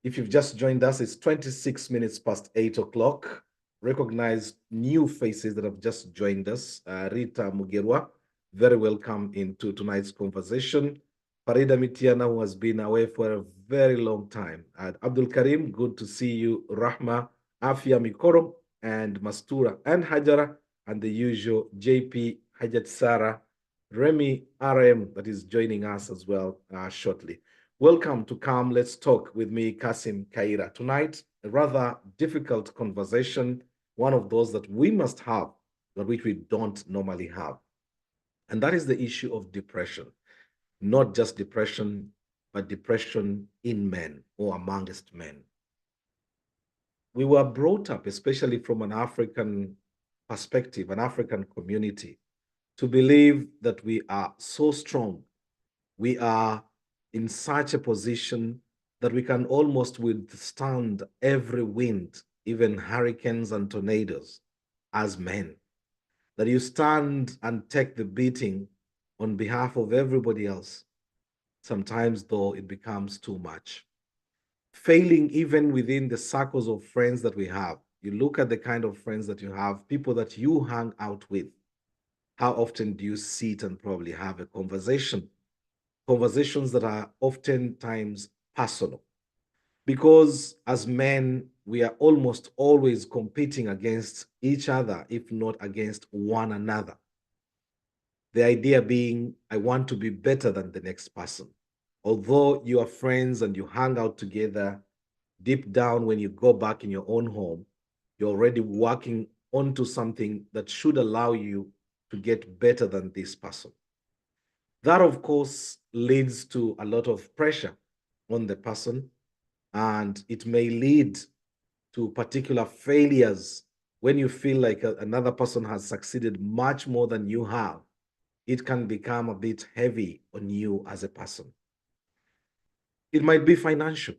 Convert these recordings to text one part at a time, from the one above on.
If you've just joined us, it's 26 minutes past 8 o'clock. Recognize new faces that have just joined us. Rita Mugerwa, very welcome into tonight's conversation. Farida Mitiana, who has been away for a very long time. Abdul Karim, good to see you. Rahma, Afia Mikoro, and Mastura, and Hajara, and the usual JP, Hajat Sarah, Remy RM, that is joining us as well shortly. Welcome to Come Let's Talk with me, Kassim Kayira. Tonight, a rather difficult conversation, one of those that we must have, but which we don't normally have. And that is the issue of depression. Not just depression, but depression in men or amongst men. We were brought up, especially from an African perspective, an African community, to believe that we are so strong. We are in such a position that we can almost withstand every wind, even hurricanes and tornadoes, as men. That you stand and take the beating on behalf of everybody else. Sometimes, though, it becomes too much. Failing even within the circles of friends that we have. You look at the kind of friends that you have, people that you hang out with. How often do you sit and probably have a conversation? Conversations that are oftentimes personal. Because as men, we are almost always competing against each other, if not against one another. The idea being, I want to be better than the next person. Although you are friends and you hang out together, deep down, when you go back in your own home, you're already working onto something that should allow you to get better than this person. That, of course, leads to a lot of pressure on the person, and it may lead to particular failures when you feel like another person has succeeded much more than you have. It can become a bit heavy on you as a person. It might be financial,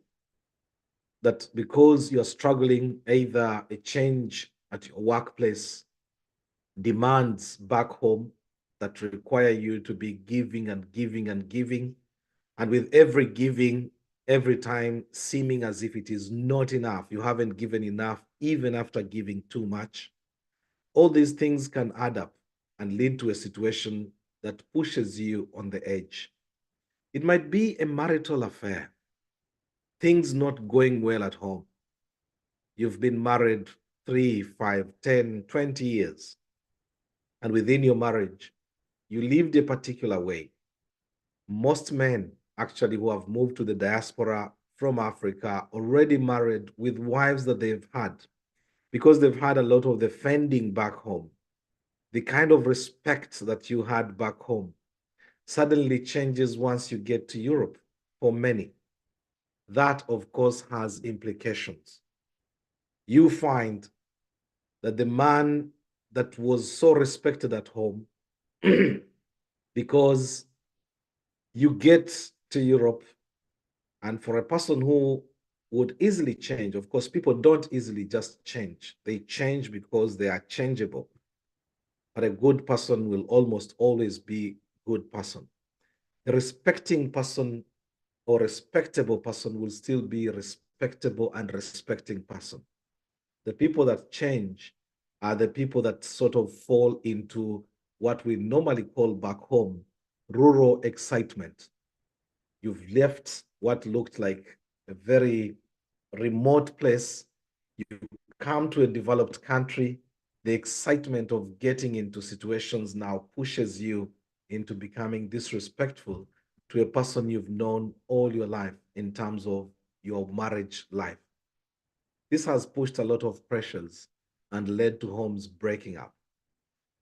that because you're struggling, either a change at your workplace, demands back home that require you to be giving and giving and giving. And with every giving, every time seeming as if it is not enough, you haven't given enough, even after giving too much. All these things can add up and lead to a situation that pushes you on the edge. It might be a marital affair, things not going well at home. You've been married 3, 5, 10, 20 years, and within your marriage, you lived a particular way. Most men actually who have moved to the diaspora from Africa already married with wives that they've had because they've had a lot of the fending back home. The kind of respect that you had back home suddenly changes once you get to Europe for many. That, of course, has implications. You find that the man that was so respected at home, because you get to Europe, and for a person who would easily change, of course, people don't easily just change. They change because they are changeable. But a good person will almost always be a good person. A respecting person or respectable person will still be a respectable and respecting person. The people that change are the people that sort of fall into what we normally call back home rural excitement. You've left what looked like a very remote place. You come to a developed country. The excitement of getting into situations now pushes you into becoming disrespectful to a person you've known all your life in terms of your marriage life. This has pushed a lot of pressures and led to homes breaking up.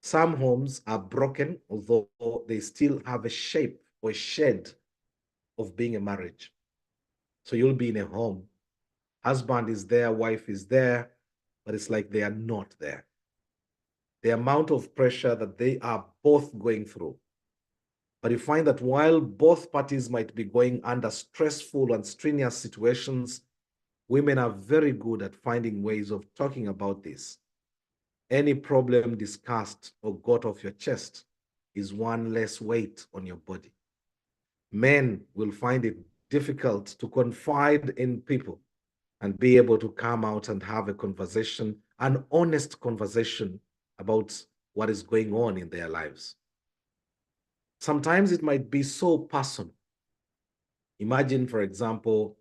Some homes are broken, although they still have a shape or a shade of being a marriage. So you'll be in a home, husband is there, wife is there, but it's like they are not there. The amount of pressure that they are both going through. But you find that while both parties might be going under stressful and strenuous situations, women are very good at finding ways of talking about this. Any problem discussed or got off your chest is one less weight on your body. Men will find it difficult to confide in people and be able to come out and have a conversation, an honest conversation about what is going on in their lives. Sometimes it might be so personal. Imagine, for example,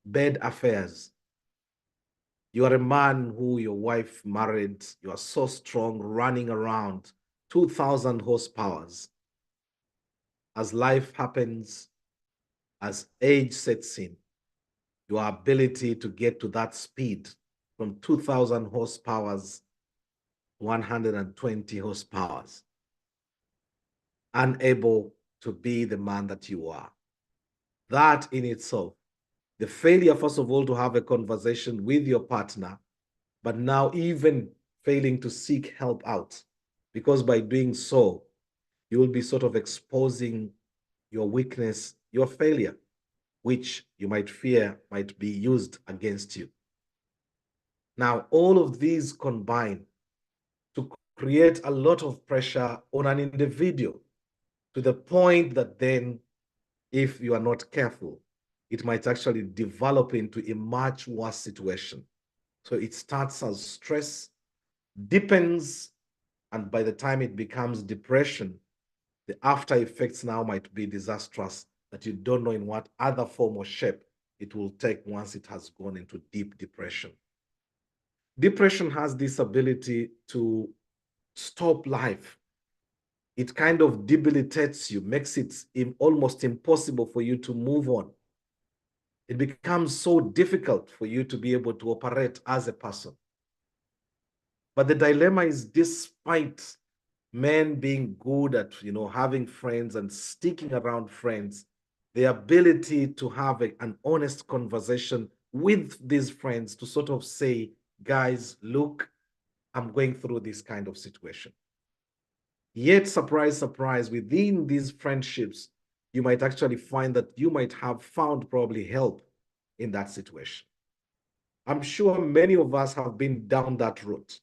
bed affairs. You are a man who your wife married, you are so strong, running around, 2,000 horsepowers. As life happens, as age sets in, your ability to get to that speed from 2,000 horsepowers, 120 horsepowers, unable to be the man that you are. That in itself, the failure, first of all, to have a conversation with your partner, but now even failing to seek help out, because by doing so, you will be sort of exposing your weakness, your failure, which you might fear might be used against you. Now, all of these combine to create a lot of pressure on an individual to the point that then, if you are not careful, it might actually develop into a much worse situation. So it starts as stress, deepens, and by the time it becomes depression, the after effects now might be disastrous that you don't know in what other form or shape it will take once it has gone into deep depression. Depression has this ability to stop life. It kind of debilitates you, makes it almost impossible for you to move on. It becomes so difficult for you to be able to operate as a person. But the dilemma is, despite men being good at, having friends and sticking around friends, the ability to have an honest conversation with these friends to sort of say, guys, look, I'm going through this kind of situation. Yet, surprise, surprise, within these friendships, you might actually find that you might have found probably help in that situation. I'm sure many of us have been down that route.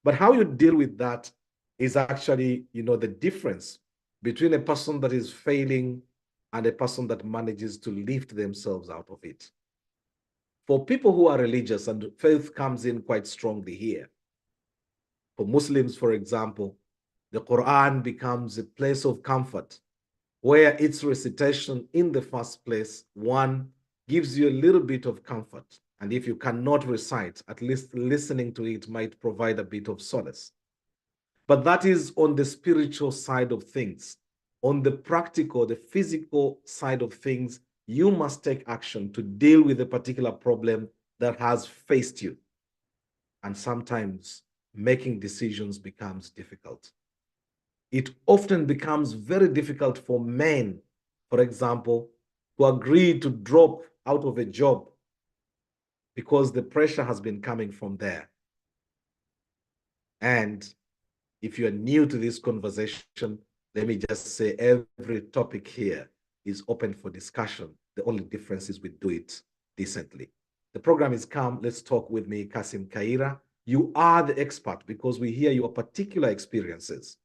But how you deal with that is actually, the difference between a person that is failing and a person that manages to lift themselves out of it. For people who are religious, and faith comes in quite strongly here. For Muslims, for example, the Quran becomes a place of comfort where its recitation in the first place, one, gives you a little bit of comfort. And if you cannot recite, at least listening to it might provide a bit of solace. But that is on the spiritual side of things. On the practical, the physical side of things, you must take action to deal with a particular problem that has faced you. And sometimes making decisions becomes difficult. It often becomes very difficult for men, for example, to agree to drop out of a job because the pressure has been coming from there. And if you're new to this conversation, let me just say every topic here is open for discussion. The only difference is we do it decently. The program is Come, Let's Talk with me, Kassim Kayira. You are the expert because we hear your particular experiences.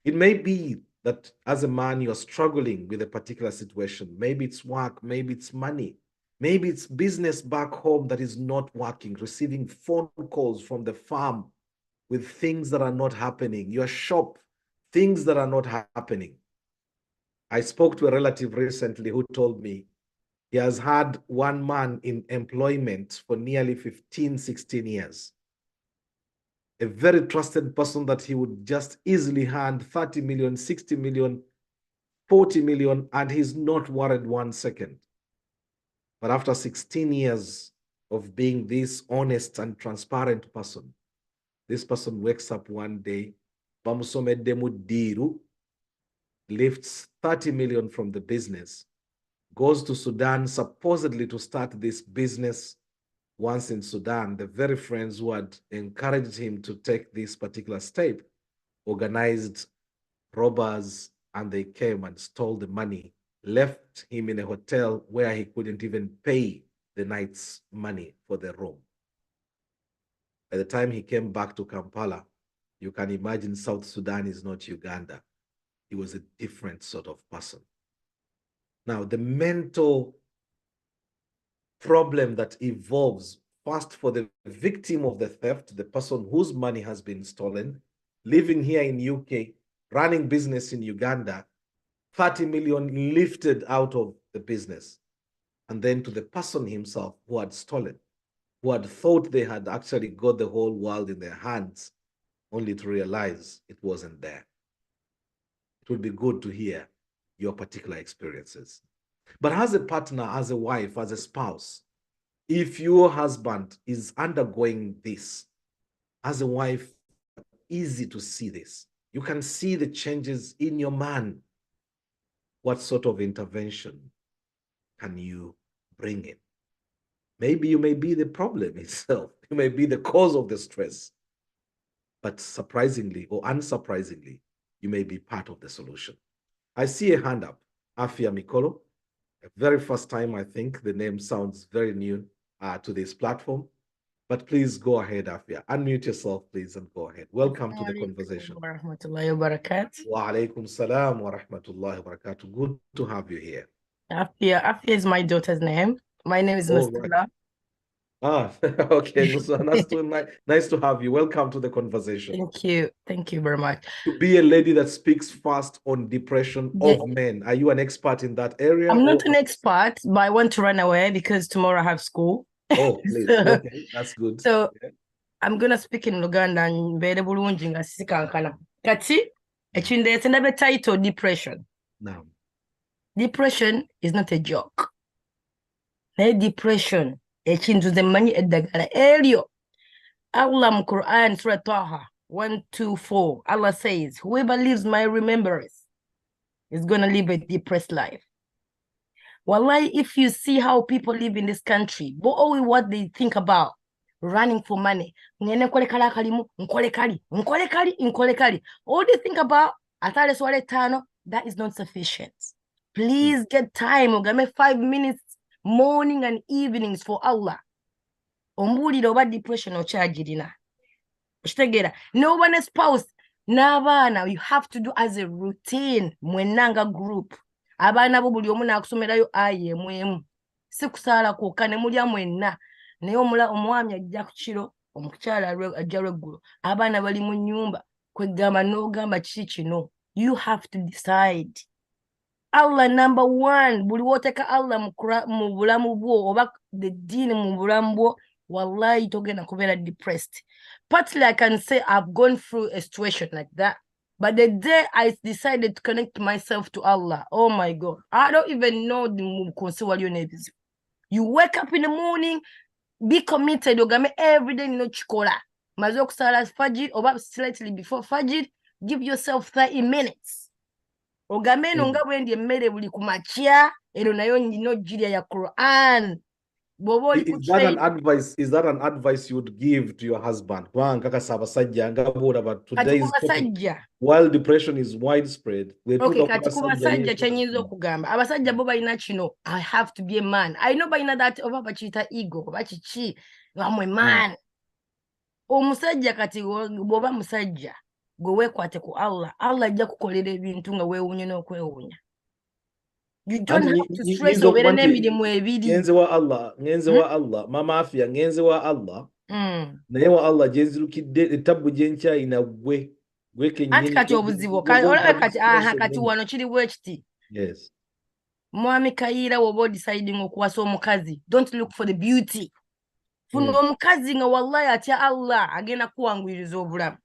It may be that as a man, you're struggling with a particular situation. Maybe it's work, maybe it's money, maybe it's business back home that is not working, receiving phone calls from the farm with things that are not happening, your shop, things that are not happening. I spoke to a relative recently who told me he has had one man in employment for nearly 15, 16 years. A very trusted person that he would just easily hand 30 million, 60 million, 40 million, and he's not worried 1 second. But after 16 years of being this honest and transparent person, this person wakes up one day, lifts 30 million from the business, goes to Sudan supposedly to start this business. Once in Sudan, the very friends who had encouraged him to take this particular step organized robbers, and they came and stole the money, left him in a hotel where he couldn't even pay the night's money for the room. By the time he came back to Kampala, you can imagine South Sudan is not Uganda. He was a different sort of person. Now, the mental problem that evolves first for the victim of the theft, the person whose money has been stolen, living here in UK, running business in Uganda, 30 million lifted out of the business. And then to the person himself who had stolen, who had thought they had actually got the whole world in their hands, only to realize it wasn't there. It would be good to hear your particular experiences. But as a partner, as a wife, as a spouse, if your husband is undergoing this, as a wife, easy to see this. You can see the changes in your man. What sort of intervention can you bring in? Maybe you may be the problem itself. You may be the cause of the stress. But surprisingly or unsurprisingly, you may be part of the solution. I see a hand up. Afia Mikolo. Very first time, I think the name sounds very new to this platform. But please go ahead, Afia. Unmute yourself, please, and go ahead. Welcome to the conversation. Wa rahmatullahi wa barakatuh. Wa alaikum salam wa rahmatullahi wa barakatuh. Good to have you here. Afia is my daughter's name. My name is Mustala. Right. Okay, nice to have you. Welcome to the conversation. Thank you very much. To be a lady that speaks fast on depression of men, are you an expert in that area? I'm not an expert, but I want to run away because tomorrow I have school. Oh, please. Okay, that's good. So I'm gonna speak in Luganda and mbere bulungi nga sisikankana. Kati ekindese ndabe title depression. Now, depression is not a joke. Depression ekintu ze manyi eddagala elyo. Allah mu Quran Surah Taha 124 Allah says, whoever lives my remembrance is gonna live a depressed life. Wallahi, if you see how people live in this country, but only what they think about running for money. All they think about that is not sufficient. Please get time. 5 minutes morning and evenings for Allah. Ombulira oba depression okyagirina. No one spouse. N'abaana, you have to do as a routine. Mwenanga group. Abaana bo buli omu naakusomerayo aya emu emu. Si kusaala kwokka ne mulya mwenna. Naye omwami ajja ku kiro, omukyala ajja lweggulo. Abaana bali mu nnyumba. Kwegamba n'ogamba kiki kino. You have to decide. Allah number one. Buli wooteka Allah mu bulamu bwo oba the deen mu bulamu bwo, wallahi togenda kubeera depressed. Partly I can say I've gone through a situation like that. But the day I decided to connect myself to Allah, oh my God, I don't even know the concept. You wake up in the morning, be committed, every day no chikola. Mazok salas fajr, or slightly before fajr, give yourself 30 minutes. Ogame nonga wendi mere buli kumachia, ero nayo no jiria ya Quran. Is that an advice you would give to your husband? Today's topic, while depression is widespread. I have to be a man. I know by now that over ego, I'm a man. Omusajja kati boba musajja gwe wekwate ku Allah ajja kukolera ebintu nga weewunya n'okwewunya. You don't have to stress over n'emirimu ebiri. Ngenze wa Allah, mama Afia, ngenze wa Allah. Naye wa Allah gyenzirukidde etabbu gyenkyayina gwe kenyini. Anti kati obuzibu kati wano kiri bwe kiti. Yes. Mwami Kayira woba deciding okuwasa omukazi, don't look for the beauty. Funa omukazi nga wallahi atya Allah agenda kuwanguyiriza obulamu.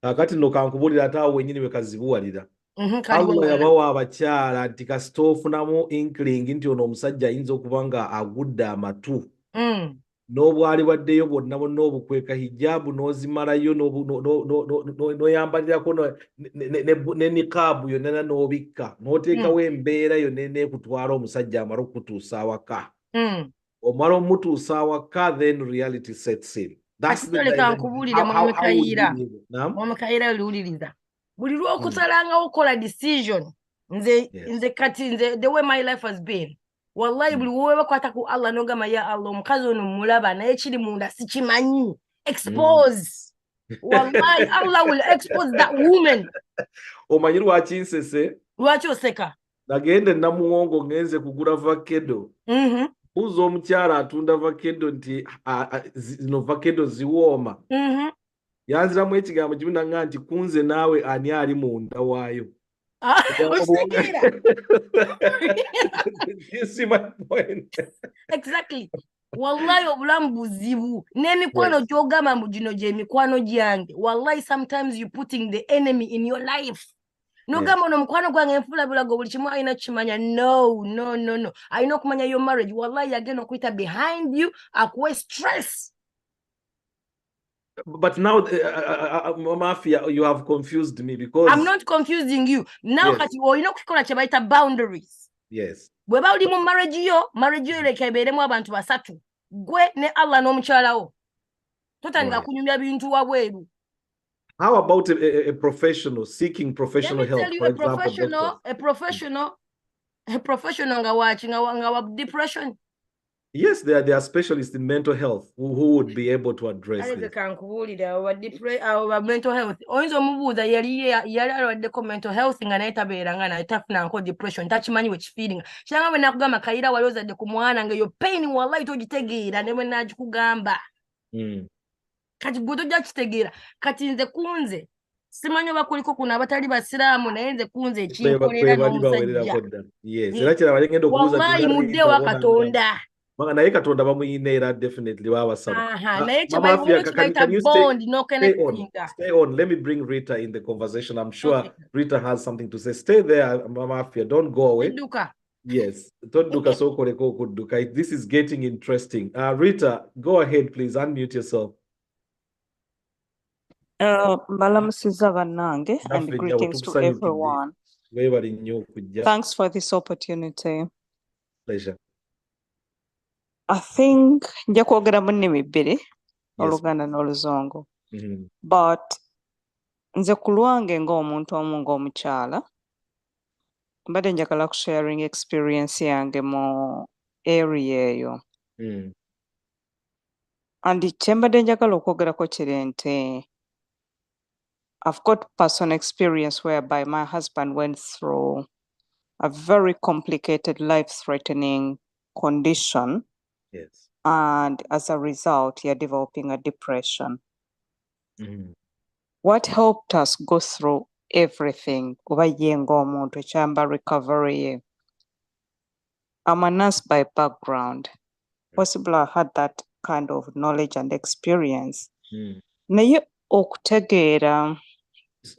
Kakati no kankubulira ate awo wenyini bekazibuwalira. Allah yabawa abakyala nti kasita ofunamu inkling nti ono omusajja ayinza okuba nga agudde amatu. N'obwali bwaddeyo bwonna obukweka hijabu n'ozimalayo n'oyambalirako ne niqaabu yonna n'obikka n'oteekawo embeera yonna eneekutwala omusajja amala okutuusa awaka. Omala omutuusa awaka, then reality sets in. That's the Kayira buli lw'okusalanga okola decision nze kati the way my life has been, wallahi buli webakwata ku Allah n'ogamba ya Allah omukazi ono mulaba naye kiri munda sikimanyi, expose. Wallahi Allah will expose that woman. Omanyi lwaki nsese? Lwaki oseka? Nagende namuwongo ngenze kugula vakedo. uza omukyala atunda vakedo nti zino vakedo ziwooma yanziramu ekigambo kimu nanga nti kunze naawe ani ali munda waayo. You see my point? Exactly. Wallahi obulamu buzibu n'emikwano gy'ogamba mbu gino gy'emikwano gyange. Wallahi sometimes you putting the enemy in your life. Nogamba ono mukwano gwange nfulabulago buli kimu alina kimanya. No. Alina okumanya your marriage. Wallahi yagenda okuyita behind you akuwe stress. But now, Mafia, you have confused me because I'm not confusing you. Now kati olina okukikola kye bayita boundaries. Yes. Bwe ba oli mu marriage yo ereka ebeeremu abantu basatu. Gwe ne Allah n'omukyala wo. Totandika kunyumya bintu wabweru. How about a professional seeking professional help? For example, a professional nga watching depression. Yes, there are specialists in mental health who would be able to address this. Our mental health. Oyinza omubuuza yali alwaddeko mental health nga naye tabeeranga naye tafuna nko depression takimanyi we kifiiringa. Kiranga bwe nakugamba Kayira wali ozadde ku mwana nga yo pain wallahi togitegeera ne bwe naagikugamba. Kati gwe tojja kitegeera. Kati nze kunze simanyi oba kuliko kuno abatali basiraamu naye nze kunze ekinkolera n'omusajja. Yes, era kiraba ngenda okubuuza wallahi mudde wa Katonda. naye Katonda bamuyina era definitely babasaba. Stay on. Let me bring Rita in the conversation. I'm sure Rita has something to say. Stay there, Mafia. Don't go away. Yes. This is getting interesting. Rita, go ahead, please. Unmute yourself. Balamusiza bannange and greetings to everyone. Thanks for this opportunity. Pleasure. I think nja kwogera mu nnimi bbiri Oluganda n'Oluzungu. But nze ku lwange ng'omuntu omu ng'omukyala mbadde njagala ku sharing experience yange mu area eyo. And kye mbadde njagala okwogerako kiri nti I've got personal experience whereby my husband went through a very complicated, life-threatening condition. Yes. And as a result, you're developing a depression. What helped us go through everything? Recovery. I'm a nurse by background. Possibly I had that kind of knowledge and experience.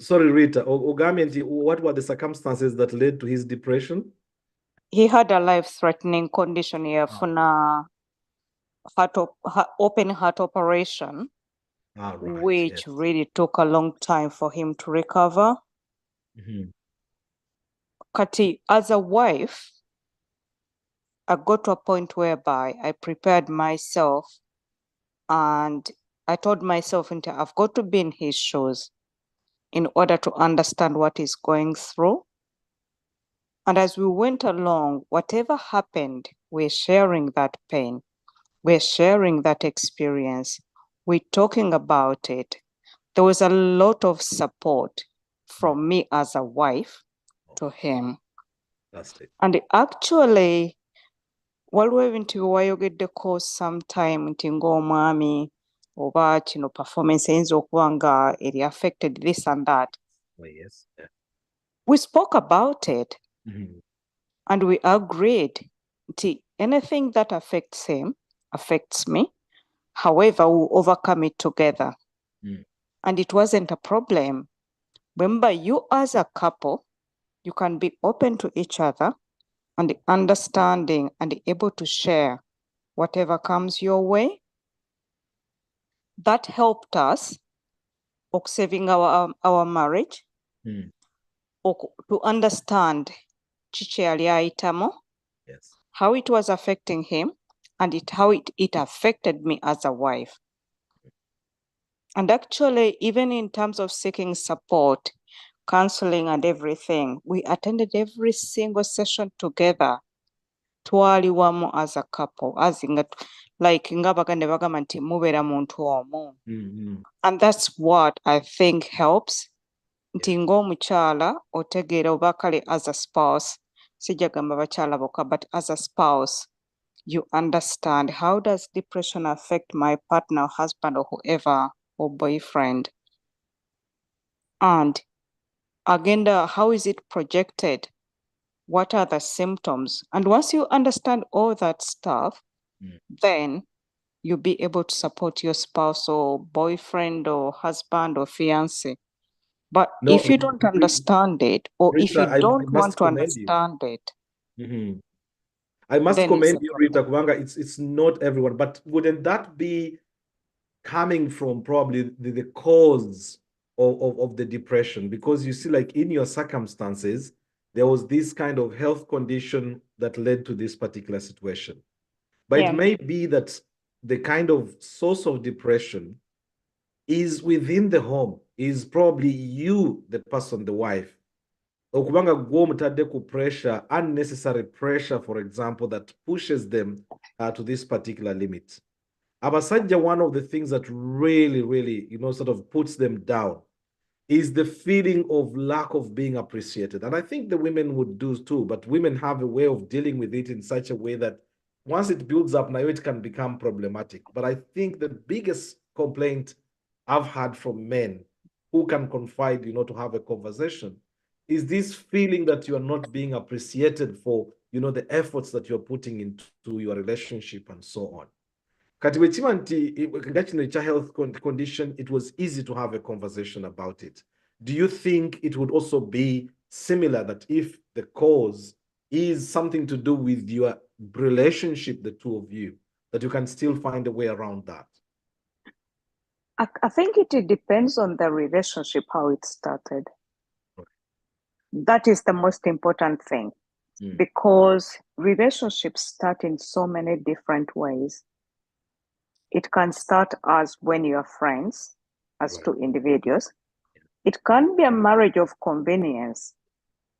Sorry, Rita. What were the circumstances that led to his depression? He had a life-threatening condition here for open heart operation, which really took a long time for him to recover. Kati, as a wife, I got to a point whereby I prepared myself and I told myself, I've got to be in his shoes in order to understand what he's going through. And as we went along, whatever happened, we're sharing that pain. We're sharing that experience. We're talking about it. There was a lot of support from me as a wife to him. That's it. And actually, waliwo ebintu byewayogeddeko sometime nti ng'omwami oba kino performance eyinza okuba nga eri affected this and that. Yes. Yeah. We spoke about it and we agreed nti anything that affects him affects me. However, we'll overcome it together. And it wasn't a problem. Remember, you as a couple, you can be open to each other and understanding and able to share whatever comes your way. That helped us saving our marriage, to understand how it was affecting him and how it affected me as a wife. And actually, even in terms of seeking support, counseling and everything, we attended every single session together. Twaliwamu as a couple, as in like ngabagande bagamba nti mubeera muntu omu. And that's what I think helps. Nti ng'omukyala otegeera oba kale as a spouse, sijagamba bakyala bokka, but as a spouse, you understand how does depression affect my partner, husband, or whoever, or boyfriend. And again, how is it projected? What are the symptoms? And once you understand all that stuff, then you'll be able to support your spouse or boyfriend or husband or fiance. But No, if you don't understand it, or if you Rita, I don't want must to commend you. understand it, I must then it's commend a you, problem. Rita Kubanga. It's not everyone, but wouldn't that be coming from probably the cause of the depression? Because you see, like in your circumstances, there was this kind of health condition that led to this particular situation. But Yeah. it may be that the kind of source of depression is within the home, is probably you, the person, the wife. Okubanga gwo mutadde ku pressure, unnecessary pressure, for example, that pushes them to this particular limit. Abasajja, one of the things that really, sort of puts them down is the feeling of lack of being appreciated. And I think the women would do too, but women have a way of dealing with it in such a way that once it builds up, now it can become problematic. But I think the biggest complaint I've had from men who can confide, to have a conversation is this feeling that you are not being appreciated for, the efforts that you're putting into your relationship and so on. Kati bwe kiba nti nga kino ekya health condition, it was easy to have a conversation about it. Do you think it would also be similar that if the cause is something to do with your relationship, the two of you, that you can still find a way around that? I think it depends on the relationship, how it started. That is the most important thing, because relationships start in so many different ways. It can start as when you're friends, as two individuals. It can be a marriage of convenience,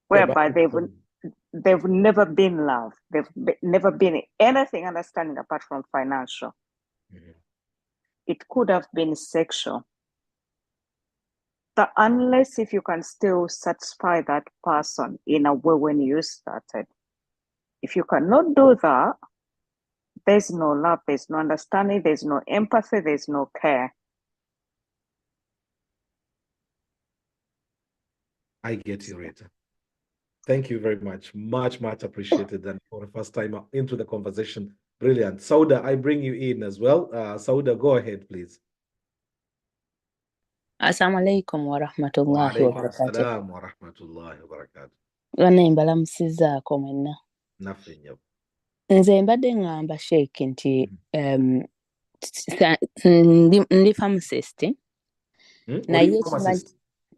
whereby they've never been love. They've never been anything understanding apart from financial. It could have been sexual. But unless if you can still satisfy that person in a way when you started, if you cannot do that, there's no love, there's no understanding, there's no empathy, there's no care. I get you, Rita. Thank you very much. Much appreciated. And for the first time into the conversation, brilliant. Sauda, I bring you in as well. Sauda, go ahead, please. Assalamu alaikum wa rahmatullahi wa barakatuh. Assalam wa rahmatullahi wa barakatuh. Bana mbalamusizzaako mwenna. Nothing, yep. Nze mbadde ngamba Sheikh nti ndi pharmacist. Naye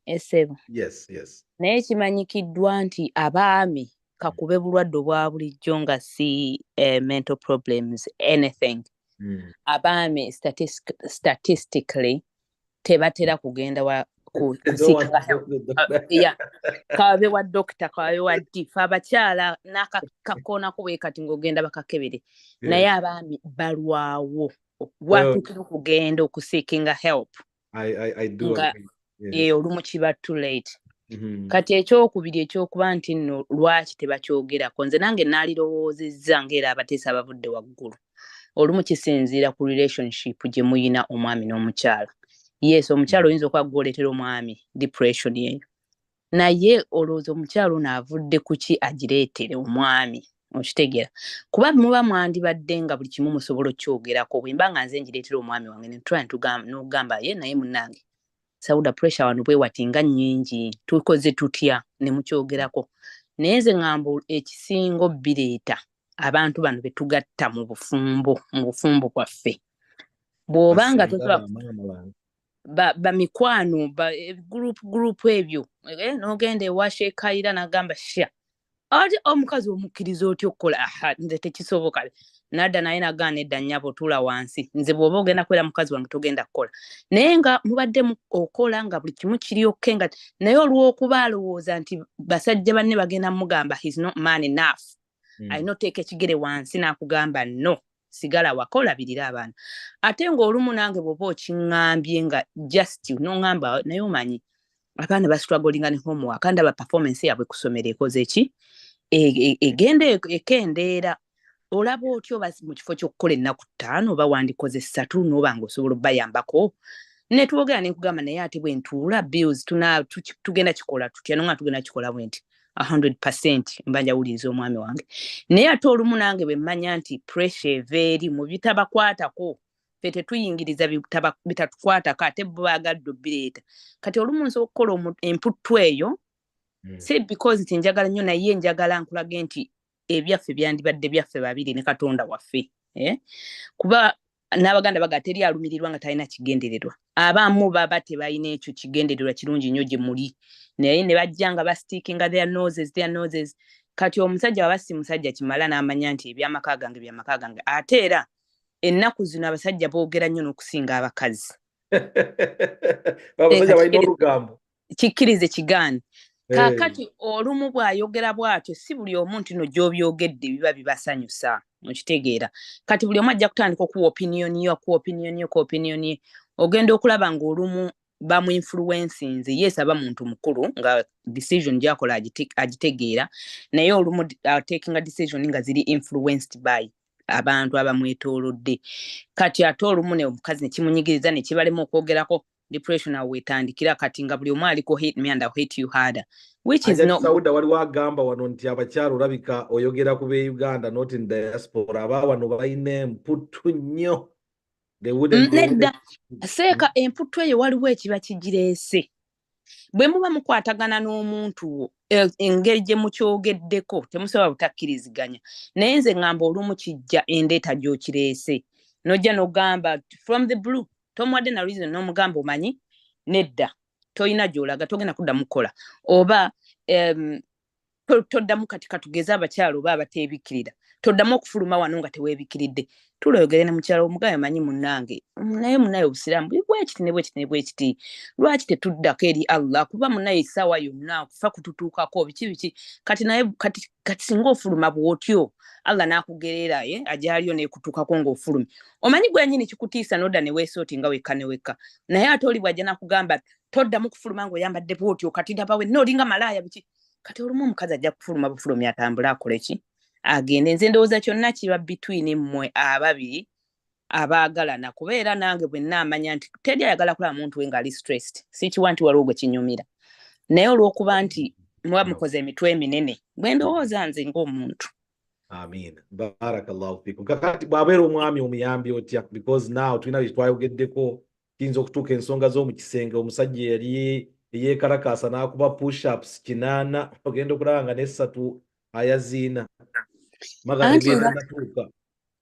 essebo. Yes. Naye kimanyikiddwa nti abaami kakube bulwadde obwa bulijjo nga si mental problems, anything. Abaami statistically tebatera kugenda kusiika help. Kabe wa doctor, kabe wa difa, abakyala n'akakoona kubwe kati ng'ogenda bakakebere. Naye abaami balwawo watuukira okugenda okuseekinga help. I do agree. Olumu kiba too late. Kati ekyokubiri ekyokuba nti nno lwaki tebakyogerako, nze nange naalirowoozezza ng'era abateesa abavudde waggulu. Olumu kisinziira ku relationship gye muyina omwami n'omukyala. Yes, omukyala oyinza okuba gw'oleetera omwami depression yeyo. Naye olowooza omukyala ono avudde ku ki agireetere omwami, okitegeera. Kuba muba mwandibadde nga buli kimu musobola okyogerako. Bwe mba nga nze ngireetera omwami wange ne try n'ogamba ye naye munnange Sauda pressure wano bwe watinga nnyingi, tukoze tutya ne mukyogerako. Naye nze ngamba ekisingo bireeta abantu bano be tugatta mu bufumbo bwaffe. Bw'obanga tosobola ba mikwano group ebyo n'ogenda ewa Sheikh Kayira n'agamba sha ate omukazi omukkiriza otya okukola nze tekisoboka nadda naye nagaana edda nnyabo tuula wansi nze bw'oba ogenda kwera mukazi wange togenda kukola naye nga mubadde okola nga buli kimu kiri okke nga naye olw'okuba alowooza nti basajja banne bagenda mugamba he's not man enough alina oteeka ekigere wansi n'akugamba no sigala wakola birira abaana ate ng'olumu nange bw'oba okiŋŋambye nga just n'oŋŋamba naye omanyi abaana bastrugglinga ne homework ndaba performance yabwe ku ssomero ekoze ki egenda ekendeera olaba otyo mu kifo ky'okukola ennaku 5 oba wandikoze 3 n'oba ng'osobola obbayambako ne twogera ne nkugamba naye ate bwe ntuula bills tugenda kikola tutya nonga tugenda kikola bwenti 100% mba njawuliriza omwami wange naye ate olumu nange bwe mmanya nti pressure eva eri mu bitabakwatako ffe tetuyingiriza bitatukwatako ate bo baagadde obbireeta kati olumu nsobola okukola emputtu eyo si because nti njagala nnyo naye njagala nkulage nti ebyaffe byandibadde byaffe babiri ne Katonda waffe kuba n'Abaganda baga teri alumirirwa nga talina kigendererwa abamu baba tebalina ekyo kigendererwa kirungi nnyo gye muli naye ne bajja nga bastickinga their noses kati omusajja baba si musajja kimala n'amanya nti ebyamaka gange ate era ennaku zino abasajja boogera nnyo n'okusinga abakazi abasajja balina olugambo kikkirize kigaane kaakati olumu bw'ayogera bw'atyo si buli omuntu no gy'obyogedde biba bibasanyusa okitegeera kati buli omu ajja kutandika okuwa opinion ye ogenda okulaba ng'olumu bamu influencinze yes aba muntu mukulu nga decision gy'akola agitegeera naye olumu taking a decision nga ziri influenced by abantu abamwetoolodde kati ate olumu ne omukazi ne kimunyigiriza ne kibalema okwogerako depression awo wetandikira kati nga buli omu aliko hate me and I'll hate you harder which is not Sauda waliwo agamba wano nti abakyala olabika oyogera ku be Uganda not in diaspora aba wano balina emputtu nnyo nedda seeka emputtu eyo waliwo ekiba kigireese bwe muba mukwatagana n'omuntu engeri gye mukyogeddeko temusobola butakkiriziganya naye nze ngamba olumu kijja endeeta gy'okireese nojja n'ogamba from the blue tomwadde na reason n'omugamba omanyi nedda toyina gy'olaga togenda kuddamu kukola oba toddamu kati katugeze abakyala oba abateebikkirira toddamu okufuluma wano nga teweebikkiridde tulogere ne mukyala omugayo manyi munnange naye munnaye obusiraamu bwekiti lwaki tetuddako eri Allah kuba munnaye essaawa yonna okufa kututuukako biki kati naye kati singa ofuluma bw'otyo Allah n'akugerera agyaliyo n'ekutuukako ng'ofulumye omanyi gwenyini kikutiisa n'odda ne weesooti nga wekka ne wekka naye ate oli bw'ajja n'akugamba toddamu kufuluma ng'oyambadde bw'otyo kati dabawe n'olinga malaaya biki kati olumu omukazi ajja kufuluma bufulumya atambule akole ki agende nze ndowooza kyonna kiba between mmwe ababiri abaagalana kubeera nange bwe nnaamanya nti teri ayagala kulaba muntu we ng'ali stressed sikiwa nti waliwo gwe kinyumira naye olw'okuba nti muba mukoze emitwe eminene bwe ndowooza nze ng'omuntu Amin. Barakallahu fikum. Kakati bw'abeera omwami omuyambi otya because now tulina bye twayogeddeko kiyinza okutuuka ensonga z'omu kisenge omusajja yali eyeekalakaasa n'akuba push-ups 8 ogenda okulaba nga n'essatu ayaziina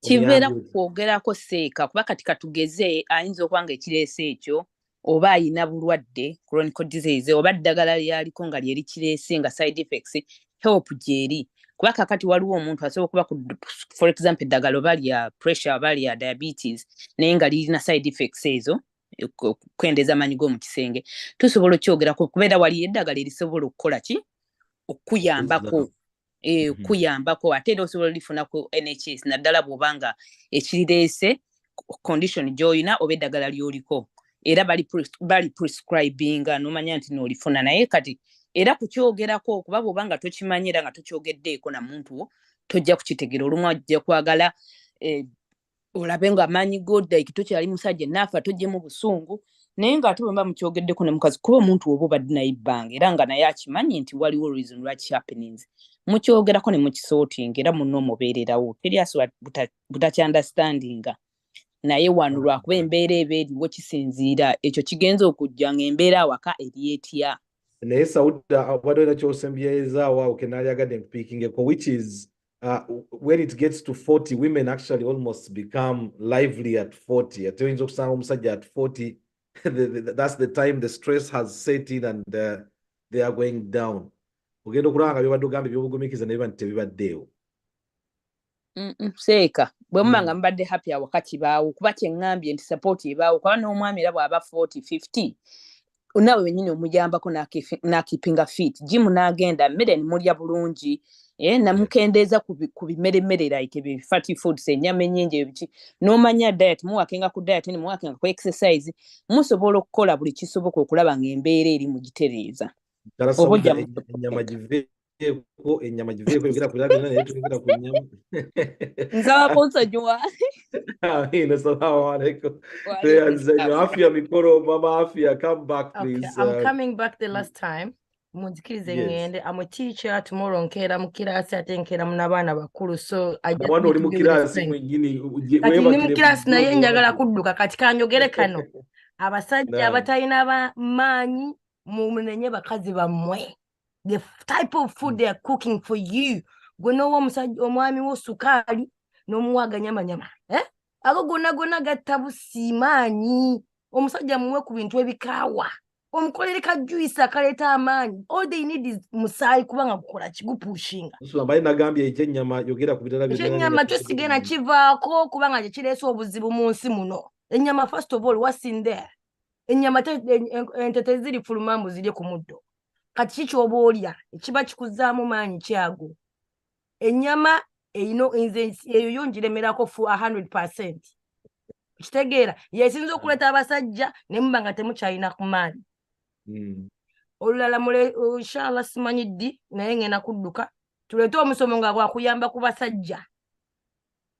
kibeera kwogerako seeka kuba kati katugeze ayinza okuba nga ekireese ekyo oba ayina bulwadde chronic disease oba ddagala lyaliko nga lyeri kireese nga side effects help gyeri kuba kakati waliwo omuntu asobola okuba for example eddagala oba lya pressure oba lya diabetes naye nga lirina side effects ezo okwendeeza amaanyi g'omu kisenge tusobola okyogerako kubeera wali eddagala erisobola okukola ki okuyambako okuyambako ate era osobola olifuna ku NHS naddala bw'obanga ekirireese condition gy'olina oba eddagala ly'oliko era bali prescribinga n'omanya nti n'olifuna naye kati era kukyogerako kuba bw'obanga tokimanyi era nga tokyogeddeeko na muntu wo tojja kukitegera olumu ajja kwagala olabe nga amaanyi g'odda tokyali musajja naafa tojjemu busungu naye ng'ate bwe mba mukyogeddeko ne mukazi kuba omuntu oba obadde naye ebbanga era nga naye akimanyi nti waliwo reason lwaki happenings mukyogerako ne mukisootinga era munno omubeererawo teri asobola butakyanderstandinga naye wano lwakuba embeera eba eriwo kisinziira ekyo kigenza okujja ng'embeera awaka eri etya naye Sauda wadde na kyosembyeezaawo awo kenaalyagadde nkupiikingeko which is when it gets to 40 women actually almost become lively at 40 ate oyinza okusanga omusajja at 40 that's the time the stress has set in and they are going down ogenda okulaba nga byobadde ogamba ebyobugumikiza naye banti tebibaddeewo seeka bwe muba nga mubadde happy awakati baawo kuba kyeŋŋambye nti support ebaawo kuba n'omwami era bw'aba 40-50 naawe wennyini omuyambako n'akipinga fit jimu n'agenda mmere nimulya bulungi namukendeeza ku bimere like fatty foods ennyama ennyingi ebiki n'omanya diet muwakenga ku diet muwakenga ku exercise musobola okukola buli kisoboka okulaba ng'embeera eri mugitereeza ennyama give ko ennyama giveeko yogera ku biragiro naye tuyogera ku nnyama. Nsaba nsonyiwa. Amina, assalamu alaikum. Wa alaikum salam. Afia Mikoro, Mama Afia, come back, please. Okay, I'm coming back the last time. Munzikirize ngende. I'm a teacher tomorrow nkera mu kirasi ate nkera mu n'abaana bakulu, so I just Wano need oli to mu be with the kirasi strength. mwenyini Kati ndi mu webakire kirasi naye bulijjo njagala bw'obadde. kudduka kati kanjogere kano. Abasajja Naam. abatalina maanyi munenye bakazi bammwe. The type of food they are cooking for you. Gwe n'owa omusajja omwami wo sukaali n'omuwaga nyamanyama. Ago gonna gatta busimaanyi. Omusajja muwe ku bintu ebikaawa. Omukolere ka juice akaleeta amaanyi. All they need is musaayi kubanga gukola kigupushinga. Nsula nagambye ekyennyama yogera ku birala byonna. Ekyennyama tusigenda kivaako kubanga kye kireese obuzibu mu nsi muno. Ennyama first of all, what's in there? Ennyama ente teziri fuluma mbu zirye ku muddo. Kati ki ky'oba olya ekiba kikuzzaamu maanyi kyago. Ennyama eyo yongiremerako for 100%. Kitegeera yesinza okuleeta abasajja ne muba nga temukyalina ku maanyi. Olulala inshallah simanyi ddi naye ngenda kudduka tuleete omusomo nga gwakuyamba ku basajja.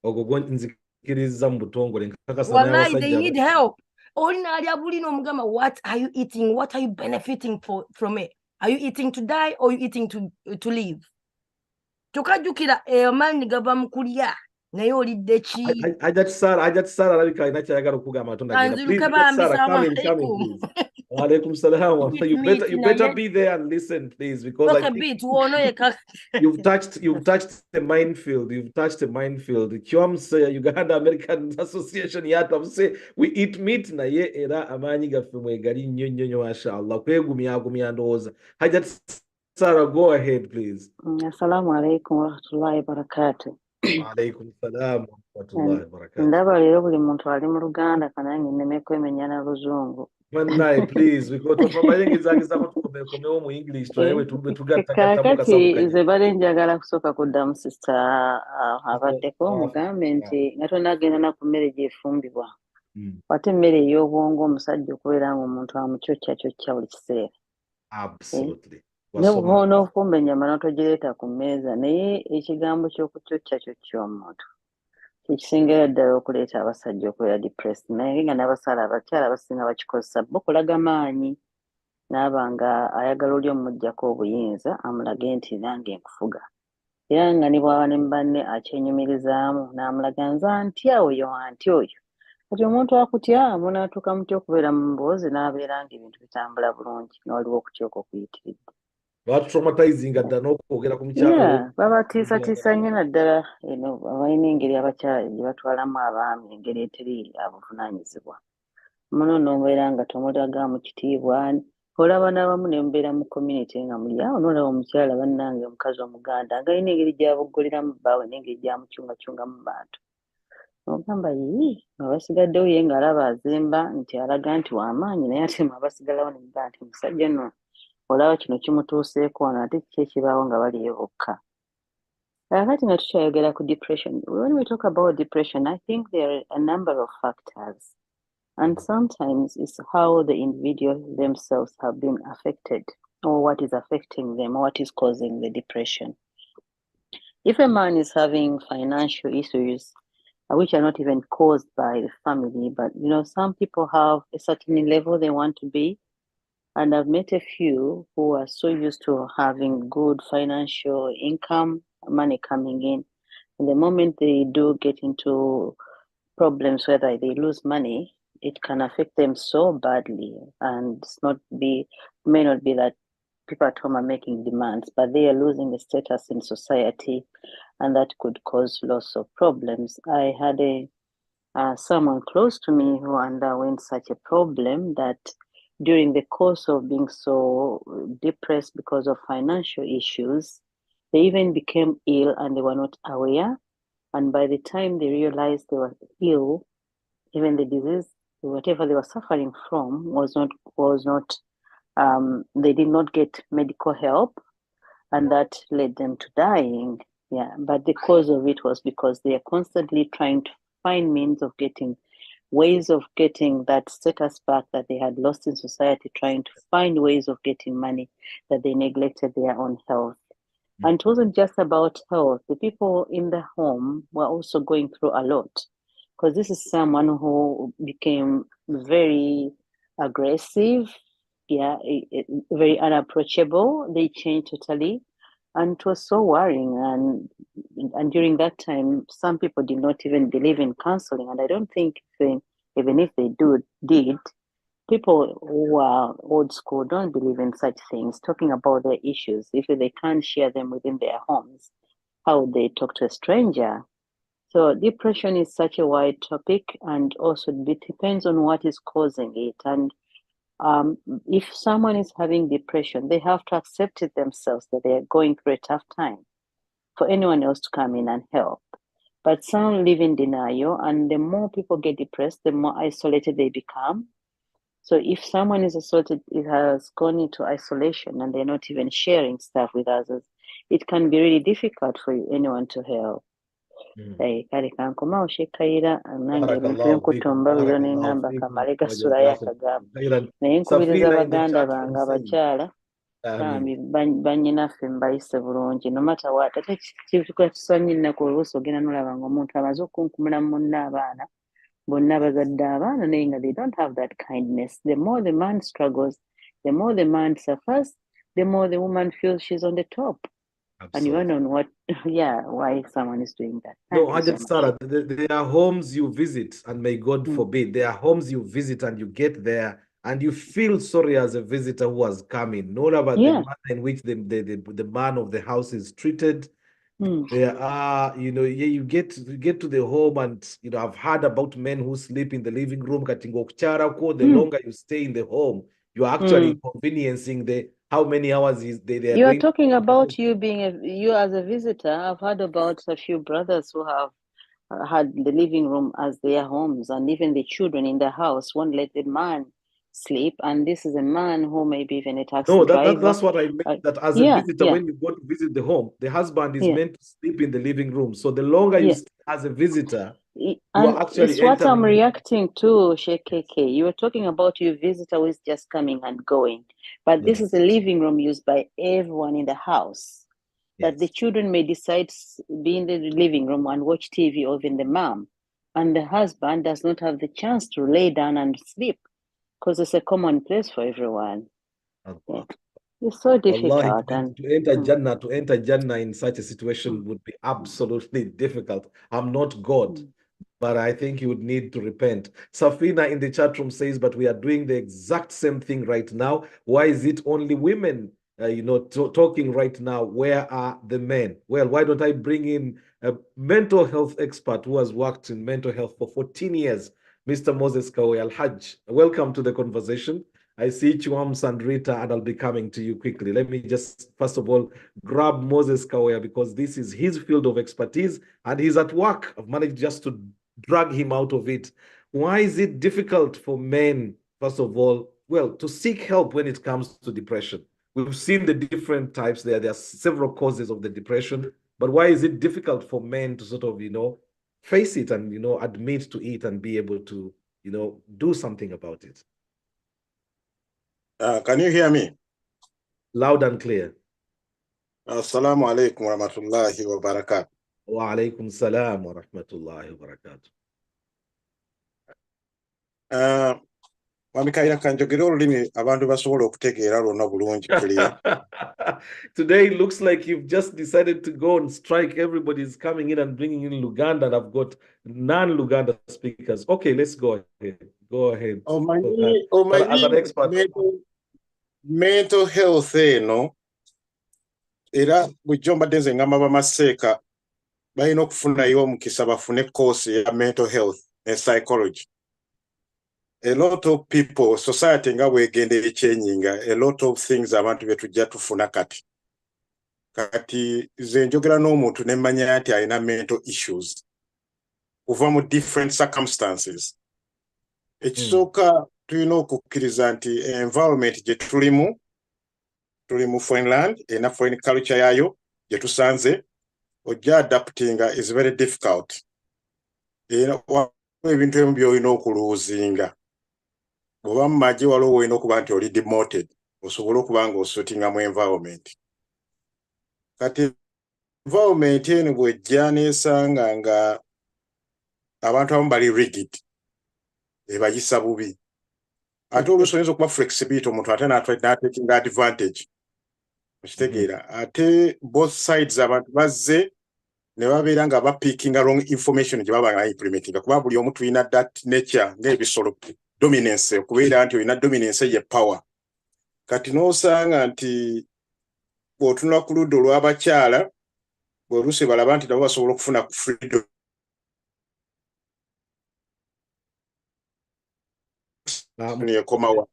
Ogwo nzikiriza mu butongole nkakasa Wallahi they need help. Olina alya bulina omugamba, what are you eating? What are you benefiting from it? Are you eating to die or are you eating to live? Tukajjukira amaanyi gava mu kulya naye olidde ki? Hajat Sara alabika alina kyayagala okugamba Katonda agenda. Anziruke bambi, salamu alaikum. Wa alaikum salam. You better be there and listen, please, because I think you've touched the minefield. You've touched the minefield. Kyomse Uganda American Association yatamse we eat meat na ye era amaanyi gaffe mwegali nnyo nnyo mashallah. Kwegumya ndowooza. Hajat Sara, go ahead, please. Assalamu alaikum wa rahmatullahi wa barakatuh. Wa alaikum salam wa rahmatullahi wa barakatuh. Ndaba leero buli muntu ali mu Luganda kanange nneme kwemenya na Luzungu. Manai, please, because tukomewo mu English tunayewe tugatta kakati nze bale njagala kusooka kuddamu sister abaddeko mugambe nti nga tonagenda na ku mmere gyefumbibwa. Ate emmere ey'obwongo omusajja okubeera nga omuntu amucocca buli kiseera. Absolutely. N'ofumba ennyama n'otogireeta ku mmeeza naye ekigambo ky'okucocca omuntu kisingira ddala okuleeta abasajja okubeera depressed naye nga abakyala abasinga bakikozesa bokulaga maanyi n'aba nga ayagala oli omuggyako obuyinza amulage nti nange nkufuga era nga ne bw'aba ne banne akyenyumirizaamu n'amulaga nze antya oyo anti oyo kati omuntu akutya munaatuuka mutya okubeera mu mboozi n'abeera nga ebintu bitambula bulungi n'oliwo okutyoka okuyitiridde. Traumatizing ddala n'okwogera ku mukyala. Babatiisatiisa nnyo naddala balina engeri abakyala gye batwalamu abaami engeri eteri abuvunaanyizibwa. Muno n'obeera nga tomulagaamu kitiibwa. Olaba n'abamu ne mubeera mu community nga muli awo n'olaba omukyala bannange omukazi Omuganda ng'alina engeri gy'abugguliramu bbaawe n'engeri gy'amucungacungamu bantu. Ogamba nga basigaddewo ye ng'alaba azimba nti alaga nti w'amaanyi naye ate abasigalawo ne mugamba nti omusajja nno olaba kino kimutuuseeko wano ate kiki ekibaawo nga baliyo bokka. Kati nga tukyayogera ku depression. When we talk about depression, I think there are a number of factors. And sometimes it's how the individual themselves have been affected or what is affecting them, what is causing the depression. If a man is having financial issues, which are not even caused by the family, but some people have a certain level they want to be. And I've met a few who are so used to having good financial income, money coming in. And the moment they do get into problems, whether they lose money, it can affect them so badly. And may not be that people at home are making demands, but they are losing the status in society, and that could cause lots of problems. I had someone close to me who underwent such a problem that during the course of being so depressed because of financial issues, they even became ill and they were not aware. And by the time they realized they were ill, even the disease, whatever they were suffering from, they did not get medical help, and that led them to dying. Yeah, but the cause of it was because they are constantly trying to find means of ways of getting that status back that they had lost in society, trying to find ways of getting money that they neglected their own health. And it wasn't just about health. The people in the home were also going through a lot, because this is someone who became very aggressive, very unapproachable. They changed totally, and it was so worrying. And during that time, some people did not even believe in counseling, and I don't think even if they did, people who are old school don't believe in such things, talking about their issues. If they can't share them within their homes, how would they talk to a stranger? So depression is such a wide topic, and also it depends on what is causing it. And if someone is having depression, they have to accept it themselves that they are going through a tough time for anyone else to come in and help. But some live in denial, and the more people get depressed, the more isolated they become. So if someone is assaulted, it has gone into isolation and they're not even sharing stuff with others, it can be really difficult for anyone to help. Kale kankoma Kayira nange ebintu byenkutumba biro nengamba kamale gasulayo akagamba naye nkubiriza baganda bange abakyala bannyinaffe mbayise bulungi no matter what ate kitusonyi ennaku oluusi ogenda nolaba ng'omuntu amaze okunkumula munne abaana bonna bazadde abaana naye nga they don't have that kindness. The more the man struggles, the more the man suffers, the more the woman feels she's on the top. Absolutely. And you wonder on what, why someone is doing that. No, Hajat Sarah, there are homes you visit, and may God forbid, there are homes you visit and you get there and you feel sorry as a visitor who has come in, not about the manner in which the man of the house is treated. There are, you get to the home, and I've heard about men who sleep in the living room. The longer you stay in the home, you're actually inconveniencing how many hours they are You are talking about you you as a visitor. I've heard about a few brothers who have had the living room as their homes, and even the children in the house won't let the man sleep. And this is a man who may be even a taxi driver. That's what I meant, that as a visitor, when you go to visit the home, the husband is meant to sleep in the living room. So the longer you stay as a visitor, you are actually it's what I'm reacting to, Sheikh KK. You were talking about your visitor who is just coming and going. But this is a living room used by everyone in the house. That the children may decide to be in the living room and watch TV, or even the mom. And the husband does not have the chance to lay down and sleep, because it's a common place for everyone. It's so difficult. Allah, to enter Jannah in such a situation would be absolutely difficult. I'm not God, but I think you would need to repent. Safina in the chat room says, but we are doing the exact same thing right now. Why is it only women, talking right now? Where are the men? Well, why don't I bring in a mental health expert who has worked in mental health for 14 years, Mr. Moses Kawe Al-Hajj. Welcome to the conversation. I see Chuam Sandrita, and I'll be coming to you quickly. Let me just, first of all, grab Moses Kawea, because this is his field of expertise and he's at work. I've managed just to drag him out of it. Why is it difficult for men, first of all, to seek help when it comes to depression? We've seen the different types there. There are several causes of the depression, but why is it difficult for men to sort of, face it and, admit to it and be able to, do something about it? Can you hear me? Loud and clear. Assalamu alaikum wa rahmatullahi wa barakatuh. Wa alaikum salam wa rahmatullahi wa barakatuh. Today it looks like you've just decided to go on strike. Everybody's coming in and bringing in Luganda, and I've got non-Luganda speakers. Okay, let's go ahead. Go ahead. As an expert. Mental health, era bujomba denze ngamba bamaseeka balina okufunayo omukisa bafune course ya mental health and psychology. A lot of people, society nga bwegende changing, a lot of things abantu betujja tufuna kati ze njogera n'omuntu ne manya nti alina mental issues kuva mu different circumstances. Ekisooka tulina okukkiriza nti environment gye tulimu foreign land, ena foreign culture yayo gye tusanze, ojja adaptinga is very difficult. Era ebintu ebimu by'olina okuluuzinga. Bw'oba mu magye waliwo olina okuba nti oli demoted, osobola okuba ng'osuutinga mu environment. kati environment eno bwejja nesanga nga abantu abamu bali rigid ebayisa bubi ate oluusi oyinza okuba flexibility omuntu ate n'ataking advantage okitegeera ate both sides abantu bazze ne babeera nga bapiikinga wrong information gye baba nga implementinga kuba buli omu tulina that nature ng'ebisolo dominance okubeera nti olina dominance ye power kati n'osanga nti bw'otunula ku ludda olw'abakyala bw'oluusi balaba nti nabo basobola okufuna ku freedom ekomawa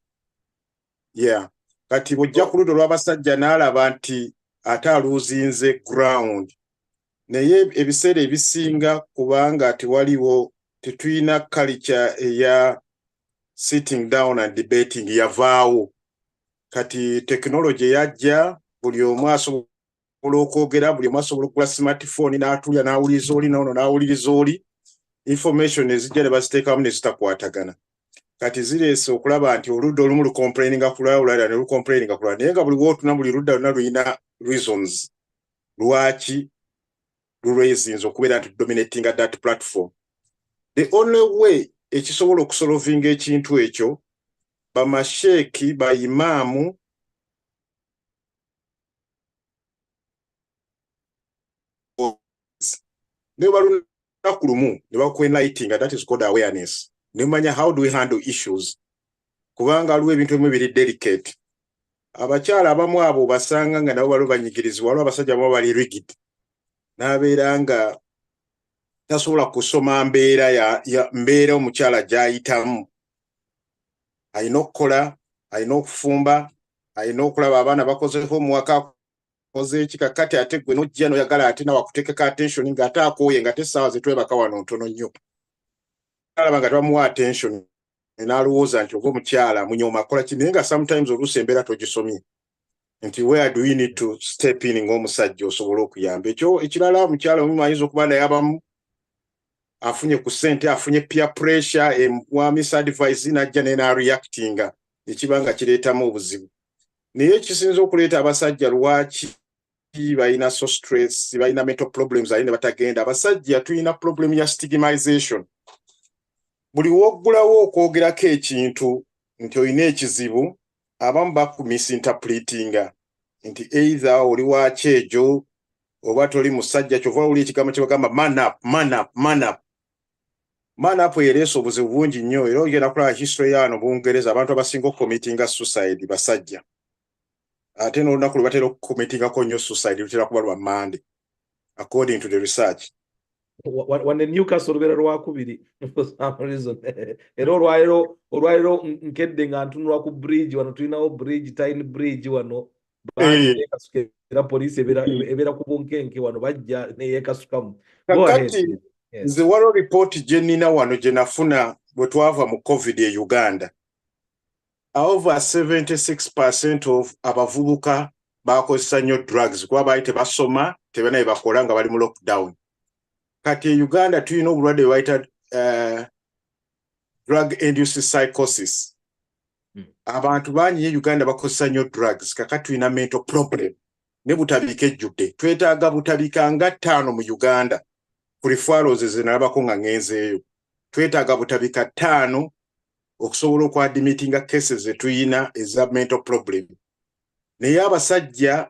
kati bw'ojja ku ludda olw'abasajja n'alaba nti ate aluuzinze ground naye ebiseera ebisinga kubanga tewaliwo tetulina culture eya sitting down and debating yavaawo kati technology yajja buli omu asobola okwogera buli omu asobola okugula smartphone n'atulya n'awuliriza oli n'ono n'awuliriza oli information ezijja ne baziteekamu ne zitakwatagana kati zireese okulaba nti oludda olumu lucomplaininga ku lulala ne lucomplaininga ku lulala naye nga buli wootuna buli ludda luna lulina reasons lwaki lulweziyinza okubeera nti dominating that platform. The only way ekisobola okusolvinga ekintu ekyo bamasheeki bayimaamu ne balunaku lumu ne bakwenlightinga, that is called awareness. Ne manya how do we handle issues kubanga aliwo ebintu ebimu biri delicate. Abakyala abamu abo basanga nga nabo baliwo banyigirizibwa, waliwo abasajja abamu bali rigid n'abeera nga tasobola kusoma mbeera omukyala gy'ayitamu. Alina okukola, alina okufumba, alina okulaba abaana bakoze homework, akoze eki kakati ate gwe n'ojja n'oyagala ate nawe akuteekeko attention ng'ate akooye ng'ate essaawa ze twebaka wano ntono nnyo. Alaba nga tebamuwa attention n'alowooza nti oba omukyala munyooma akola ki, naye nga sometimes oluusi embeera togisomye nti where do we need to step in ng'omusajja osobole okuyamba. Ekyo ekirala omukyala omu ayinza okuba naye abamu afunye ku ssente, afunye peer pressure, wa misadvice n'ajja naye n'areactinga ekiba nga kireetamu obuzibu. Naye ekisinza okuleeta abasajja lwaki balina so stress, balina mental problems ali ne batagenda, abasajja tulina problem ya stigmatization. Buli woggulawo okwogerako ekintu nti olina ekizibu, abamu bakumisinterpretinga nti either oli wa kyejo oba toli musajja, kyova oli ekigambo kye bagamba man up. Man up ereese obuzibu bungi nnyo, era ogenda kulaba history yano Bungereza abantu abasinga okukomitinga suicide basajja. Ate n'olunaku lwe batera okukomitingako nnyo suicide lutera kuba lwa Monday according to the research. Wane Newcastle lubeera lwakubiri for some reason. Era olwaliro nkedde nga ntunulwa ku bridge wano, tulinawo bridge, Tyne Bridge wano era poliisi ebeera ku bunkenke wano bajja neyeekasukamu. Kakati nze waliwo ripooti gye nnina wano gye nafuna bwe twava mu COVID e Uganda. Over 76% of abavubuka bakozesa nnyo drugs kuba baali tebasoma, tebana bye bakola nga bali mu lockdown. Kati e Uganda tulina obulwadde bwe bayita drug-induced psychosis. Abantu bangi e Uganda bakozesa nnyo drugs, kakati tulina mental problem. Ne butabika ejjudde. Twetaaga butabika nga 5 mu Uganda. Ku referrals ze nalabako nga ngenzeeyo. Twetaaga butabika 5 okusobola okwadmittinga cases ze tuyina eza mental problem. Naye abasajja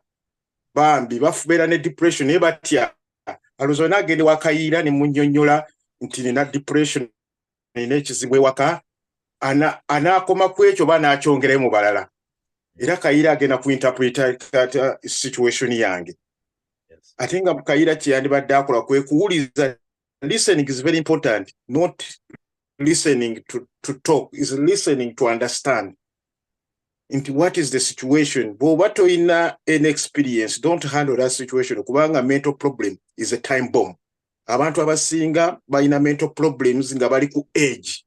bambi bafubeera ne depression naye batya. Alowooza n'agenda ewa Kayira ne munnyonnyola nti nina depression, nina ekizibu ewaka, anaakoma ku ekyo oba n'akyongerayo mu balala. Era Kayira agenda kuinterpreta situation yange. Ate nga Kayira kye yandibadde akola kwe kuwuliza. Listening is very important, not listening to talk, is listening to understand. Into what is the situation? Bw'oba toyina an experience, don't handle that situation. Kubanga mental problem is a time bomb. Abantu abasinga balina mental problems nga bali ku age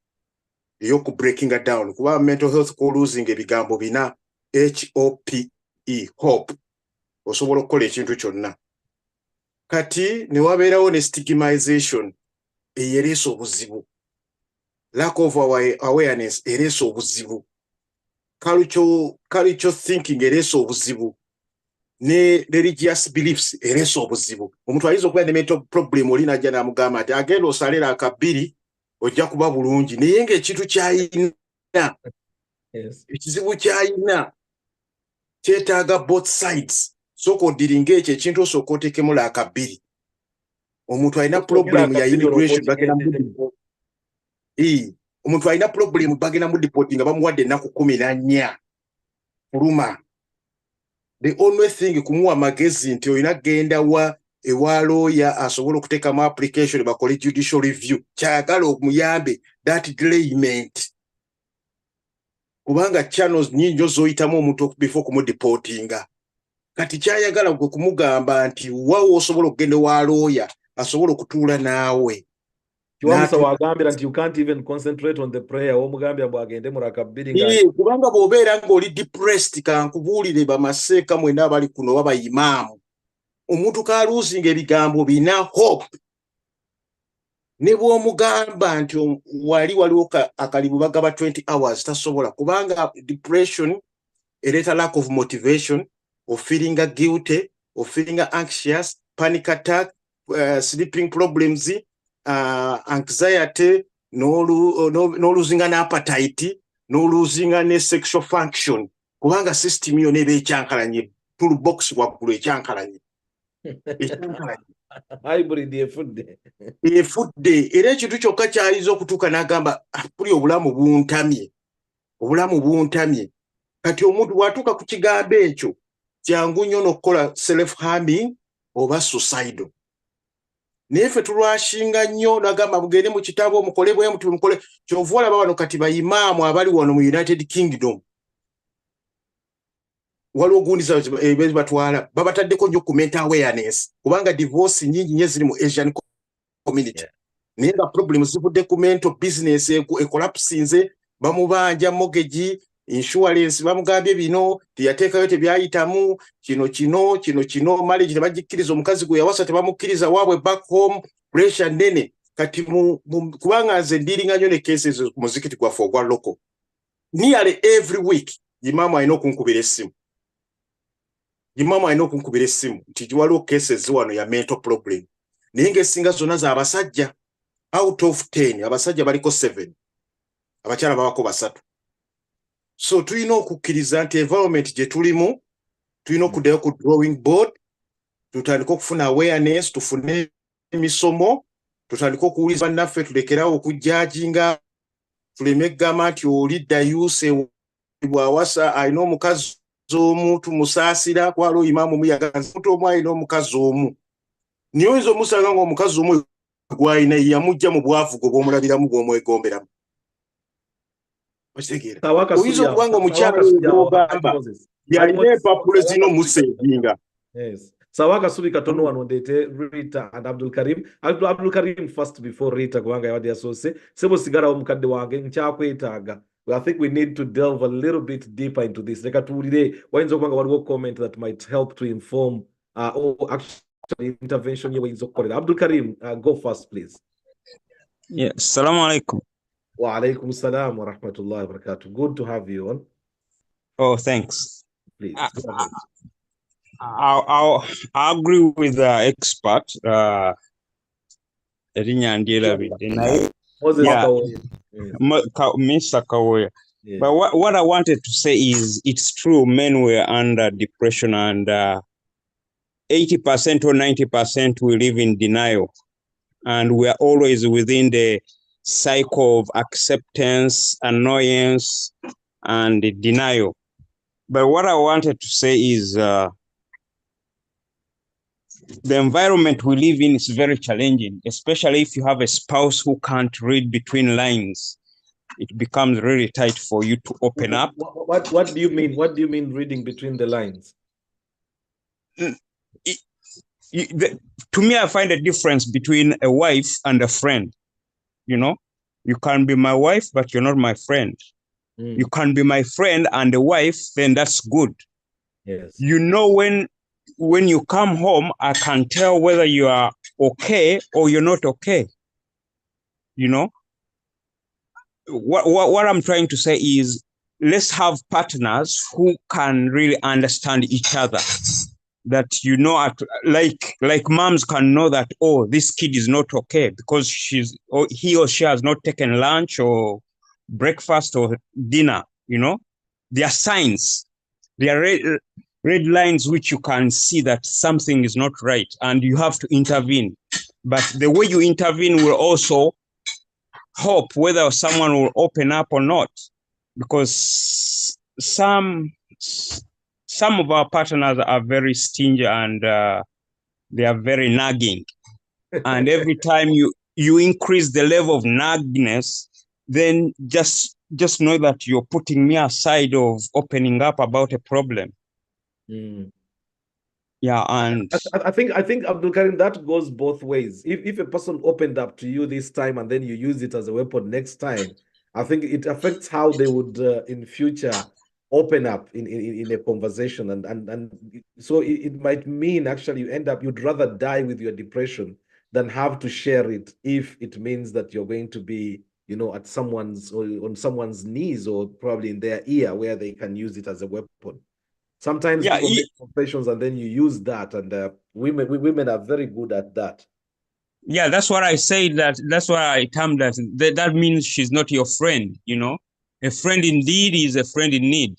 ey'oku breaking it down. Kuba mental health ko losing ebigambo bina HOPE, hope. Osobola okukola ekintu kyonna. Kati ne wabeerawo ne stigmatization eyereesa obuzibu. Lack of awareness ereesa obuzibu. Cultural thinking ereesa obuzibu. ne religious beliefs ereso obuzibu. Omuntu ayinza okuba ne mental problem oli najja n'amugamba ati agenda osalira akabiri ojja kuba bulungi naye ng'ekintu ky'ayina ekizibu ky'ayina kyetaaga both sides sooka odiringa ekyo ekintu osooka oteekemu akabiri. Omuntu alina problem ya immigration bagenda omuntu alina problem bagenda mu deport nga bamuwadde ennaku 14 kuluma. The only thing kumuwa magezi nti olina genda ewa lawyer asobola okuteekamu application bakole judicial review kyagala omuyambe that delayment kubanga channels nyingi zoyitamu omuntu before kumudeportinga. Kati kyayagala gwe kumugamba nti wawo osobola okugenda wa lawyer asobola okutuula naawe. Kiwamusa wagambira nti you can't even concentrate on the prayer omugambya bwagende murakabiri kubanga bw'obeera ng'oli depressed kankubuulire bamaseeka mwena abali kuno waba imaamu omuntu kaluuzinga ebigambo bina hope ne bw'omugamba nti waliwo akalibu bagaba 20 hours tasobola kubanga depression ereeta lack of motivation or feeling guilty or feeling anxious, panic attack, sleeping problems, anxiety, no losing an appetite, no losing an sexual function. Kubanga system yo nebe ekyankalanye toolbox waggulu ekyankalanye. Hybrid efudde. Efudde era ekintu kyokka kyayinza okutuuka n'agamba kuli obulamu buntamye. Obulamu buntamye. Kati omuntu bw'atuuka ku kigambo ekyo kyangu nnyo n'okukola self harming oba suicidal. Naye ffe tulwashinga nnyo n'agamba mugende mu kitabo mukole bwe mutu mukole kyova olaba wano kati bayimaamu abali wano mu United Kingdom. Waliwo gundi batwala babataddeko nnyo ku mental awareness kubanga divorce nyingi nnyo ziri mu Asian community. Naye nga problem zivudde ku mental business ekolapsinze bamubanja mortgage insurance bamugambye bino tiyateekayo tebyayitamu kino marriage tebagikkiriza omukazi gwe yawasa tebamukkiriza waabwe back home pressure nene kati kubanga nze ndiringa nnyo ne cases ku muzikiti gwaffe ogwa local nearly every week imaamu alina okunkubira essimu nti waliwo cases wano ya mental problem naye ng'esinga zonna za abasajja out of 10 abasajja baliko 7 abakyala babako 3. So tulina okukkiriza nti environment gye tulimu tulina okuddayo ku drawing board tutandika okufuna awareness tufune emisomo tutandika okuwuliza bannaffe tulekerawo okujjajinga tuleme kugamba nti oli dayuse bwawasa alina omukazi omu tumusaasira kwalo imaamu muyagaza omuntu omu alina omukazi omu niyo oyinza omusanga ng'omukazi omu gwalina yamujja mu bwavu gwe bw'omulabiramu bw'omwegomberamu. Oyinza okubanga omukyala ogamba yalina empapulo zino musevinga. Sawaka subi katono wano ndete Rita and Abdul Karim. Abdul Karim first before Rita kubanga yawadi asose. Sebo sigara omukadde wange nchakwetaaga. I think we need to delve a little bit deeper into this. Leka tuwulire wayinza okubanga waliwo comment that might help to inform or actually intervention ye wayinza okukolera. Abdul Karim, go first please. Yeah, assalamu alaikum. Wa alaikum salam wa rahmatullahi wa barakatuh. Good to have you on. Oh, thanks. Please. I agree with the expert, Mr. Kawoya. Yeah. But what I wanted to say is it's true men were under depression and 80% or 90% we live in denial. And we are always within the cycle of acceptance, annoyance, and denial. But what I wanted to say is the environment we live in is very challenging, especially if you have a spouse who can't read between lines. It becomes really tight for you to open up. What do you mean? What do you mean reading between the lines? To me, I find a difference between a wife and a friend. You know, you can be my wife, but you're not my friend. You can be my friend and a wife, then that's good. Yes. You know, when you come home, I can tell whether you are okay or you're not okay. You know, what I'm trying to say is let's have partners who can really understand each other. that you know, like moms can know that, oh, this kid is not okay because he or she has not taken lunch or breakfast or dinner. You know, there are signs, there are red lines which you can see that something is not right, and you have to intervene. But the way you intervene will also hope whether someone will open up or not, because some of our partners are very stingy and they are very nagging. And every time you increase the level of nagginess, then just know that you're putting me aside of opening up about a problem. Yeah, and I think Abdul Karim, that goes both ways. If a person opened up to you this time and then you use it as a weapon next time, I think it affects how they would in future open up in a conversation, and so it might mean actually you'd rather die with your depression than have to share it if it means that you're going to be, you know, at someone's or on someone's knees or probably in their ear where they can use it as a weapon. Sometimes people make confessions and then you use that, and women are very good at that. Yeah, that's what I say. That's why I termed that. That means she's not your friend. You know, a friend indeed is a friend in need.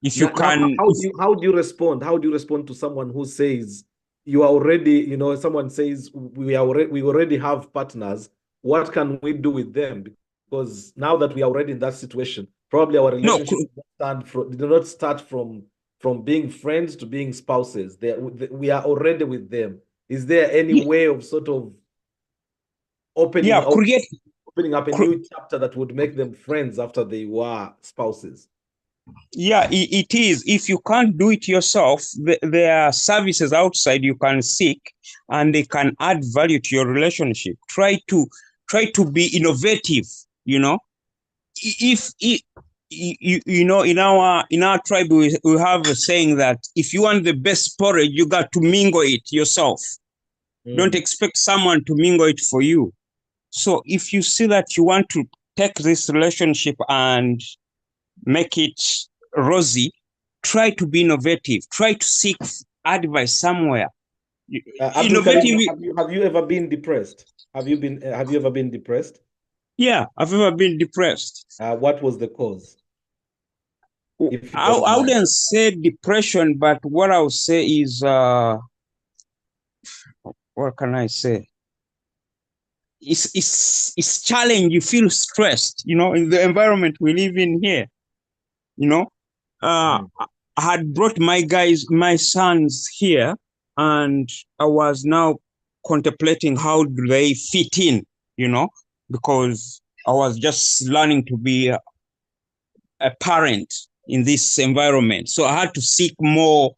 If you can, how do you respond? How do you respond to someone who says you are already, you know, someone says we already have partners. What can we do with them? Because now that we are already in that situation, probably our relationship did not start from being friends to being spouses. We are already with them. Is there any way of sort of opening up a new chapter that would make them friends after they were spouses? Yeah, it is. If you can't do it yourself, there are services outside you can seek, and they can add value to your relationship. Try to be innovative. You know, you know, in our tribe we have a saying that if you want the best porridge, you got to mingle it yourself. Don't expect someone to mingle it for you. So if you see that you want to take this relationship and make it rosy, try to be innovative. Try to seek advice somewhere. Innovative. Have you ever been depressed? Have you ever been depressed? Yeah, I've ever been depressed. What was the cause? I wouldn't say depression, but what I would say is, what can I say? It's challenge. You feel stressed, you know, in the environment we live in here. You know, I had brought my sons here, and I was now contemplating how do they fit in, you know, because I was just learning to be a parent in this environment. So I had to seek more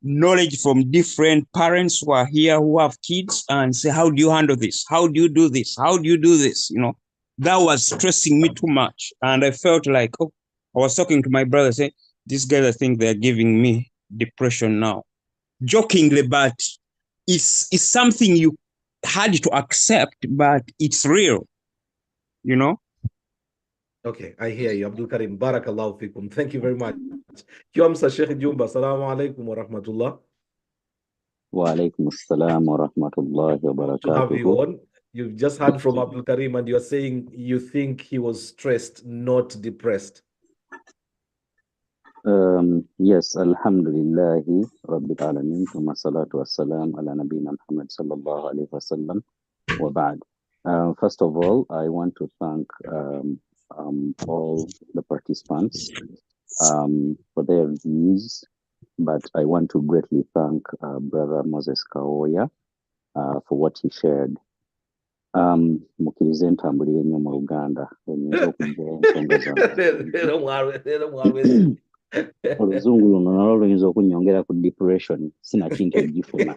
knowledge from different parents who are here who have kids and say, how do you handle this? How do you do this? How do you do this? You know, that was stressing me too much. And I felt like, oh, I was talking to my brother saying, these guys, I think they're giving me depression now. Jokingly, but it's something you had to accept, but it's real, you know? Okay, I hear you. Abdul Karim, barakallahu fikum. Thank you very much. Kiamsa Sheikh Jumba, assalamu alaikum wa rahmatullah. Wa alaikum assalam wa rahmatullahi wa barakatuh. To have you on. You've just heard from Abdul Karim and you're saying you think he was stressed, not depressed. Yes, alhamdulillahi rabbil alameen, thumma salatu wassalam ala nabina Muhammad sallallahu alayhi wa sallam wa ba'd. First of all, I want to thank all the participants for their views, but I want to greatly thank Brother Moses Kaoya for what he shared. Mukirize ntambulire nnyo mu Luganda oyinza okujjayo ensonga zange. Oluzungu luno nalwo luyinza okunnyongera ku depression sinakintu okugifuna.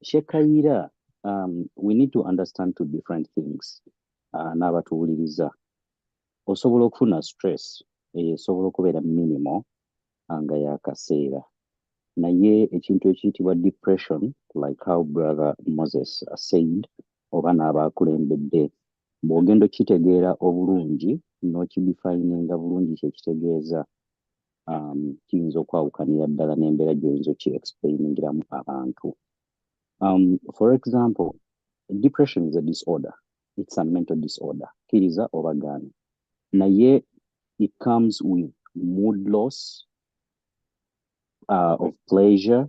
Sheikh Kayira, we need to understand two different things. N'abatuwuliriza osobola okufuna stress esobola okubeera minimal nga yakaseera, naye ekintu ekiyitibwa depression, like how Brother Moses said, oba n'abakulembedde, bw'ogenda okitegeera obulungi n'okidefininga bulungi kyekitegeeza, kiyinza okwawukanira ddala n'embeera gy'oyinza oki-explainingiramu abantu. For example, depression is a disorder. It's a mental disorder. Kiriza oba gaana. Naye it comes with mood loss, of pleasure,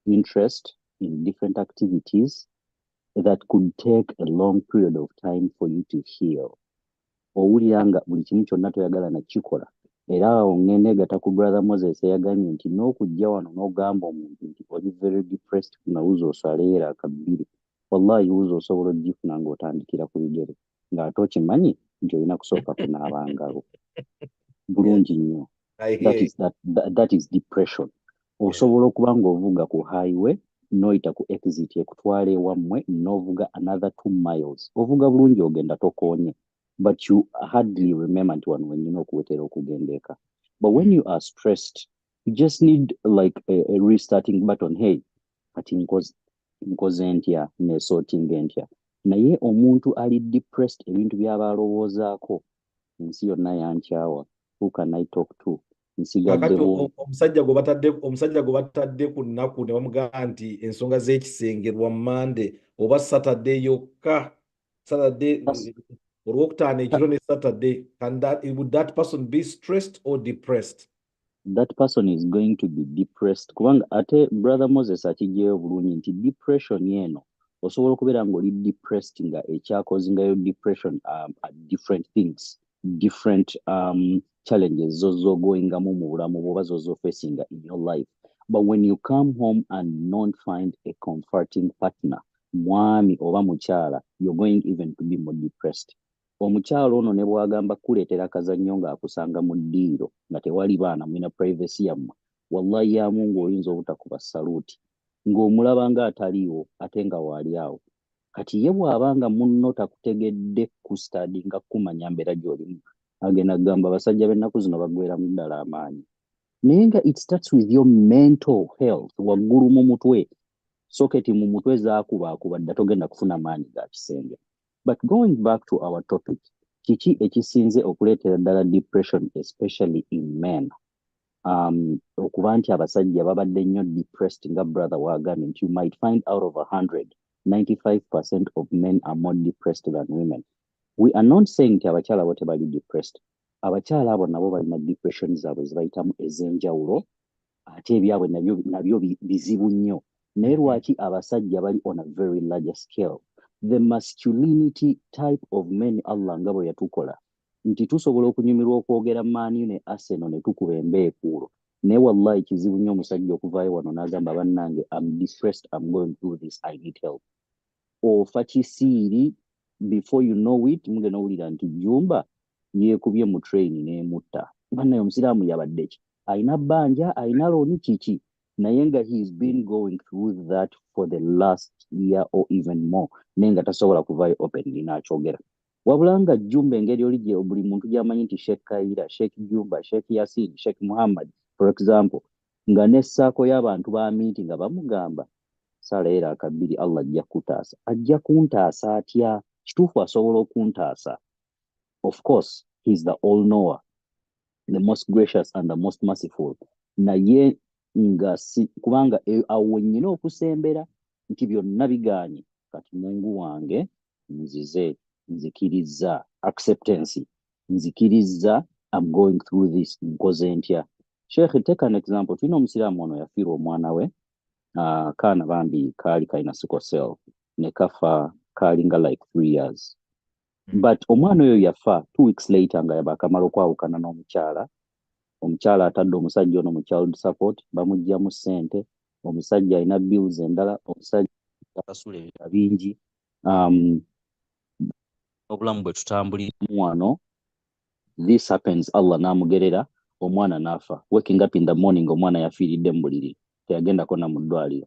interest in different activities that could take a long period of time for you to heal. Owulira nga buli kimu kyonna toyagala nakikola. Era awo ngende gata ku brother Moses eyagambye nti n'okujja wano n'ogamba omuntu nti oli very depressed nawuza oswaleera akabbiri. Wallahi wuza osobola ogifuna ng'otandikira ku bigere ng'ate okimanyi nti olina kusooka kunaaba ngalo. Bulungi nnyo. That is depression. Osobola okuba ng'ovuga ku highway noyita ku exit ekutwala ewammwe n'ovuga another 2 miles. Ovuga bulungi ogenda tokoonye. But you hardly remember nti wano wenyina okuwetera okugenda eka. But when you are stressed, you just need like a restarting button. Hey, kati nkoze ntya neesootinga ntya. Naye omuntu ali depressed ebintu by'aba alowoozaako ensi yonna yankyawa. Who can I talk to? Nsigaddewo. Omusajja gwe batadde ku nnaku ne bamugamba nti ensonga z'ekisenge lwa Monday oba Saturday yokka. Saturday olwokutaano ekiro ne Saturday. Would that person be stressed or depressed? That person is going to be depressed. Kubanga ate brother Moses akijeyo bulungi nti depression yeno osobola okubeera ng'oli depressed nga ekyakozingayo depression different things, different challenges zozogoyingamu mu bulamu bwoba zozofacing in your life. But when you come home and not find a comforting partner, mwami oba mukyala, you're going even to be more depressed. Omukyalo ono ne bwagamba kuleetera akazannyo ng'akusanga mu ddiiro nga tewali baana mulina privacy yammwe, wallahi ya Mungu oyinza obutakuba saluuti ng'omulaba ng'ataliiwo ate nga waali awo. Kati ye bw'abanga munno takutegedde ku study nga kumanya mbeera gy'olimu, agenda kugamba abasajja b'ennaku zino baggweeramu ddala amaanyi. Naye nga it starts with your mental health waggulu mu mutwe. Soketi mu mutwe zaakuba dda togenda kufuna maanyi ga kisenge. But going back to our topic, kiki ekisinze okuleetera ddala depression especially in men. Okuba nti abasajja babadde nnyo depressed nga brother wagambye nti you might find out of 100, 95% of men are more depressed than women. We are not saying nti abakyala bo tebali depressed. Abakyala abo nabo balina depression zaabwe zibayitamu ez'enjawulo ate ebyabwe nabyo bizibu nnyo. Naye lwaki abasajja bali on a very larger scale? The masculinity type of men Allah nga bwe yatukola nti tusobola okunyumirwa okwogera Man U ne Arsenal ne tukuba embeekuulo. Naye wallahi kizibu nnyo omusajja okuvaayo wano n'agamba bannange I'm depressed, I'm going through this, I need help. Ofa kisiiri before you know it mugenda owulira nti Jumba yeekubye mu train n'emutta. Bannaye omusiraamu yabadde ki? Ayina bbanja, ayina looni kiki? Naye nga he's been going through that for the last year or even more. Naye nga tasobola kuvaayo openly n'akyogera. Wabula nga Jumba engeri oli gye buli muntu gy'amanyi nti Sheikh Kayira, Sheikh Jumba, Sheikh Yasin, Sheikh Muhammad, for example, nga n'essaako y'abantu ba meeting nga bamugamba saleera akabbiri Allah ajja kutaasa. Ajja kuntaasa atya? Kituufu asobola okuntaasa. Of course, he's the all-knower, the most gracious and the most merciful. Naye nga kubanga awo nnyina okusembera nti byonna bigaanye kati Mungu wange nzize nzikiriza acceptance nzikiriza I'm going through this nkoze ntya. Sheikh, take an example. Tulina omusiraamu ono yafiirwa omwana we kaana bambi kaali kalina sickle cell ne kafa kaalinga like 3 years. But omwana oyo yafa 2 weeks later nga yabakamala okwawukana n'omukyala. Omukyala atadde omusajja ono mu child support, bamugyamu ssente, omusajja alina bills endala, omusajja akasula ebintu bingi. Obulamu bwe tutambuliramu wano, this happens, Allah n'amugerera, omwana n'afa. Waking up in the morning omwana yafiiridde mu buliri, teyagendako na mu ddwaliro.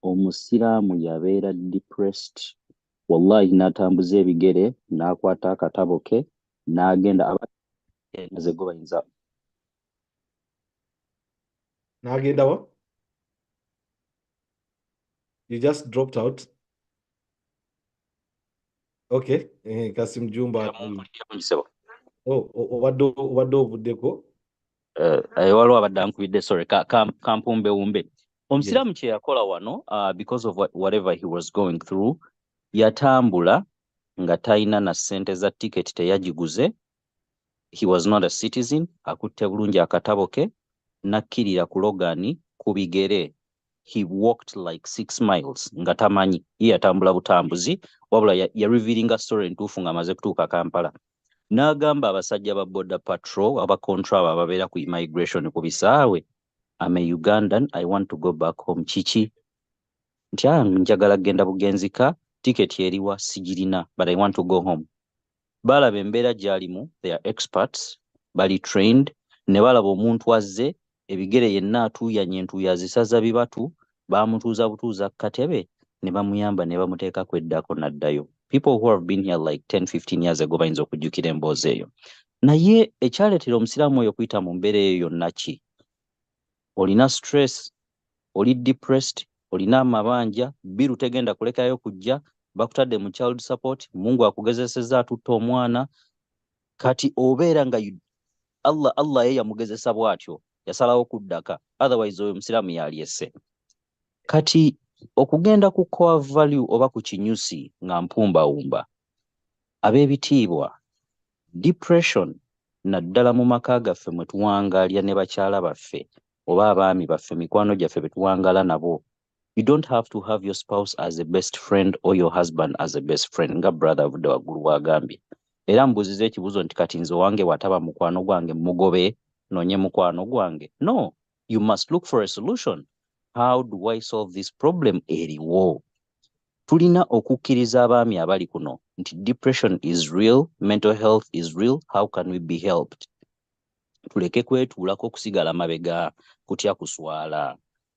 Omusiraamu yabeera depressed, wallahi n'atambuza ebigere, n'akwata akatabo ke, n'agenda abaze bayinza. N'agenda wa? You just dropped out. Okay. Kassim Jumba. Obadde ovuddeko. waliwo abadde ankubidde sorry kampumbe wumbe omusiraamu kye yakola wano because of whatever he was going through yatambula nga talina na ssente za ticket teyagiguze. He was not a citizen. Akutte bulungi akatabo ke nakkirira ku Logani ku bigere. He walked like 6 miles nga tamanyi ye yatambula butambuzi wabula ya revealinga story entuufu ng'amaze kutuuka Kampala. N'agamba abasajja ba border patrol aba control ababeera ku immigration ku bisaawe, I'm a Ugandan, I want to go back home. Chichi nti njagala genda bugenzika ticket eriwa sigirina, but I want to go home. Balaba embeera gy'alimu, they are experts, bali trained, ne balaba omuntu azze ebigere yenna atuuyanye entuuyo azisaza bibatu, baamutuuza butuuza katebe ne bamuyamba ne bamuteeka kweddako n'addayo. People who have been here like 10-15 years ago bayinza okujjukira emboozi eyo. Naye ekyaleetera omusiraamu oyo okuyita mu mbeera eyo yonna ki? Olina stress, oli depressed, olina amabanja, biru tegenda kulekayo kujja, bakutadde mu child support, Mungu akugezeseza atutta omwana, kati obeera nga Allah ye yamugezesa bw'atyo, yasalawo kuddaka, otherwise oyo musiraamu yalyesse. Kati okugenda ku core value oba ku kinyusi nga mpumbawumba, ab'ebitiibwa, depression naddala mu maka gaffe mwe tuwangaalya ne bakyala baffe oba abaami baffe, mikwano gyaffe be tuwangaala nabo. You don't have to have your spouse as a best friend or your husband as a best friend, nga brother Budde waggulu bw'agambye. Era mbuuziza ekibuuzo nti kati nze wange wataba mukwano gwange mugobe noonye mukwano gwange. No, you must look for a solution. How do I solve this problem? Eriwo. Tulina okukkiriza abaami abali kuno nti depression is real, mental health is real. How can we be helped? Tuleke kwetuulako kusigala mabega kutya kuswala.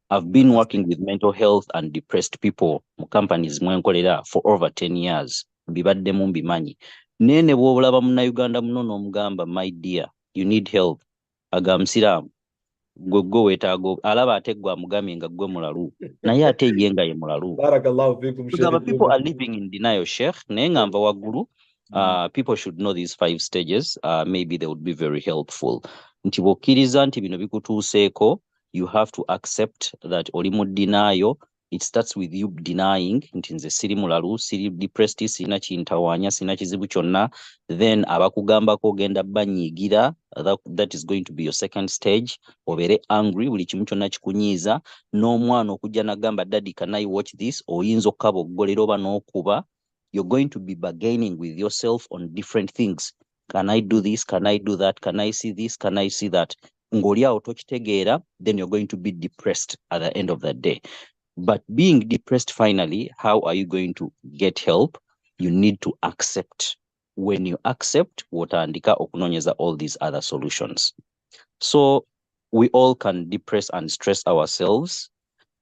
I've been working with mental health and depressed people mu companies mwenkolera for over 10 years. Mbibaddemu mbimanyi. Nene bw'olaba munnayuganda muno n'omugamba, my dear, you need help. Agamusiraamu gwe weetaaga alaba ate gwe amugambye nga gwe mulalu. Naye ate ye nga ye mulalu. Barakallahu fikum, Sheikh. People are living in denial, Sheikh. Naye nga nva waggulu, people should know these 5 stages. Maybe they would be very helpful. Nti bw'okkiriza nti bino bikutuuseeko, you have to accept that oli mu denial. It starts with you denying nti nze siri mulalu, siri depressed, sirina kintawaanya, sirina kizibu kyonna. Then abakugambako ogenda banyiigira, that is going to be your second stage. Obeere angry, buli kimu kyonna kikunyiiza. N'omwana okujja n'agamba, daddy can I watch this? Oyinza okukaba oggolera oba n'okuba. You're going to be bargaining with yourself on different things. Can I do this? Can I do that? Can I see this? Can I see that? Ng'oli awo tokitegeera, then you're going to be depressed at the end of the day. But being depressed finally, how are you going to get help? You need to accept. When you accept, wotandika okunoonyeza all these other solutions. So we all can depress and stress ourselves.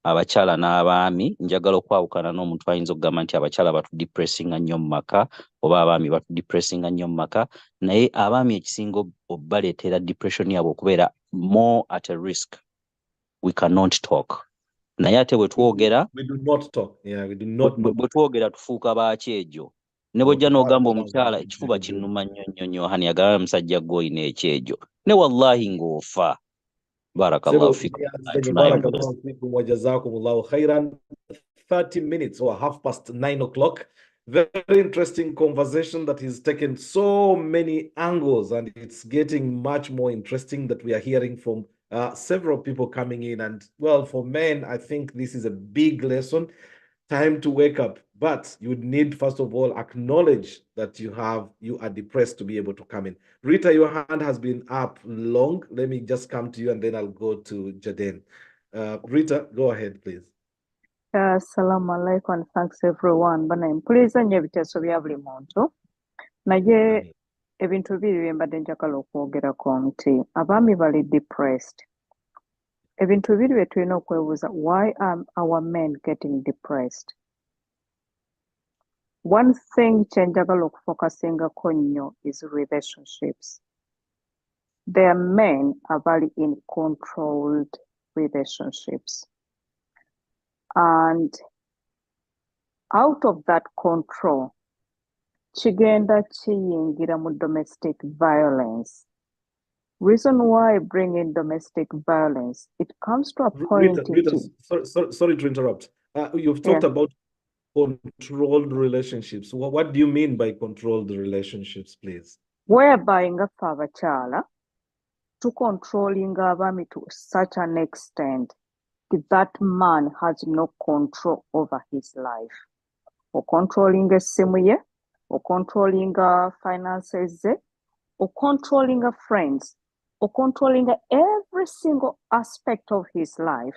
Abakyala n'abaami, njagala okwawukana n'omuntu ayinza okugamba nti abakyala batudepressinga nnyo mu maka oba abaami batudepressinga nnyo mu maka, naye abaami ekisinga obaleetera depression yabwe okubeera more at a risk. We cannot talk. Naye ate bwe twogera, we do not talk. Yeah, we do not know. Bwe twogera tufuuka baakyejo. Ne bw'ojja n'ogamba omukyala ekifuba kinnuma nnyo nnyo nnyo, hani agamba musajja gwe olina ekyejo. Ne wallahi ng'ofa. Barakallahu fikum. Barakallahu fikum wa jazakumullahu khairan. 30 minutes or 9:30 o'clock. Very interesting conversation that is taken so many angles, and it's getting much more interesting that we are hearing from several people coming in. And well, for men, I think this is a big lesson. Time to wake up, but you need first of all acknowledge that you are depressed to be able to come in. Rita, your hand has been up long. Let me just come to you and then I'll go to Jaden. Rita, go ahead, please. Assalamu alaikum and thanks everyone. Bana mpuliriza nnyo ebiteeso bya buli muntu. Naye ebintu bibiri bye mbadde njagala okwogerako nti abaami bali depressed. Ebintu bibiri bye tulina okwebuuza, why are our men getting depressed? One thing kye njagala okufocusingako nnyo is relationships. There are men abali in controlled relationships. And out of that control, kigenda kiyingira mu domestic violence, Reason why I bring in domestic violence, it comes to a point Rita, sorry to interrupt. You've talked about controlled relationships. What do you mean by controlled relationships, please? Whereby nga ffe abakyala to controlling abaami to such an extent that man has no control over his life. Or controlling essimu ye, or controlling finances ze, or controlling friends, or controlling every single aspect of his life.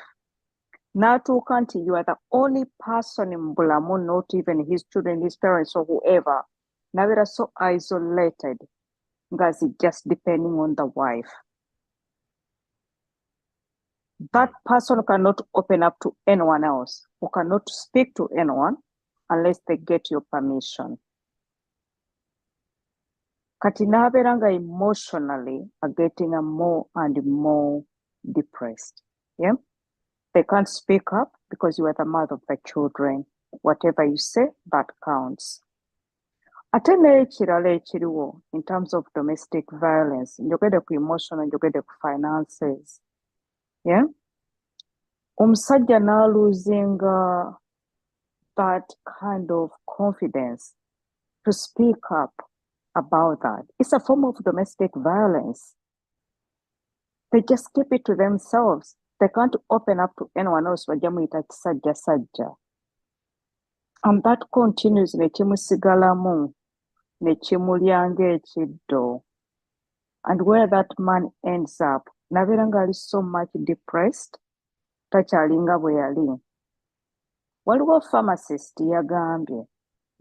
N'atuuka nti you are the only person in bulamu, not even his children, his parents, or whoever. Nabeera so isolated, ngazi just depending on the wife. That person cannot open up to anyone else, or cannot speak to anyone unless they get your permission. Kati n'abeera nga emotionally are getting more and more depressed. Yeah? They can't speak up because you are the mother of the children. Whatever you say, that counts. Ate n'ekirala ekiriwo in terms of domestic violence, njogedde ku emotional, njogedde ku finances. Yeah? Omusajja n'alosing that kind of confidence to speak up about that. It's a form of domestic violence. They just keep it to themselves. They can't open up to anyone else. Bajamuyita kisajja sajja. And that continues nekimusigalamu, nekimulyanga ekiddo. And where that man ends up, nabeera nga ali so much depressed, takyalinga bwe yali. Waliwo pharmacist yagambye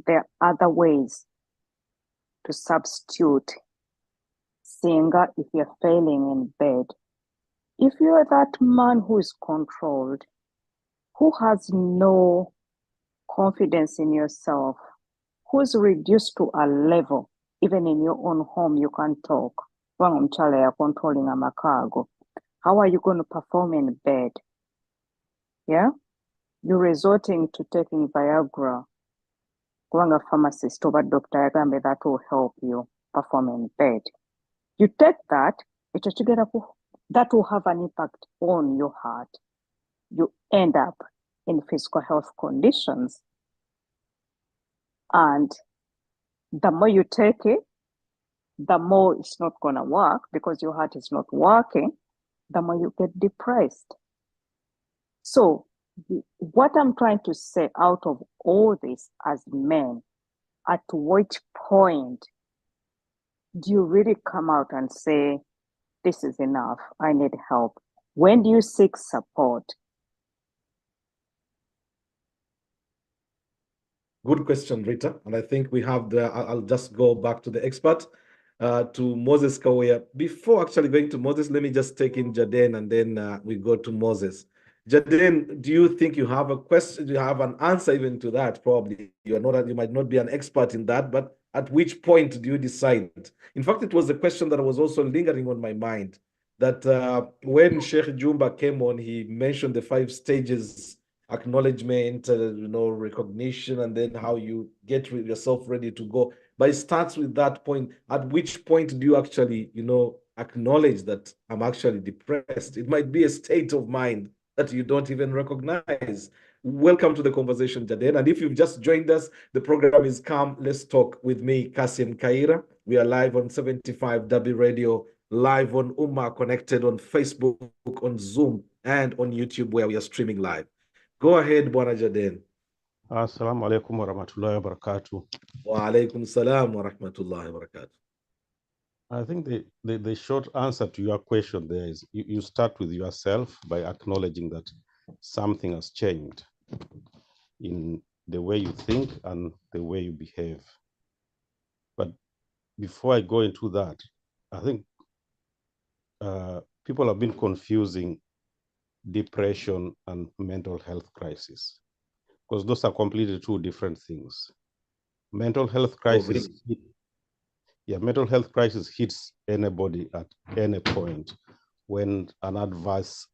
there are other ways to substitute singa if you're failing in bed. If you're that man who is controlled, who has no confidence in yourself, who's reduced to a level, even in your own home, you can't talk. Controlling amakago. How are you going to perform in bed? Yeah? You're resorting to taking Viagra. Going a pharmacist over doctor yagambe that will help you perform in bed. You take that, that will have an impact on your heart. You end up in physical health conditions. And the more you take it, the more it's not going to work because your heart is not working, the more you get depressed. So what I'm trying to say out of all this as men, at which point do you really come out and say, this is enough, I need help? When do you seek support? Good question, Rita. And I think we have I'll just go back to the expert, to Moses Kawaya. Before actually going to Moses, let me just take in Jaden and then we go to Moses. Jaden, do you think you have a question? Do you have an answer even to that? Probably you might not be an expert in that, but at which point do you decide? In fact, it was a question that was also lingering on my mind, that when Sheikh Jumba came on, he mentioned the 5 stages: acknowledgement, recognition, and then how you get yourself ready to go. But it starts with that point. At which point do you actually, acknowledge that I'm actually depressed? It might be a state of mind that you don't even recognize. Welcome to the conversation, Jaden. And if you've just joined us, the program is Come Let's Talk with me, Kassim Kayira. We are live on 75W Radio, live on Ummah, connected on Facebook, on Zoom, and on YouTube, where we are streaming live. Go ahead, Bwana Jaden. Assalamu alaikum wa rahmatullahi wa barakatuh. Wa alaikum salam wa rahmatullahi wa barakatuh. I think the short answer to your question there is you start with yourself by acknowledging that something has changed in the way you think and the way you behave. But before I go into that, I think people have been confusing depression and mental health crisis, because those are completely 2 different things. Mental health crisis, mental health crisis hits anybody at any point when an adverse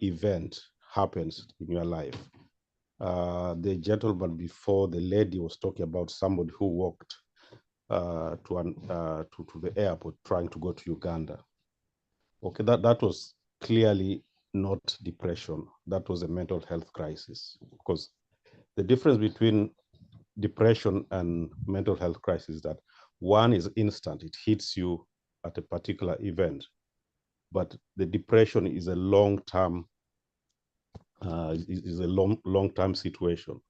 event happens in your life. The gentleman before, the lady, was talking about somebody who walked to the airport trying to go to Uganda. Okay, that was clearly not depression. That was a mental health crisis, because the difference between depression and mental health crisis is that one is instant, it hits you at a particular event, but the depression is a long-term long-term situation.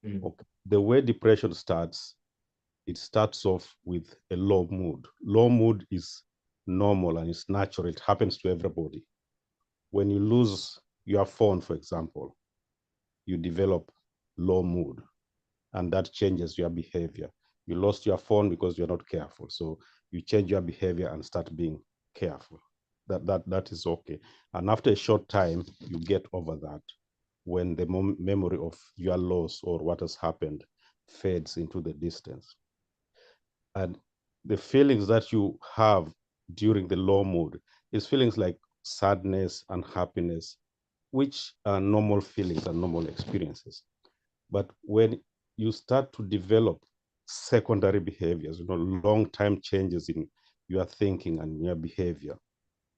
Okay. The way depression starts, it starts off with a low mood. Low mood is normal and it's natural. It happens to everybody. When you lose your phone, for example, you develop low mood, and that changes your behavior. You lost your phone because you're not careful. So you change your behavior and start being careful. That is okay. And after a short time, you get over that when the memory of your loss or what has happened fades into the distance. And the feelings that you have during the low mood is feelings like sadness and happiness, which are normal feelings and normal experiences. But when you start to develop secondary behaviors, long-term changes in your thinking and your behavior,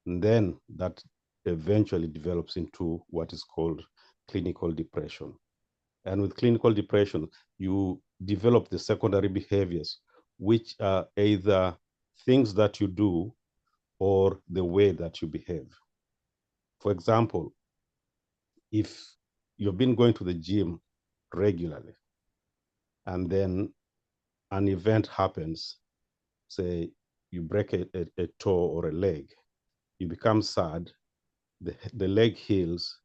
and then that eventually develops into what is called clinical depression. And with clinical depression, you develop the secondary behaviors, which are either things that you do or the way that you behave. For example, if you've been going to the gym regularly, and then an event happens, say you break a toe or a leg, you become sad, the leg heals,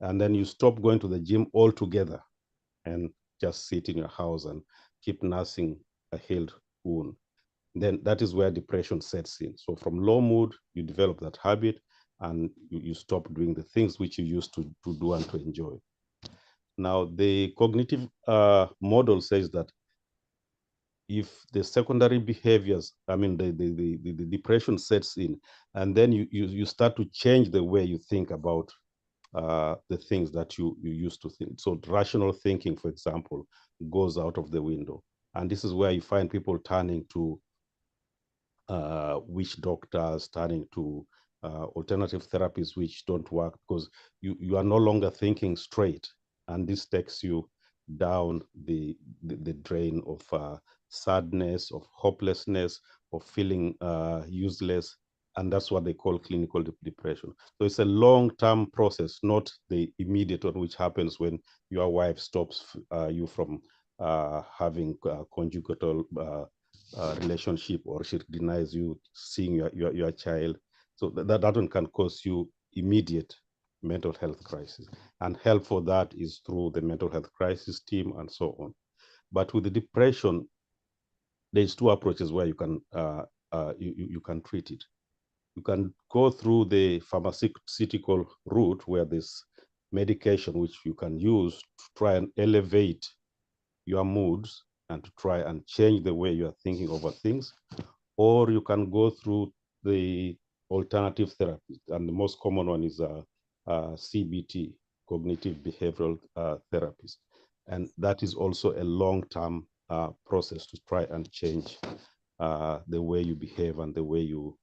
and then you stop going to the gym altogether and just sit in your house and keep nursing a healed wound. Then that is where depression sets in. So from low mood, you develop that habit and you stop doing the things which you used to do and to enjoy. Now, the cognitive model says that if the secondary behaviors, I mean, the depression sets in, and then you start to change the way you think about the things that you used to think. So rational thinking, for example, goes out of the window. And this is where you find people turning to witch doctors, turning to alternative therapies which don't work, because you are no longer thinking straight. And this takes you down the drain of sadness, of hopelessness, of feeling useless. And that's what they call clinical depression. So it's a long-term process, not the immediate one, which happens when your wife stops you from having conjugal relationship, or she denies you seeing your child. So that one can cause you immediate mental health crisis. And help for that is through the mental health crisis team and so on. But with the depression, there's two approaches where you can treat it. You can go through the pharmaceutical route, where there's medication which you can use to try and elevate your moods and to try and change the way you are thinking over things. Or you can go through the alternative therapy, and the most common one is CBT, cognitive behavioral therapies. And that is also a long-term process to try and change the way you behave and the way you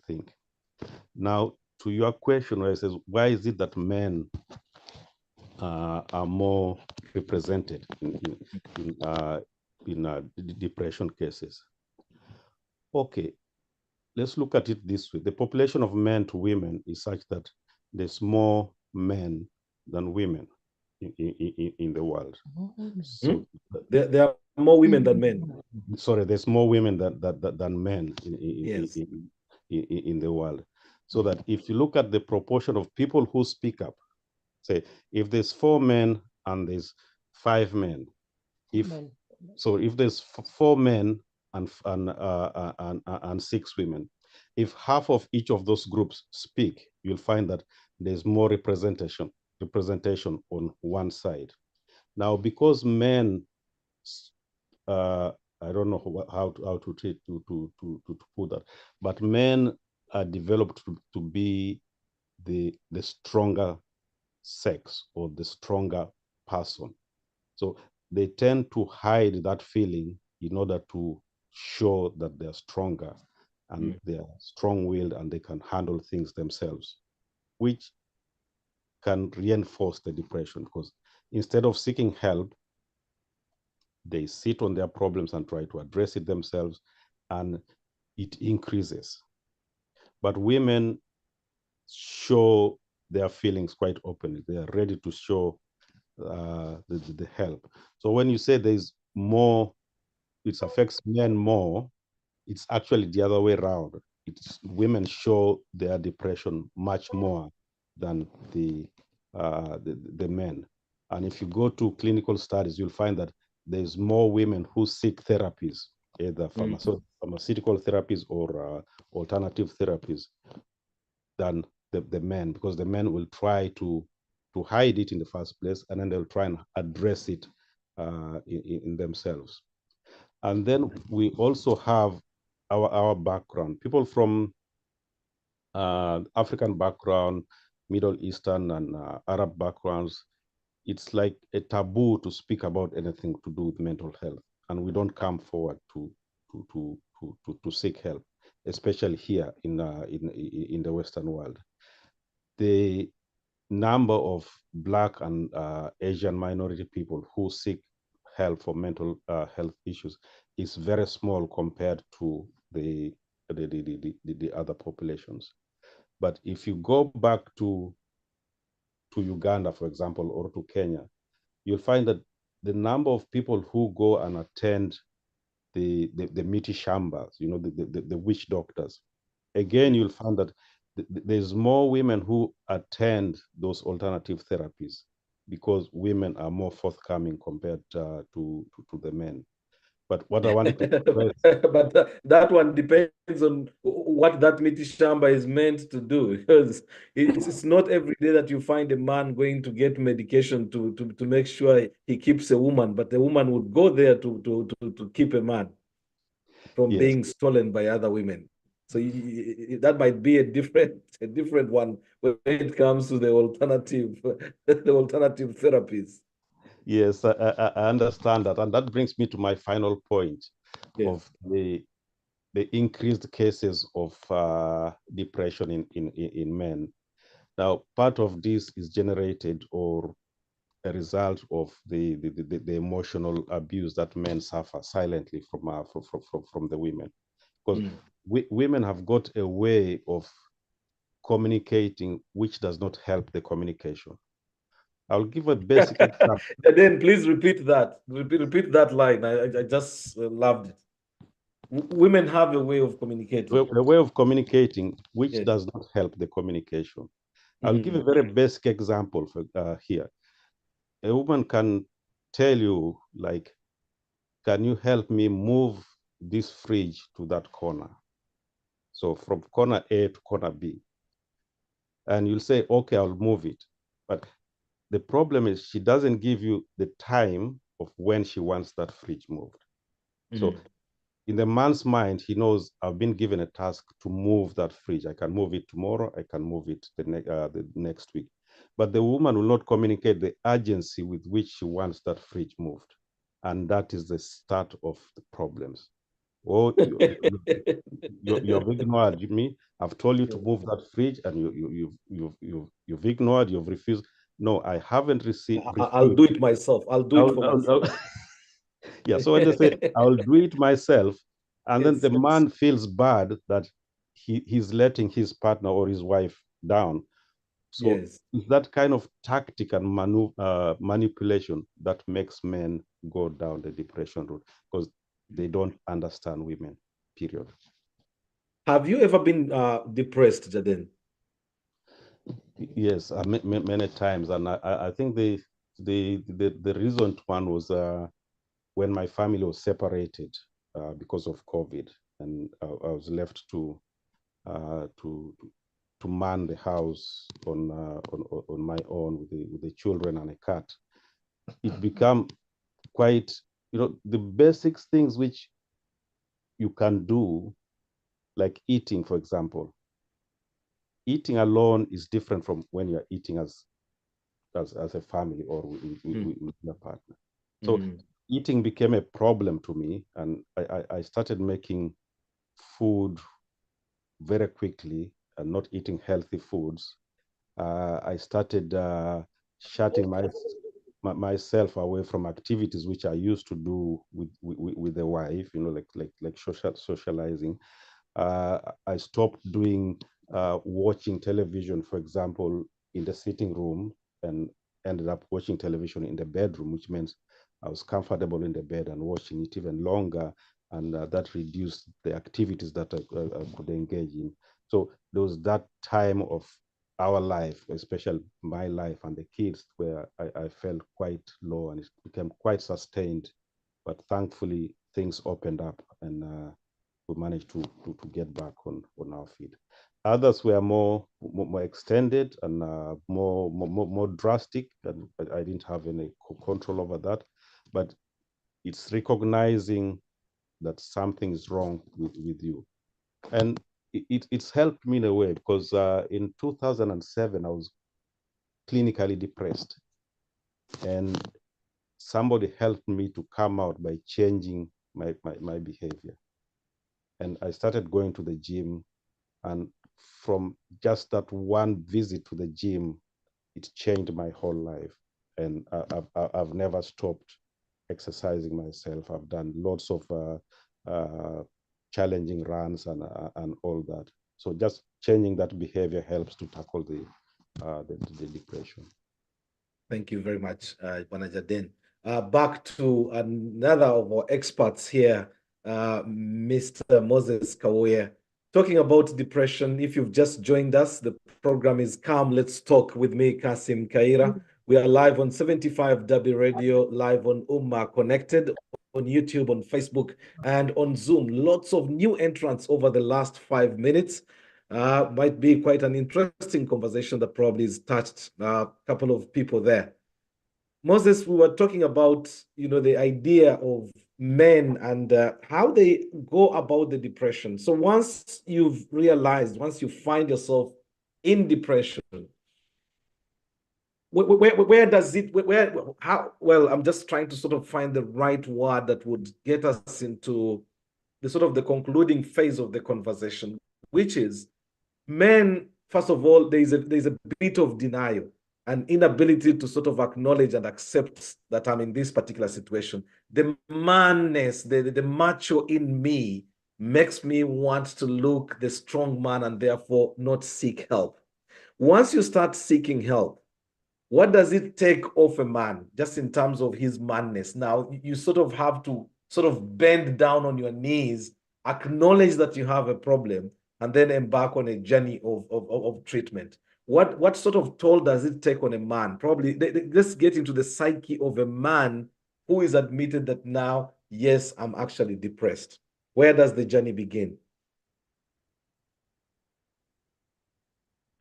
think. Now, to your question, where it says, why is it that men are more represented in depression cases? Okay, let's look at it this way. The population of men to women is such that there's more men than women in the world. So there are more women than men. Sorry, there's more women than men in the world. So that if you look at the proportion of people who speak up, say if there's 4 men and there's 5 men, if there's 4 men and 6 women, if half of each of those groups speak, you'll find that there's more representation on one side. Now, because men, I don't know how to put that, but men are developed to be the stronger sex or the stronger person. So they tend to hide that feeling in order to show that they're stronger. and they are strong-willed and they can handle things themselves, which can reinforce the depression, because instead of seeking help, they sit on their problems and try to address it themselves, and it increases. But women show their feelings quite openly. They are ready to show the help. So when you say there's more, it affects men more, it's actually the other way around. It's women show their depression much more than the men. And if you go to clinical studies, you'll find that there's more women who seek therapies, either pharmaceutical therapies or alternative therapies, than the men, because the men will try to hide it in the first place, and then they'll try and address it in themselves. And then we also have our background. People from African background, Middle Eastern and Arab backgrounds, it's like a taboo to speak about anything to do with mental health, and we don't come forward to seek help, especially here in the Western world. The number of Black and Asian minority people who seek help for mental health issues is very small compared to the other populations. But if you go back to Uganda, for example, or to Kenya, you'll find that the number of people who go and attend the miti shambas, you know, the witch doctors, again, you'll find that there's more women who attend those alternative therapies because women are more forthcoming compared to the men. But what I wanted to but that one depends on what that miti shamba is meant to do, because it's not every day that you find a man going to get medication to make sure he keeps a woman, but the woman would go there to keep a man from being stolen by other women. So that might be a different one when it comes to the alternative therapies. Yes, I understand that, and that brings me to my final point of the increased cases of depression in men. Now, part of this is generated or a result of the emotional abuse that men suffer silently from the women, because women have got a way of communicating which does not help the communication. I'll give a basic example. Then please repeat that. Repeat that line. I just loved it. Women have a way of communicating. A way of communicating which does not help the communication. I'll give a very basic example for, here. A woman can tell you, like, can you help me move this fridge to that corner? So from corner A to corner B. And you'll say, okay, I'll move it. But the problem is she doesn't give you the time of when she wants that fridge moved. So in the man's mind, he knows I've been given a task to move that fridge. I can move it tomorrow. I can move it the next week. But the woman will not communicate the urgency with which she wants that fridge moved. And that is the start of the problems. Oh, you've ignored me. I've told you to move that fridge, and you've ignored. You've refused. No, I haven't received. I'll do it myself. I'll do it for myself. Yeah. So when they say I'll do it myself, and then the man feels bad that he's letting his partner or his wife down. So it's that kind of tactic and manipulation that makes men go down the depression route, because they don't understand women, period. Have you ever been depressed, Jaden? Yes, many times. And I think the recent one was when my family was separated because of COVID, and I was left to man the house on my own with the children and a cat. It became quite, the basic things which you can do, like eating, for example. Eating alone is different from when you're eating as a family or with your partner. So eating became a problem to me, and I started making food very quickly and not eating healthy foods, I started shutting myself away from activities which I used to do with the wife, you know, like socializing. I stopped doing watching television, for example, in the sitting room, and ended up watching television in the bedroom, which means I was comfortable in the bed and watching it even longer, and that reduced the activities that I could engage in. So there was that time of our life, especially my life and the kids, where I felt quite low, and it became quite sustained. But thankfully, things opened up, and we managed to get back on our feet. Others were more extended and more drastic, and I didn't have any control over that. But it's recognizing that something is wrong with you, and it's helped me in a way, because in 2007 I was clinically depressed, and somebody helped me to come out by changing my behavior. And I started going to the gym, and from just that one visit to the gym, it changed my whole life. And I've never stopped exercising myself. I've done lots of challenging runs and all that. So just changing that behavior helps to tackle the depression. Thank you very much, Banajaden. Back to another of our experts here, Mr. Moses Kawoya, talking about depression. If you've just joined us, the program is Come Let's Talk with me, Kassim Kayira. We are live on 75W Radio, live on Ummah Connected, on YouTube, on Facebook, and on Zoom. Lots of new entrants over the last 5 minutes. Might be quite an interesting conversation that probably has touched a couple of people there. Moses, we were talking about, you know, the idea of men and how they go about the depression. So once you've realized, once you find yourself in depression, where does it, how, well, I'm just trying to sort of find the right word that would get us into the sort of the concluding phase of the conversation, which is men, first of all, there's a bit of denial, an inability to sort of acknowledge and accept that I'm in this particular situation. The manness, the macho in me makes me want to look the strong man and therefore not seek help. Once you start seeking help, what does it take off a man just in terms of his manness? Now, you sort of have to sort of bend down on your knees, acknowledge that you have a problem, and then embark on a journey of treatment. What sort of toll does it take on a man? Probably, let's get into the psyche of a man who is admitted that now, yes, I'm actually depressed. Where does the journey begin?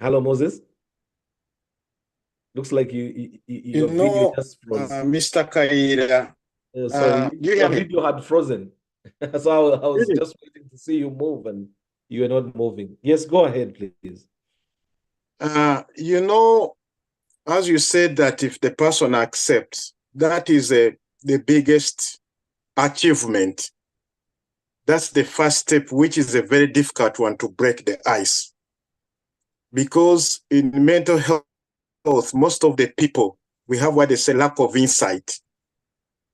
Hello, Moses? Looks like your video just froze. Mr. Kayira. Sorry, your video had frozen. So I was just waiting to see you move, and you were not moving. Yes, go ahead, please. You know, as you said, that if the person accepts, that is the biggest achievement. That's the first step, which is a very difficult one to break the ice. Because in mental health, most of the people, we have what they say, lack of insight.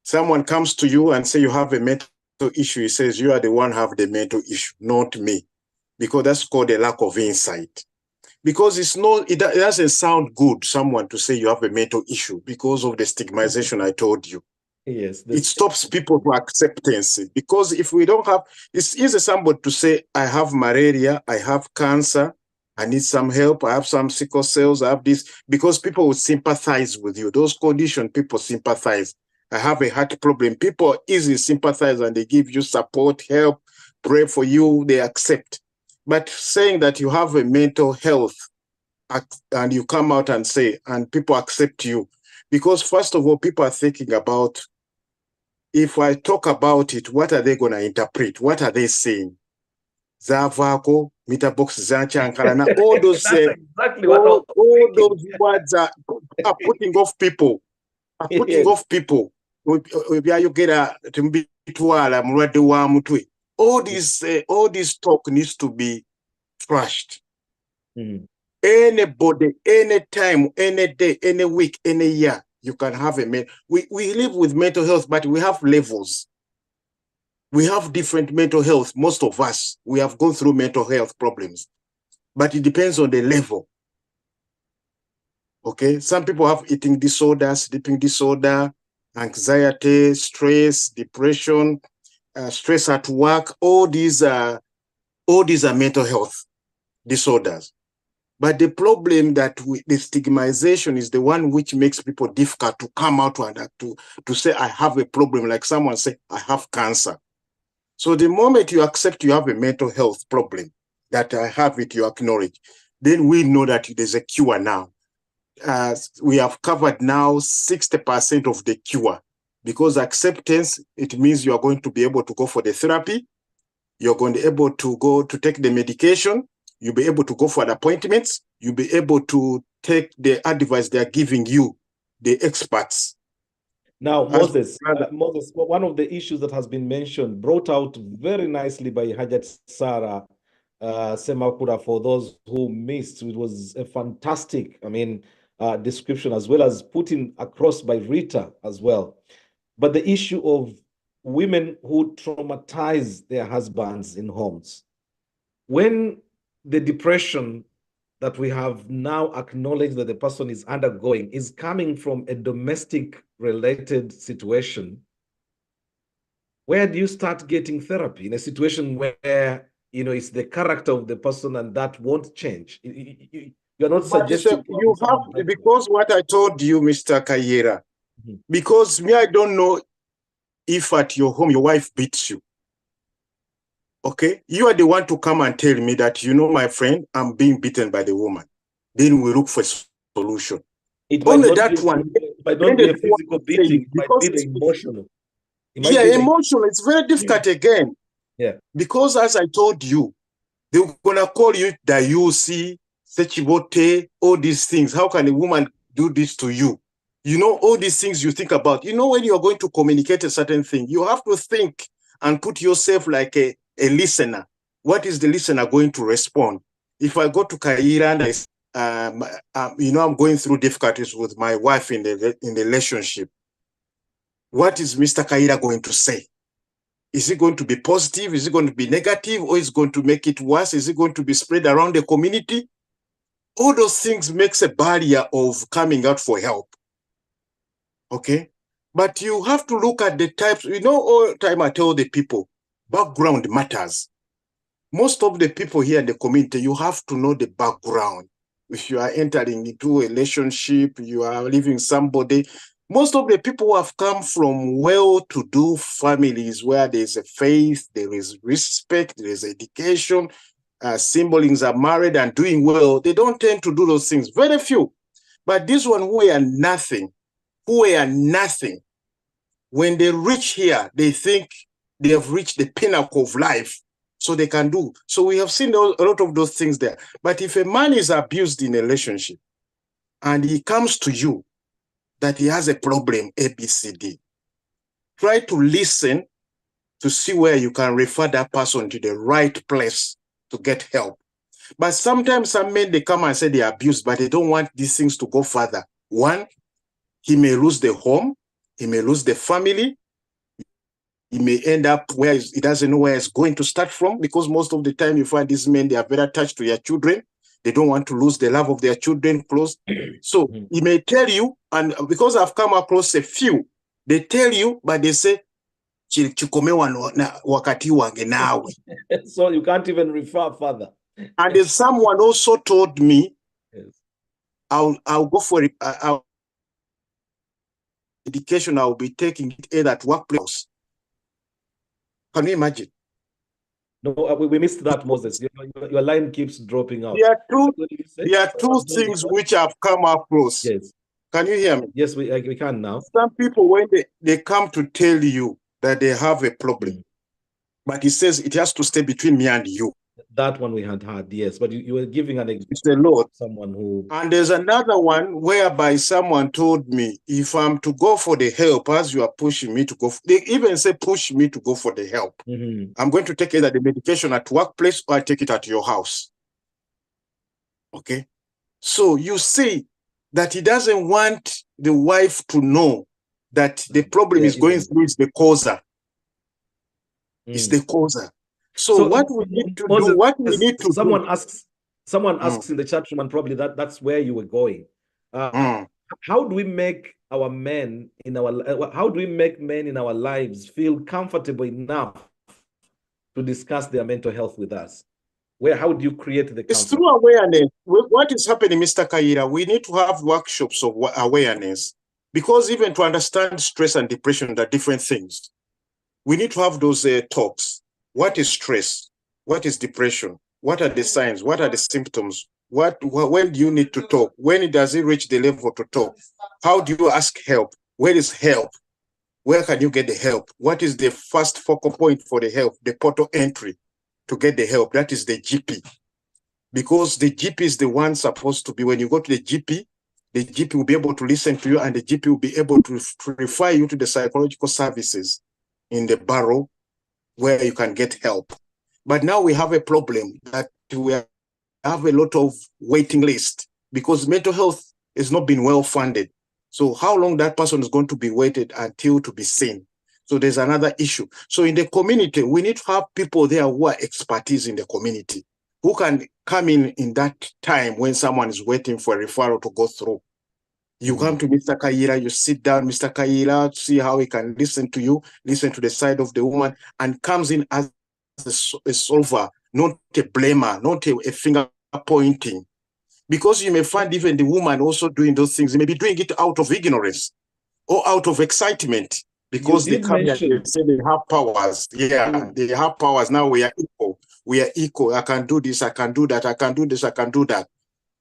Someone comes to you and say you have a mental issue. He says you are the one who have the mental issue, not me. Because that's called a lack of insight. Because it doesn't sound good, someone to say you have a mental issue because of the stigmatization I told you. Yes. It stops people to acceptance. Because if we don't have, it's easy somebody to say, I have malaria, I have cancer, I need some help, I have some sickle cells, I have this, because people will sympathize with you. Those conditions, people sympathize. I have a heart problem. People easily sympathize and they give you support, help, pray for you, they accept. But saying that you have a mental health and you come out and say, and people accept you, because first of all, people are thinking about, if I talk about it, what are they going to interpret? What are they saying? Zavako, meter box, Zanchankarana, all those exactly all those words are putting off people. Are putting off people. All this talk needs to be trashed. Anybody, anytime, any day, any week, any year, you can have we live with mental health, but we have levels. We have different mental health. Most of us, we have gone through mental health problems, but it depends on the level. Okay, some people have eating disorder, sleeping disorder, anxiety, stress, depression, stress at work. All these are mental health disorders. But the problem that the stigmatization is the one which makes people difficult to come out to say, I have a problem, like someone say, I have cancer. So the moment you accept you have a mental health problem, that I have it, you acknowledge, then we know that there's a cure now. We have covered now 60% of the cure, because acceptance, it means you are going to be able to go for the therapy, you're going to be able to go to take the medication, you'll be able to go for the appointments, you'll be able to take the advice they are giving you, the experts. Now, Moses, one of the issues that has been mentioned, brought out very nicely by Hajat Sarah Semakura, for those who missed, it was a fantastic, description, as well as putting across by Rita as well. But the issue of women who traumatize their husbands in homes. When the depression that we have now acknowledged that the person is undergoing is coming from a domestic related situation, where do you start getting therapy in a situation where, it's the character of the person and that won't change? You're not suggesting you have, because what I told you, Mr. Kayira, because me, I don't know if at your home your wife beats you. Okay, you are the one to come and tell me that, my friend, I'm being beaten by the woman. Then we look for a solution. Only that one. It might not be a physical beating, it might be the emotional. Emotional. It's very difficult again. Yeah. Because as I told you, they're gonna call you the UC, Sechibote, all these things. How can a woman do this to you? All these things you think about. When you're going to communicate a certain thing, you have to think and put yourself like a listener. What is the listener going to respond? If I go to Kayira and I'm going through difficulties with my wife in the relationship, what is Mr. Kayira going to say? Is it going to be positive? Is it going to be negative? Or is it going to make it worse? Is it going to be spread around the community? All those things makes a barrier of coming out for help. Okay? But you have to look at the types. All the time I tell the people, background matters. Most of the people here in the community, you have to know the background. If you are entering into a relationship, you are living somebody. Most of the people who have come from well-to-do families where there's a faith, there is respect, there is education, siblings are married and doing well, they don't tend to do those things. Very few. But this one who are nothing, when they reach here, they think they have reached the pinnacle of life, so they can do. So we have seen a lot of those things there. But if a man is abused in a relationship and he comes to you that he has a problem, A, B, C, D, try to listen to see where you can refer that person to the right place to get help. But sometimes some men, they come and say they are abused, but they don't want these things to go further. One, he may lose the home, he may lose the family, he may end up where he doesn't know where it's going to start from, because most of the time you find these men, they are very attached to their children. They don't want to lose the love of their children close. So he may tell you, and because I've come across a few, they tell you, but they say, so you can't even refer further. And then someone also told me, yes, I'll go for education. I'll be taking it either at workplace. Can you imagine? No, we missed that, Moses. Your line keeps dropping out. There are two things which I've come across. Yes. Can you hear me? Yes, we can now. Some people, when they come to tell you that they have a problem, but he says it has to stay between me and you. That one we had, yes. But you were giving an example. It's a lot. Someone who... And there's another one whereby someone told me, if I'm to go for the help, as you are pushing me to go, they even say push me to go for the help. I'm going to take either the medication at workplace or I take it at your house. Okay. So you see that he doesn't want the wife to know that the problem is going through is the causer. It's the causer. So what we need to Moses, do, what we need to someone do. asks in the chat room, and probably that's where you were going. How do we make our men in our how do we make men in our lives feel comfortable enough to discuss their mental health with us? How do you create the comfort? It's through awareness. What is happening, Mr. Kayira? We need to have workshops of awareness, because even to understand stress and depression, they're different things. We need to have those talks. What is stress? What is depression? What are the signs? What are the symptoms? When do you need to talk? When does it reach the level to talk? How do you ask help? Where is help? Where can you get the help? What is the first focal point for the help? The portal entry to get the help. That is the GP. Because the GP is the one supposed to be, when you go to the GP will be able to listen to you, and the GP will be able to refer you to the psychological services in the borough where you can get help. But now we have a problem that we have a lot of waiting list, because mental health has not been well funded. So how long that person is going to be waited until to be seen? So there's another issue. So in the community, we need to have people there who are expertise in the community, who can come in that time when someone is waiting for a referral to go through. You come to Mr. Kayira, you sit down, Mr. Kayira, see how he can listen to you, listen to the side of the woman, and comes in as a solver, not a blamer, not a finger pointing. Because you may find even the woman also doing those things, they may be doing it out of ignorance or out of excitement, because they come here and they say they have powers. Yeah, they have powers. Now we are equal. We are equal. I can do this, I can do that, I can do this, I can do that.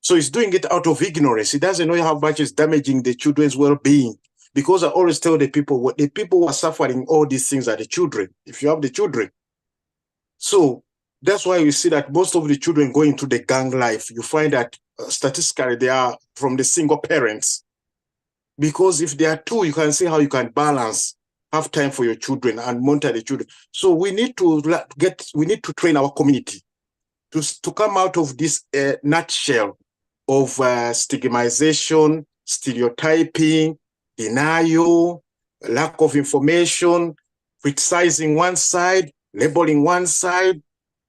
So he's doing it out of ignorance. He doesn't know how much it's damaging the children's well-being. Because I always tell the people, what the people who are suffering all these things are the children, if you have the children. So that's why you see that most of the children go into the gang life. You find that statistically they are from the single parents. Because if there are two, you can see how you can balance, have time for your children and monitor the children. So we need to train our community to come out of this nutshell of stigmatization, stereotyping, denial, lack of information, criticizing one side, labeling one side.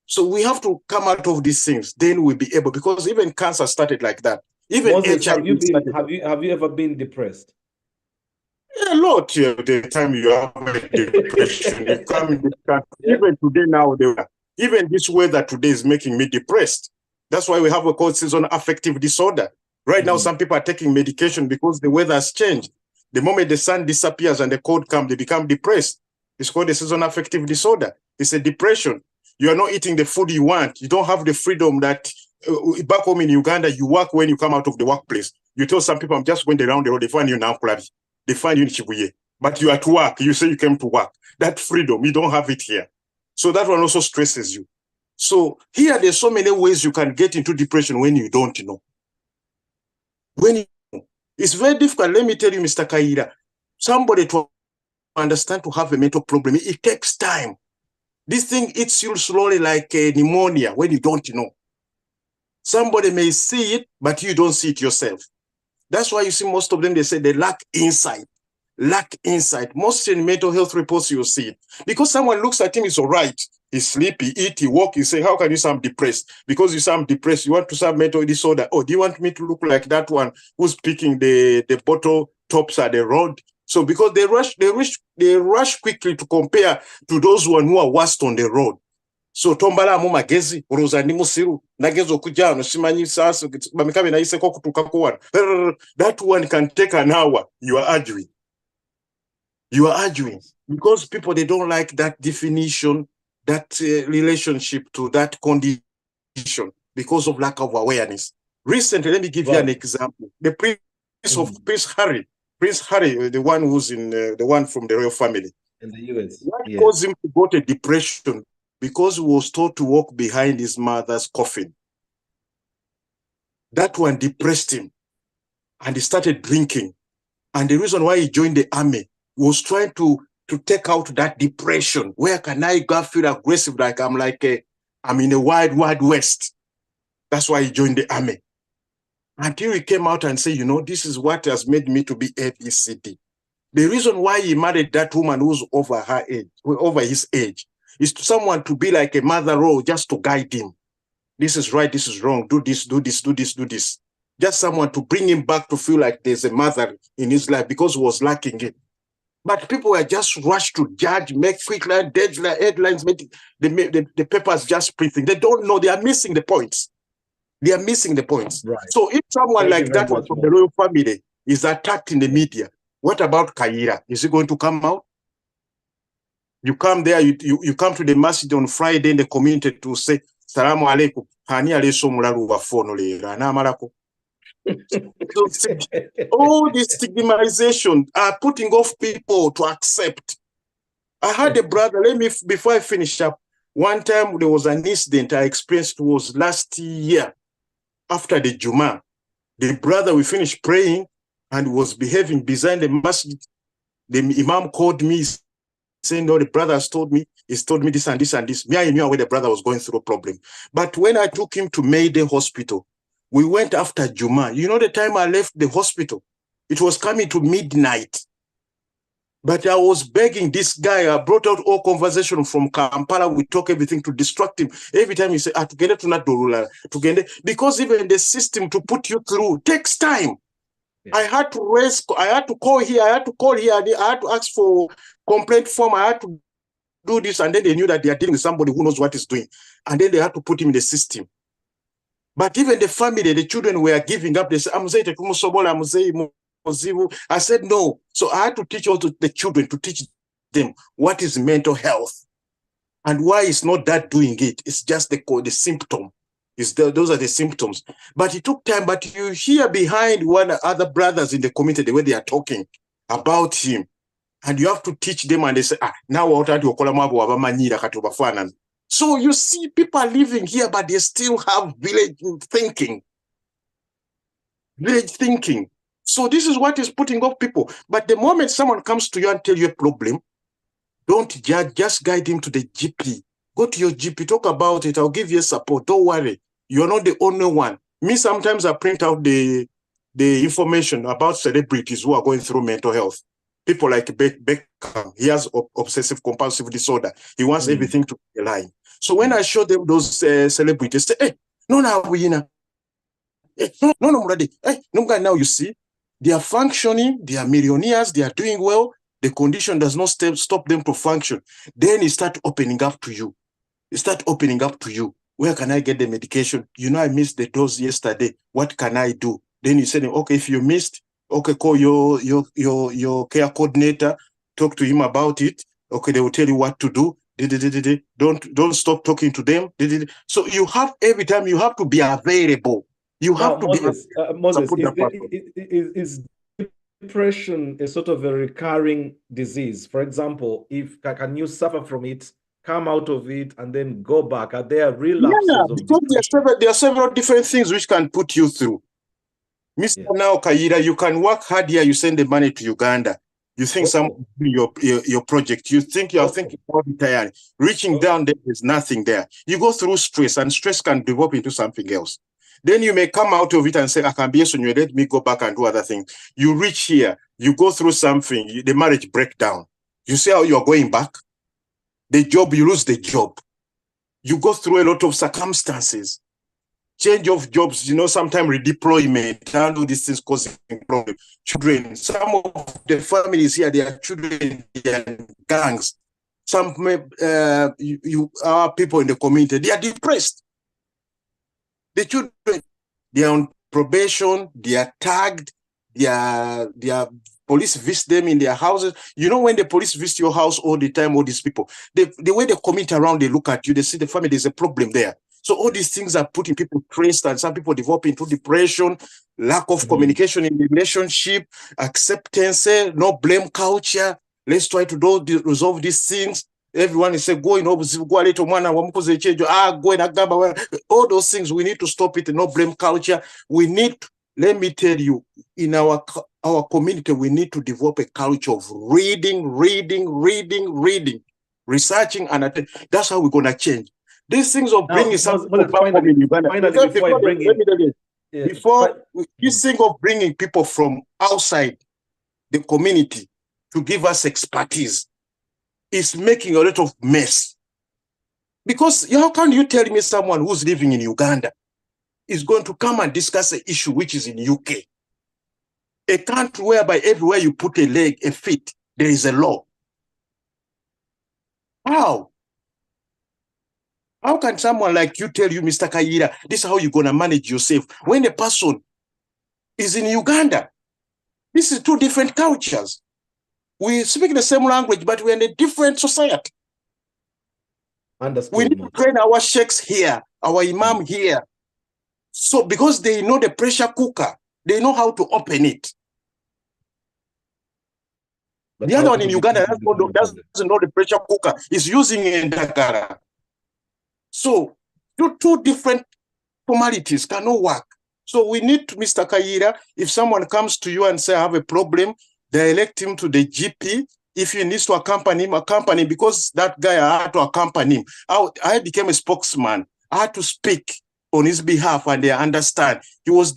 So we have to come out of these things. Then we'll be able, because even cancer started like that. Even Moses, HIV have you ever been depressed? Yeah, a lot. The time you have a depression, you come in this country. Even today now, even this weather today is making me depressed. That's why we have a called seasonal affective disorder. Right now, some people are taking medication because the weather has changed. The moment the sun disappears and the cold comes, they become depressed. It's called a seasonal affective disorder. It's a depression. You are not eating the food you want. You don't have the freedom that back home in Uganda, you work when you come out of the workplace. You tell some people, I'm just going around the road, they find you now, they find you in Chibuye. But you are at work, you say you came to work. That freedom, you don't have it here. So that one also stresses you. So here, there's so many ways you can get into depression when you don't know. It's very difficult. Let me tell you, Mr. Kayira, somebody to understand to have a mental problem, it takes time. This thing eats you slowly like a pneumonia when you don't know. Somebody may see it, but you don't see it yourself. That's why you see most of them, they say they lack insight. Lack insight. Most in mental health reports, you'll see it. Because someone looks at him, he's all right. He's sleepy, eat, he walk, you say, how can you sound depressed? Because you sound depressed, you want to sound mental disorder. Oh, do you want me to look like that one who's picking the bottle tops at the road? So because they rush quickly to compare to those one who are worst on the road. So tombala mu magezi uruza ndi musiru nagezo kujano simanyi sasa bamikabe na ise ko kutuka kuwana. That one can take an hour. You are arguing. You are arguing because people, they don't like that definition, that relationship to that condition because of lack of awareness. Recently, let me give you an example. The Prince Harry, the one who's in the one from the royal family in the US. What caused him to go to depression? Because he was told to walk behind his mother's coffin. That one depressed him, and he started drinking. And the reason why he joined the army was trying to take out that depression. Where can I go feel aggressive like I'm in a wild west? That's why he joined the army. until he came out and said, you know, this is what has made me to be ABCD. The reason why he married that woman who's over her age, over his age, is to someone to be like a mother role, just to guide him. This is right, this is wrong, do this, do this, do this, do this. Just someone to bring him back to feel like there's a mother in his life because he was lacking it. But people were just rushed to judge, make quick line, deadline, headlines, make the papers just printing. They don't know, they are missing the points. They are missing the points. Right. So if someone like that one from the royal family is attacked in the media, what about Kayira? Is he going to come out? You come there, you come to the masjid on Friday in the community to say, Salamu alaikum, hani aleso mulalu wa fono lera, na amalako. All this stigmatization are putting off people to accept. I had a brother, before I finish up, one time there was an incident I experienced, was last year after the Juma. The brother, we finished praying and was behaving beside the masjid. The imam called me saying, no, the brother has told me, he's told me this and this and this. Me, I knew where the brother was going through a problem. But when I took him to Mayday Hospital, we went after Juma. You know, the time I left the hospital, it was coming to midnight. But I was begging this guy. I brought out all conversation from Kampala. We talk everything to distract him. Every time he said, together to not do together, because even the system to put you through takes time. Yeah. I had to call here, I had to call here, I had to ask for complaint form, I had to do this, and then they knew that they are dealing with somebody who knows what he's doing. And then they had to put him in the system. But even the family, the children were giving up. They said, I said, no. So I had to teach also the children, to teach them what is mental health and why it's not that doing it. It's just the symptom. Those are the symptoms. But it took time. But you hear behind one other brothers in the community, the way they are talking about him. And you have to teach them, and they say, now what are you? So you see people are living here, but they still have village thinking. Village thinking. So this is what is putting off people. But the moment someone comes to you and tell you a problem, don't judge, just guide him to the GP. Go to your GP, talk about it. I'll give you support. Don't worry. You're not the only one. Me, sometimes I print out the information about celebrities who are going through mental health. People like Beckham, he has obsessive compulsive disorder. He wants everything to be aligned. So when I show them those celebrities, say, hey, no, now you see, they are functioning, they are millionaires, they are doing well. The condition does not stop them to function. Then it start opening up to you. It start opening up to you. Where can I get the medication? You know, I missed the dose yesterday. What can I do? Then you say, okay, if you missed, okay, call your care coordinator, talk to him about it. Okay, they will tell you what to do. Don't stop talking to them. So you have, every time you have to be available. You have to Moses, is depression a sort of a recurring disease? For example, can you suffer from it, come out of it, and then go back? Are there relapses? Yeah, because there are several different things which can put you through. Mr. Now Kayira, you can work hard here, you send the money to Uganda. You think your project, you think you're thinking about retiring. Reaching down there is nothing there. You go through stress, and stress can develop into something else. Then you may come out of it and say, I can be a senior, let me go back and do other things. You reach here, you go through something, the marriage breakdown. You see how you're going back? The job, you lose the job. You go through a lot of circumstances. Change of jobs, you know, sometimes redeployment, and all these things causing problems. Children, some of the families here, their children, they are gangs. Some people in the community, they are depressed. The children, they are on probation, they are tagged, their police visit them in their houses. You know, when the police visit your house all the time, all these people, the way they commit around, they look at you, they see the family, there's a problem there. So all these things are putting people stressed, and some people develop into depression, lack of communication in the relationship, acceptance, no blame culture. Let's try to resolve these things. Everyone is saying, all those things, we need to stop it, no blame culture. We need, let me tell you, in our community, we need to develop a culture of reading, researching, and that's how we're going to change. These things of bringing something back home in Uganda. Finally, before I bring in, Before this thing of bringing people from outside the community to give us expertise is making a lot of mess. Because how can you tell me someone who's living in Uganda is going to come and discuss an issue which is in UK? A country whereby everywhere you put a leg, a foot, there is a law. How? How can someone like you tell you, Mr. Kayira, this is how you're going to manage yourself when a person is in Uganda? This is two different cultures. We speak the same language, but we're in a different society. Understood. We need to train our sheikhs here, our imam here. So because they know the pressure cooker, they know how to open it. But the other one in Uganda doesn't know the pressure cooker. Is using a dagara. So two different formalities cannot work. So we need to, Mr. Kayira, if someone comes to you and say, I have a problem, direct him to the GP. If he needs to accompany him, because that guy, I had to accompany him. I became a spokesman. I had to speak on his behalf and they understand. He was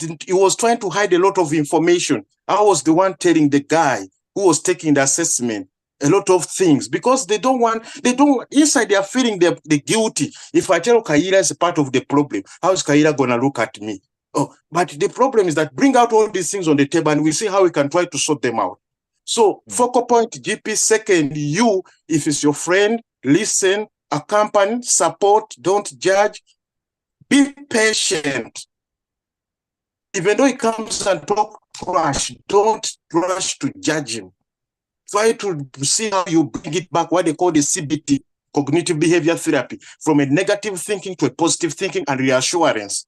trying to hide a lot of information. I was the one telling the guy who was taking the assessment a lot of things because inside they are feeling the guilty. If I tell Kayira is a part of the problem, how is Kayira going to look at me? Oh, but the problem is that bring out all these things on the table and we see how we can try to sort them out. So focal point, GP, second, you, if it's your friend, listen, accompany, support, don't judge, be patient. Even though he comes and talk trash, don't rush to judge him. Try to see how you bring it back, what they call the CBT, cognitive behavior therapy, from a negative thinking to a positive thinking and reassurance.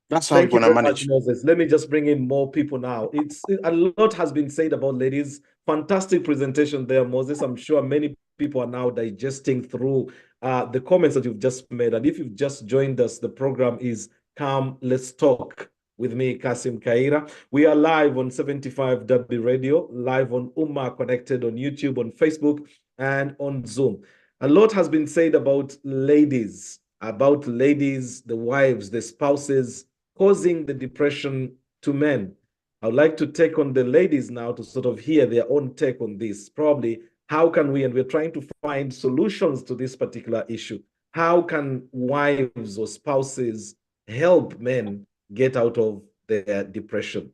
That's how we're going to manage. Moses. Let me just bring in more people now. A lot has been said about ladies. Fantastic presentation there, Moses. I'm sure many people are now digesting through the comments that you've just made. And if you've just joined us, the program is Come, Let's Talk with me, Kassim Kayira. We are live on 75W Radio, live on Ummah Connected on YouTube, on Facebook, and on Zoom. A lot has been said about ladies, the wives, the spouses, causing the depression to men. I would like to take on the ladies now to sort of hear their own take on this. Probably, how can we, and we're trying to find solutions to this particular issue. How can wives or spouses help men get out of their depression?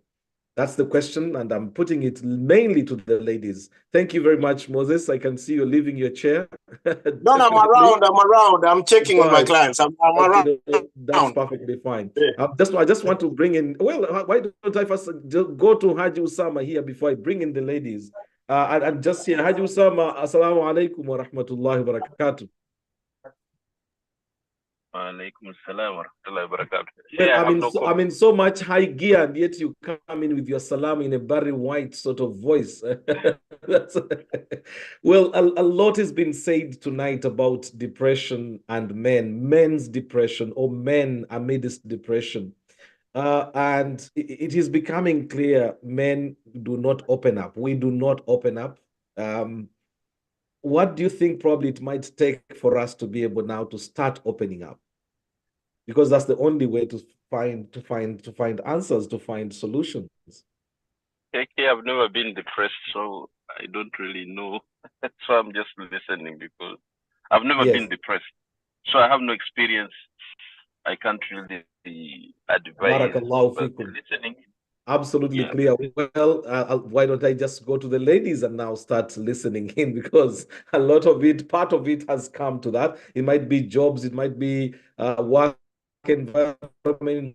That's the question, and I'm putting it mainly to the ladies. Thank you very much, Moses. I can see you're leaving your chair. No, I'm around. I'm checking on my clients. I'm around. That's perfectly fine. Yeah. I just want to bring in, well, why don't I first go to Haji Usama here before I bring in the ladies? And just here, Haji Usama, assalamu alaikum wa rahmatullahi wa barakatuh. Well, I'm in so much high gear, and yet you come in with your salam in a very white sort of voice. Well, a lot has been said tonight about depression and men's depression, or men amidst depression. And it is becoming clear men do not open up. We do not open up. What do you think probably it might take for us to be able now to start opening up? Because that's the only way to find answers, to find solutions. Okay, I've never been depressed, so I don't really know. So I'm just listening because I've never been depressed. So I have no experience. I can't really advise. Barakallahu fikum. Listening. Absolutely clear. Well, why don't I just go to the ladies and now start listening in, because a lot of it, part of it has come to that. It might be jobs, it might be work environment,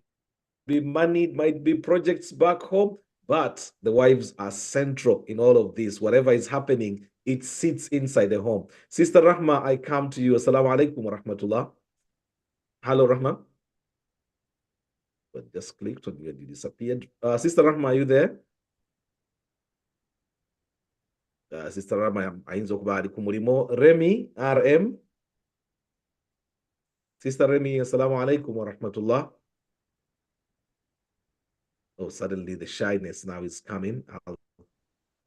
be money, it might be projects back home, but the wives are central in all of this. Whatever is happening, it sits inside the home. Sister Rahma, I come to you. Assalamu alaikum wa rahmatullah. Hello, Rahma. But just clicked on you and you disappeared. Sister Rahma, are you there? Sister Rahma, Remy, RM. Sister Remy, assalamu alaikum wa rahmatullah. Oh, suddenly the shyness now is coming. I'll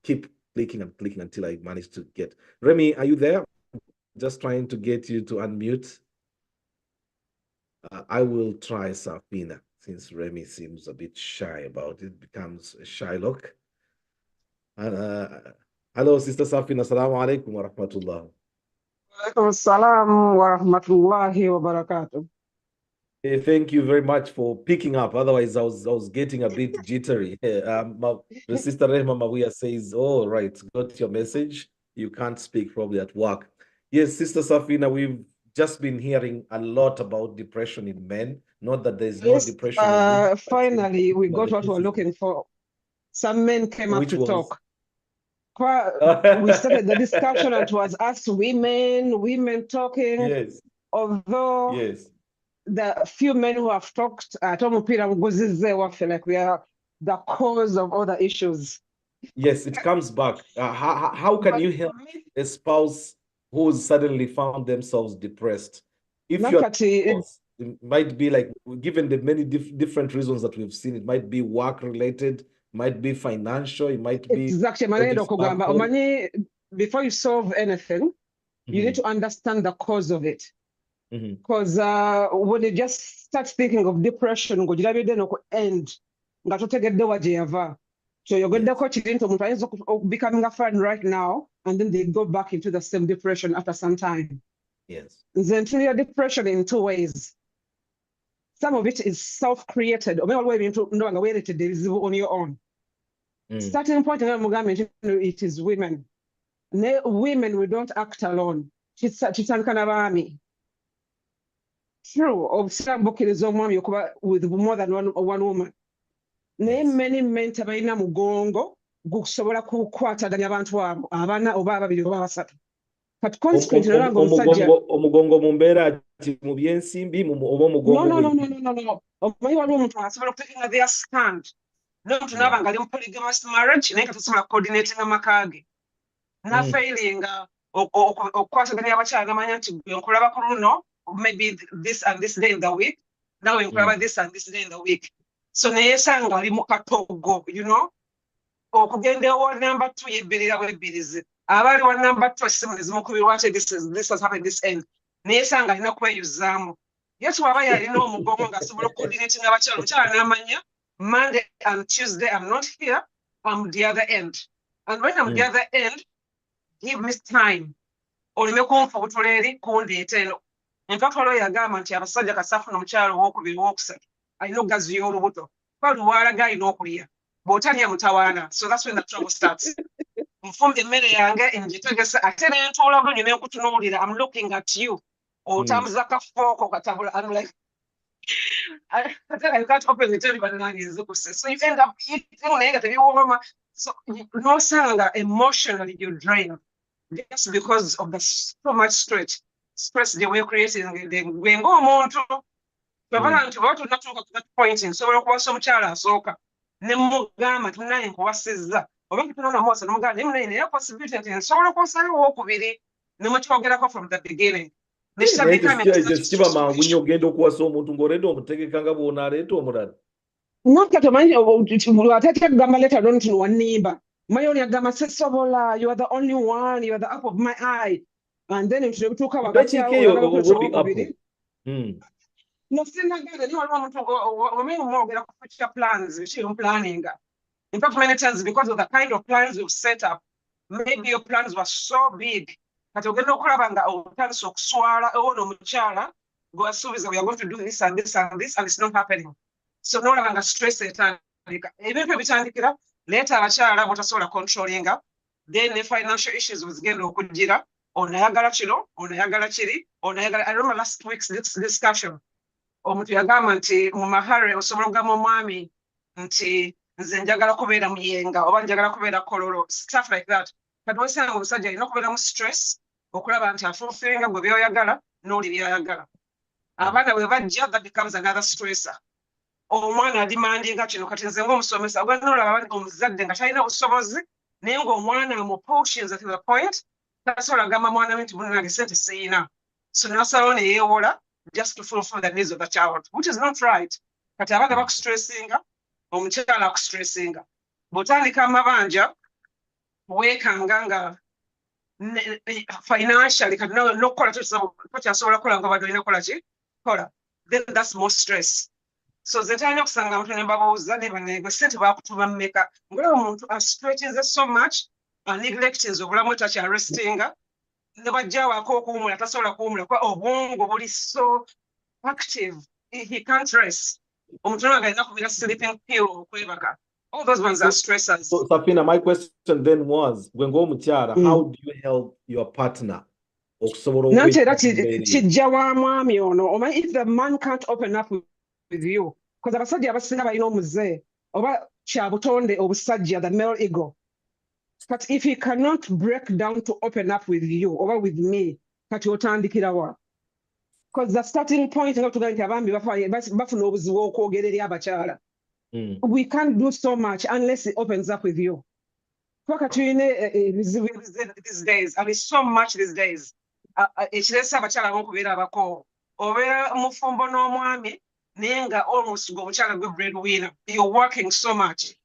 keep clicking and clicking until I manage to get. Remy, are you there? Just trying to get you to unmute. I will try Safina. Since Remy seems a bit shy about it, becomes a Shylock. Hello, Sister Safina. Assalamu alaikum wa rahmatullah. Alaikum assalam wa rahmatullahi wa barakatuh. Thank you very much for picking up. Otherwise, I was getting a bit jittery. The Sister Rehma Mawia says, "Oh, right, got your message. You can't speak, probably at work." Yes, Sister Safina, we've just been hearing a lot about depression in men. Not that there's no depression in women. Finally, we got what we were looking for. Some men came up to talk. We started the discussion and it was us women talking. Yes. Although yes, the few men who have talked, like we are the cause of all the issues. Yes, it comes back. How can you help a spouse who's suddenly found themselves depressed? If you're it might be like, given the many different reasons that we've seen, it might be work related, might be financial, it might be exactly. Before you solve anything, you need to understand the cause of it. Because when you just start thinking of depression, go end. So you're going to becoming a friend right now, and then they go back into the same depression after some time. Yes. Then your depression in two ways. Some of it is self-created, or on your own. Starting point, it is women. Women, we don't act alone. True, of some book is with more than one woman. Many men tabaina mugongo gukusobola kukwataganya abantu abo abaana oba ababiri oba basatu. But consequently omugongo mu mbeera ki mu byensimbi oba omugongo no. Omanyi waliwo omuntu asobola okutekinga their stand. N'omuntu n'aba nga ali mu polygamous marriage naye nga tasobola coordinating amaka ge. N'afailinga okukwataganya abakyala n'amanya nti gwe nkulaba ku luno maybe this and this day in the week. Now nkulaba this and this day in the week. So neyesanga ali mu katogo, okugenda wa number 2 yebbirira bwebbirizi. Abali wa number 2 simu nezimukubirwa ate this has happened this end. Neyesanga alina kweyuzaamu. Yesu waba yalina omugongo ng'asobola coordinating abakyala. Omukyala n'amanya Monday and Tuesday I'm not here, I'm the other end. And when I'm the other end, give me time. Olime kunfuutula eri kundeeta eno. Enfact waliwo yagamba nti abasajja kasafuna omukyala owokubiri owokusatu. alina okugaziya olubuto baluwalaga alina okulya bw'otalya mutawaana. So that's when the trouble starts. Nfumba emmere yange engitegese ate nentuula bulungi nenkutunuulira. I'm looking at you. Otambuza kafooko katabula. I'm like, I can't open the television. So you end up eating. So nosanga emotionally you drain just because of the so much stress they were creating. They were going on. Abantu batunnatuuka ku that point nsobola okuwasa omukyala asooka ne mugamba tunaye nkuwasizza oba nkutunona mwasa nomugamba naye munaye naye possibility nti nsobola okuwasayo owookubiri ne mukyogerako from the beginning. Kiba mangu nnyo ogenda okuwasa omuntu ng'oledde omutegeka nga bw'onaaleeta omulala. Nakati omanyi ate kugamba later on nti wannimba manyi oli agamba sisobola, you are the only one, you are the apple of my eye, and then ebituuka wakati awo no, plans, planning. In fact, many times because of the kind of plans you've set up, maybe your plans were so big that you're going to we are going to do this and this and this, and it's not happening. So no longer stress it. Even if later a controlling up, then the financial issues was getting okujira on I remember last week's discussion. Omuntu yagamba nti mu mahare osobola okugamba omwami nti nze njagala kubeera muyenga oba njagala kubeera kololo, stuff like that. Kati osanga omusajja alina okubeera mu stress okulaba nti afulfilinga gwe byoyagala n'oli byayagala. Abaana bwe bajja, that becomes another stressor. Omwana adimandinga kino kati nze ng'omusomesa ogenda olaba omuzadde nga talina busobozi naye ng'omwana amupushinze to the point tasobola kugamba mwana we nti munnange sente siyina. So n'asalawo ne yeewola just to fulfill the needs of the child, which is not right. Kati abaana bakustressing, omukyala akustressing. Bw'otandika amabanja weekanga nga financially kati n'okukola tokyasobola kukola nga bade olina kukola ki kola, then that's more stress. So ze talina okusanga muntu ne babuuza ne banegwe ssente baakutuba mmeka ngolaba omuntu astraightens so much neglectings obulamu takyarestinga ne bajjawako okuwumula tasobola kuwumula kuba obwongo buli so active he can't rest omuntu nawe alina kumira sleeping pill okwebaka. All those ones are stressors. So Safina, my question then was, when go mukyala, how do you help your partner? Nanti era kijja wa mwami ono omanyi if the man can't open up with you because abasajja abasinga balina omuze oba kya butonde obusajja the male ego, but if he cannot break down to open up with you oba with me kati otandikira wa because the starting point nga tugaa nti abambi bafuna obuzibu okwogera eri abakyala. We can't do so much unless he opens up with you. These days, I mean so much these days. Ekiresa abakyala n'okubeera abakoowu obeera mufumbo n'omwami naye nga almost g'omukyala gwe breadwinner. You're working so much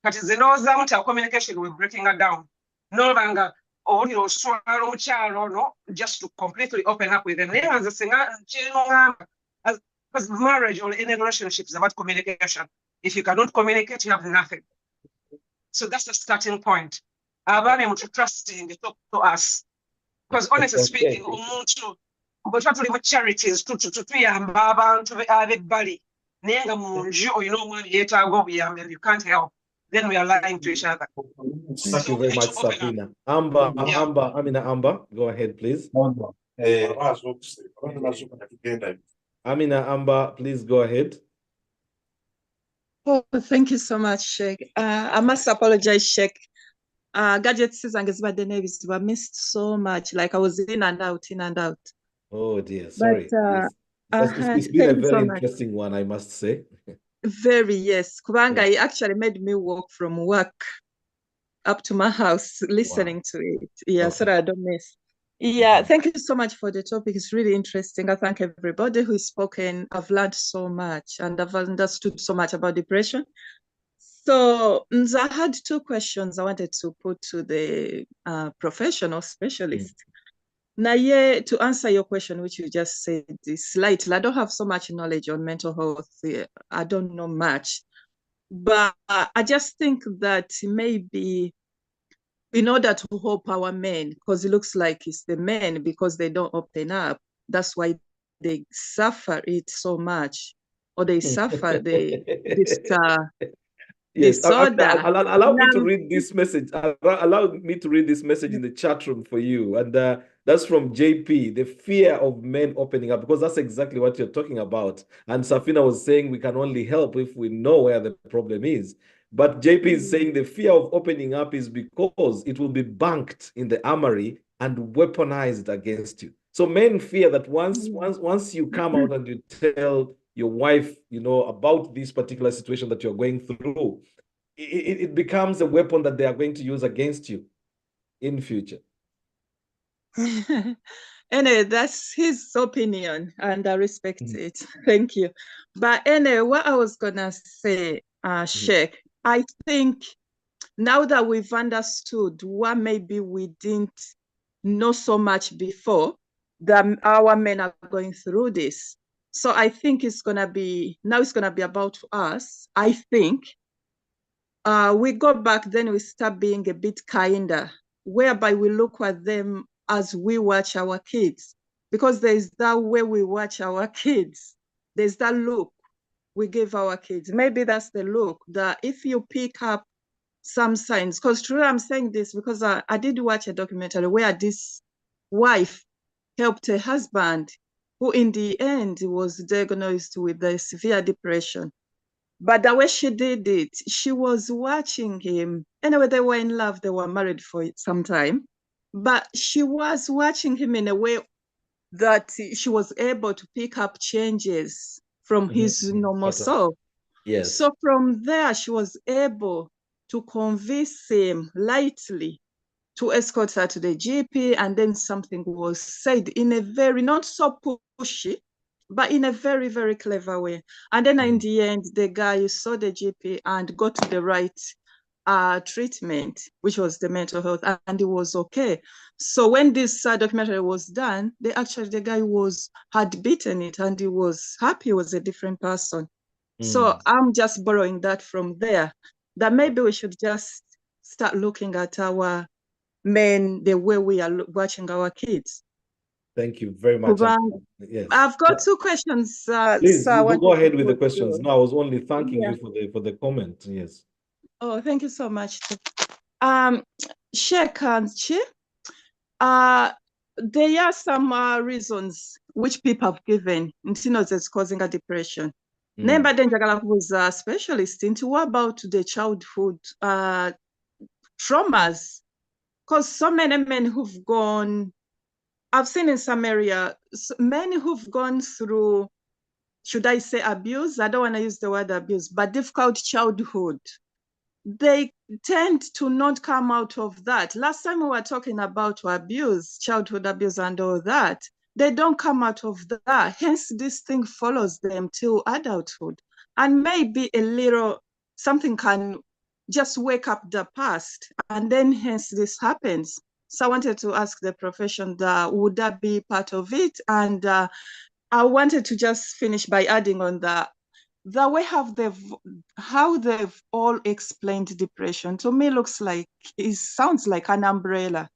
kati ze n'ozaamu nti communication we're breaking her down n'olaba nga owulira oswala omukyala ono just to completely open up with them naye nga nze singa kyenoŋŋamba because marriage or any relationship is about communication. If you cannot communicate, you have nothing. So that's the starting point. Abaami mutu trusting to us. Because honestly speaking, omuntu bwe tuba tuli mu charities tuyamba abantu ab'ebbali naye nga mu nju olina omwami yeetaaga obuyambi and you can't help, then we are lying to each other. Thank you very much, Safina. Amber, go ahead, please. Amber, please go ahead. Oh, thank you so much, Sheikh. I must apologize, Sheikh. Gadgets I missed so much. Like I was in and out. Oh dear, sorry. But, it's been a very interesting one, I must say. Very, yes. Kubanga actually made me walk from work up to my house listening to it. Yeah, so that I don't miss. Yeah, thank you so much for the topic. It's really interesting. I thank everybody who has spoken. I've learned so much and I've understood so much about depression. So I had two questions I wanted to put to the professional specialist. Now, yeah, to answer your question, which you just said slightly, I don't have so much knowledge on mental health. I don't know much, but I just think that maybe in order to help our men, because it looks like it's the men because they don't open up. That's why they suffer it so much, or they suffer this yes, disorder. Allow me to read this message. Allow me to read this message in the chat room for you. And that's from JP, the fear of men opening up, because that's exactly what you're talking about. And Safina was saying we can only help if we know where the problem is. But JP is saying the fear of opening up is because it will be banked in the armory and weaponized against you. So men fear that once you come out and you tell your wife, about this particular situation that you're going through, it becomes a weapon that they are going to use against you in future. Anyway, that's his opinion and I respect it. Thank you. But anyway, what I was gonna say, Sheikh, I think now that we've understood what maybe we didn't know so much before, that our men are going through this. So I think it's gonna be about us. I think we go back, then we start being a bit kinder, whereby we look at them as we watch our kids, because there's that way we watch our kids. There's that look we give our kids. Maybe that's the look that if you pick up some signs, because truly I'm saying this because I did watch a documentary where this wife helped her husband, who in the end was diagnosed with a severe depression. But the way she did it, she was watching him. Anyway, they were in love, they were married for some time, but she was watching him in a way that she was able to pick up changes from his normal self. Yes. So from there, she was able to convince him lightly to escort her to the GP, and then something was said in a very, not so pushy, but in a very, very clever way. And then in the end, the guy saw the GP and got the right treatment, which was the mental health, and it was okay. So when this documentary was done, the guy had beaten it and he was happy, he was a different person. So I'm just borrowing that from there, that maybe we should just start looking at our men the way we are watching our kids. Thank you very much. Yes. I've got two questions. Please, so go ahead with the questions. No, I was only thanking Yeah. you for the comment. Yes. Oh, thank you so much. Sheikh Kanchi, there are some reasons which people have given that's causing a depression. Nemba denjagala kubuza specialist into what about the childhood traumas? Because so many men who've gone, I've seen in some area, men who've gone through, should I say abuse? I don't want to use the word abuse, but difficult childhood. They tend to not come out of that. Last time we were talking about abuse, childhood abuse and all that. They don't come out of that. Hence, this thing follows them till adulthood. And maybe a little, something can just wake up the past. And then hence this happens. So I wanted to ask the profession, would that be part of it? And I wanted to just finish by adding on that the way how they've all explained depression to me looks like it sounds like an umbrella.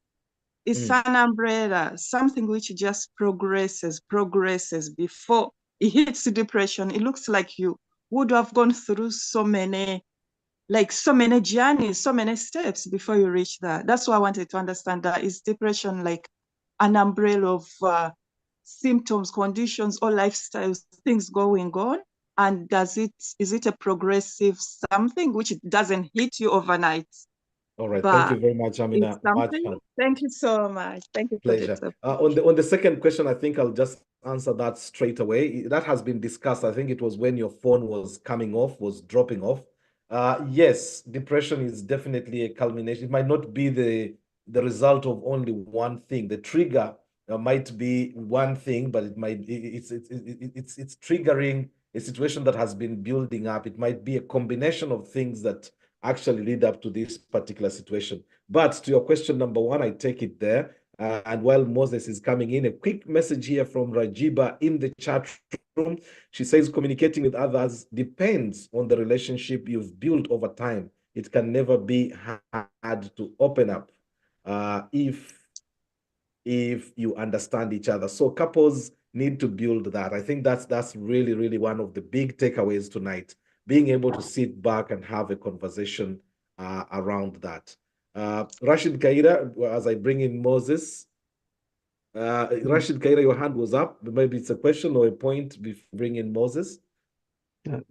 It's an umbrella, something which just progresses before it hits depression. It looks like you would have gone through so many journeys, so many steps before you reach that. That's why I wanted to understand that. Is depression like an umbrella of symptoms, conditions, or lifestyles, things going on? And is it a progressive something which doesn't hit you overnight? All right. Thank you very much, Amina. Thank you so much. Thank you. Pleasure. On the second question, I think I'll just answer that straight away. That has been discussed. I think it was when your phone was was dropping off. Yes, depression is definitely a culmination. It might not be the result of only one thing. The trigger might be one thing, but it's triggering a situation that has been building up. It might be a combination of things that actually lead up to this particular situation. But to your question number one, I take it there. And while Moses is coming in, a quick message here from Rajiba in the chat room. She says, communicating with others depends on the relationship you've built over time. It can never be hard to open up if you understand each other. So couples need to build that. I think that's really, really one of the big takeaways tonight, being able to sit back and have a conversation around that. Rashid Kayira, as I bring in Moses. Rashid Kayira, your hand was up. Maybe it's a question or a point before bring in Moses. Naam,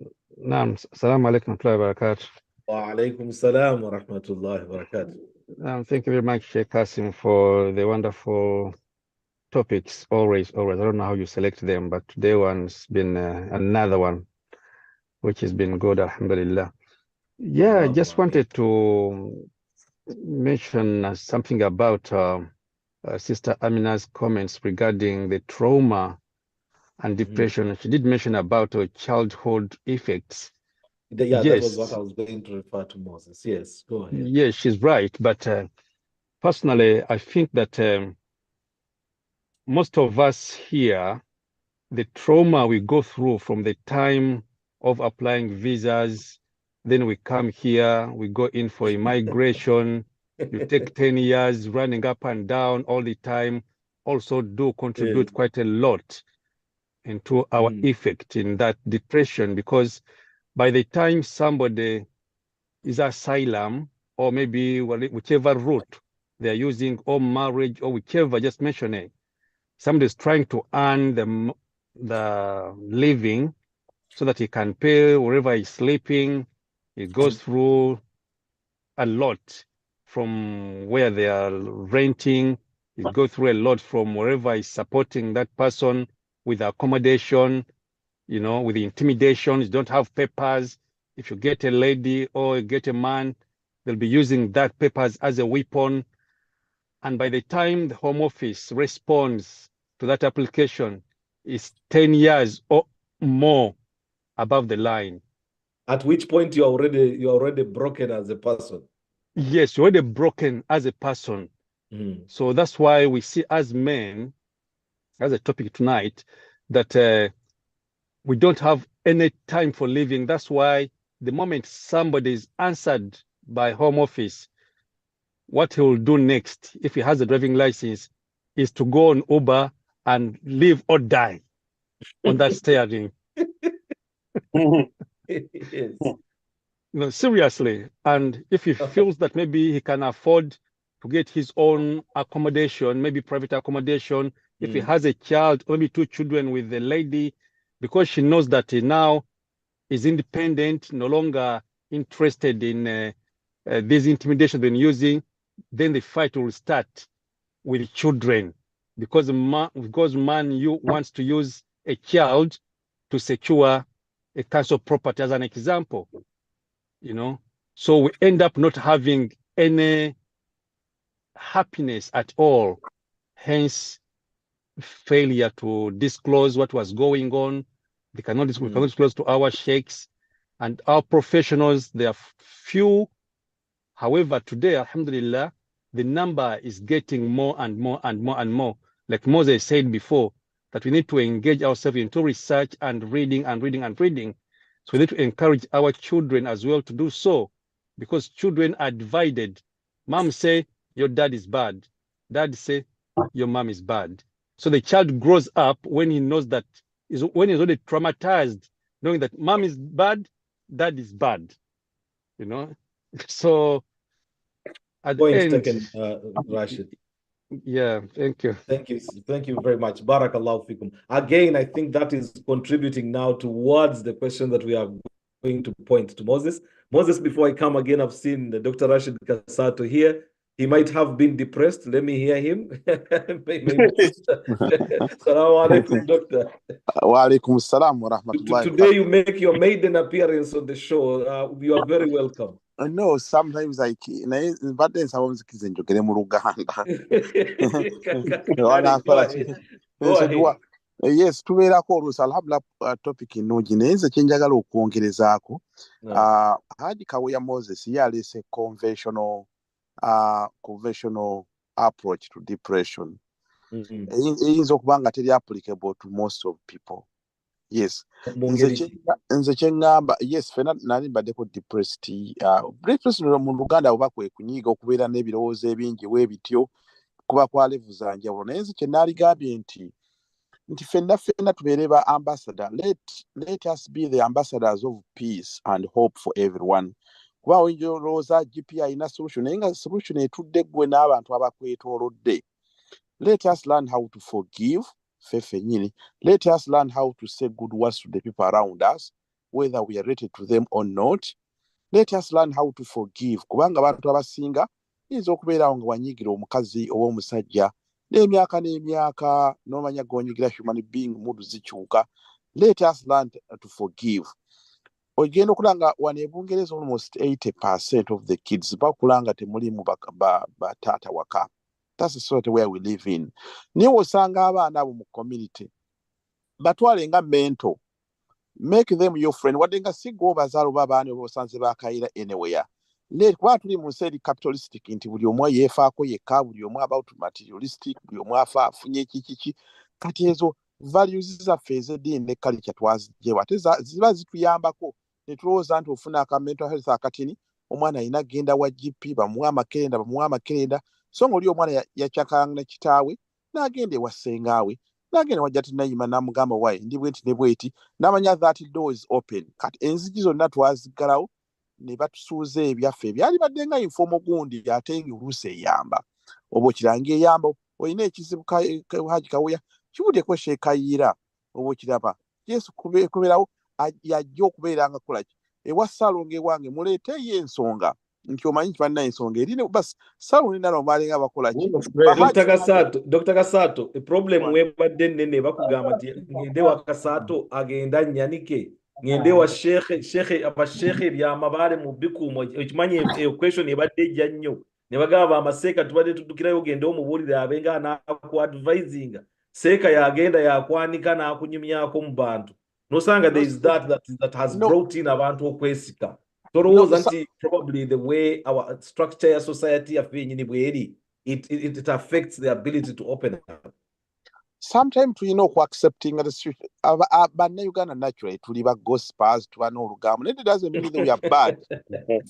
Assalamu alaikum wa rahmatullahi wa barakatuh. Wa alaikum salam wa rahmatullahi wa barakatuh. Thank you very much, Sheikh Kassim, for the wonderful topics. Always. I don't know how you select them, but today one's been another one, which has been good, alhamdulillah. Yeah, I just wanted to mention something about Sister Amina's comments regarding the trauma and depression. She did mention about childhood effects. Yeah, yes. That was what I was going to refer to, Moses. Yes, go ahead. Yes, she's right. But personally, I think that most of us here, the trauma we go through from the time of applying visas, then we come here, we go in for immigration, you take 10 years running up and down all the time, also do contribute quite a lot into our effect in that depression, because by the time somebody is asylum, or maybe whichever route they're using, or marriage, or whichever, just mention it, somebody is trying to earn the living so that he can pay wherever he's sleeping. He goes through a lot from where they are renting. He goes through a lot from wherever he's supporting that person with accommodation, with the intimidation. You don't have papers. If you get a lady or you get a man, they'll be using that papers as a weapon. And by the time the Home Office responds to that application, it's 10 years or more above the line. At which point you're already broken as a person. Yes, you're already broken as a person. So that's why we see as men, as a topic tonight, that we don't have any time for living. That's why the moment somebody is answered by Home Office, what he will do next, if he has a driving license, is to go on Uber and live or die on that steering. Yes. No, seriously. And if he feels that maybe he can afford to get his own accommodation, maybe private accommodation, if he has a child, maybe 2 children with the lady, because she knows that he now is independent, no longer interested in this intimidation they're using, then the fight will start with children, because man wants to use a child to secure a council property as an example, you know. So we end up not having any happiness at all, hence failure to disclose what was going on. We cannot disclose to our sheikhs and our professionals. They are few. However, today, alhamdulillah, the number is getting more and more and more and more. Like Moses said before, that we need to engage ourselves into research and reading and reading and reading. So we need to encourage our children as well to do so, because children are divided. Mom say, your dad is bad. Dad say, your mom is bad. So the child grows up when he knows that, when he's already traumatized, knowing that mom is bad, dad is bad, you know? So at the Point end, taken, Rashid. Yeah, thank you. Thank you very much. Barakallahu fikum. Again, I think that is contributing now towards the question that we are going to point to Moses. Moses, before I come again, I've seen Dr. Rashid Kasato here. He might have been depressed. Let me hear him. Assalamu alaikum, Doctor. Wa alaikum assalam wa rahmatullahi. Today you make your maiden appearance on the show. You are very welcome. No, sometimes I but then someone's kissing to get him Uganda. Go ahead. Yes, tubeera ko olusalhabla topic ino gineze kyenjagala okwongerezaako. Haji Kaweya Moses yalese conventional approach to depression. Eyinza okuba nga teri applicable to most of people. Yes. Nze kyengamba, yes, fena nali mbaddeko depressed. Depressed mu Luganda oba kwe kunyiiga okubeera n'ebirowoozo ebingi weebityo kuba kwa levu za njawulo. Naye nze kye naaligambye nti ffenna tubeere ba ambassador. Let us be the ambassadors of peace and hope for everyone. Kuba oyinza olowooza GP alina solution, naye nga solution etudde ggwe n'abantu abakwetoolodde. Let us learn how to forgive. Let us learn how to say good words to the people around us, whether we are related to them or not. Let us learn how to forgive. Kubanga abantu abasinga yinza okubeerawo nga wanyiigira omukazi oba omusajja n'emyaka n'omanya gonyigira human being mudu zikyuka. Let us learn to forgive. Ogenda okulanga wano e Bungereza almost 80% of the kids bakulanga temulimu bataata waka. That's the sort of where we live in. Niyo osanga abaana abo mu community batwale nga mentor. Make them your friend. Wadde nga si gwe obazaala oba abaana oba osanze bakayira anywhere. Kuba tuli mu nsi eri capitalistic nti buli omu yeefaako yekka, buli omu about materialistic, buli omu afa afunye kiki. Kati ezo values zaffe ez'eddiini ne culture twaziggyewa ate ziba zituyambako ne tulowooza nti ofuna aka mental health akatini, omwana alina agenda wa GP bamuwa amakerenda. So ng'oli omwana yakyakanga ne kitaawe n'agenda ewa ssengaawe n'agenda wajja tinayima n'amugamba wayi ndi bwenti ne bweti n'amanya that door is open. Kati enzigi zonna twaziggalawo ne batusuuza ebyaffe ebyali badde nga informal gundi ate oluusi eyamba. Oba okiranga eyamba olina ekizibu Haji Kaweya kibuddeko Sheikh Kayira oba okiraba. Yesu kubeerawo yajja okubeera nga kolaki ewa Salongo ewange muleeteyo ensonga nti omanyi kibanna ensonga erine basi Salongo nalo balinga bakola ki. Dr. Kasato, problem webadde nnene bakugamba nti ngende wa Kasato agenda nnyanike ngende wa abasheekhe byamabaale mu bikuumo ekimanyi question ebadde ejja nnyo ne bagamba amaseeka tubadde tuddukirayo ogende omubuulire abenga anakuadvisinga seeka yagenda yakwanika n'akunyumyako mu bantu nosanga there is that has brought in abantu okwesika. Tolowooza nti probably the way our structure ya society yaffe yennyini bweri it affects the ability to open up. sometimes tulina accepting the situation. Bannayuganda naturally tuli ba gospels tuba n'olugambo. It doesn't mean that we are bad.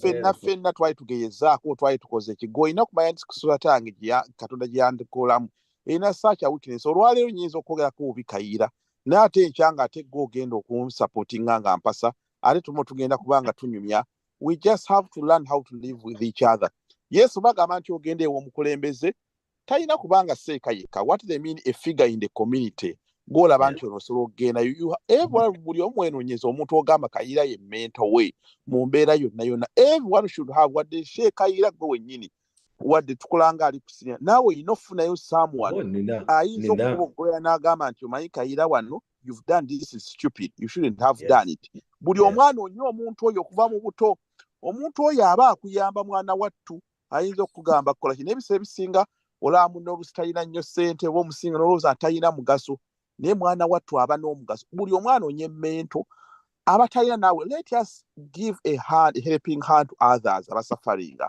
Fenna twali tugeyezaako twali tukoze ekigo olina kumanya nti kusula tange Katonda gye yandikolamu erina such a weakness. Olwaleero nyinza okwogerako bubi Kayira naye ate enkyanga ate go ogenda okunsupportinga nga mpasa ate tumo tugenda kubanga tunyumya. We just have to learn how to live with each other. Yes, bagamba nti ogenda ew'omukulembeze talina kubanga seeka yekka. What they mean a figure in the community gw'olaba nti osobola okugenda buli omu enoonyeza omuntu ogamba Kayira ye mentor we mu mbeera yonna. Everyone should have wadde Sheikh Kayira gwe wennyini wadde tukulanga ali kusinya naawe olina okufunayo someone ayinza okukubogolera n'agamba nti omanyi Kayira wano you've done this is stupid, you shouldn't have done it. Buli omwana onnyo omuntu oyo okuva mu buto. Omuntu oyo aba akuyamba mwana wattu ayinza okugamba kukola kino. Ebiseera ebisinga olaba munno obusitalina nnyo ssente oba omusinga n'olowooza atalina mugaso naye mwana wattu aba n'omugaso. Buli omwana onyemmento abatalina naawe. Let us give a helping hand to others abasafaringa.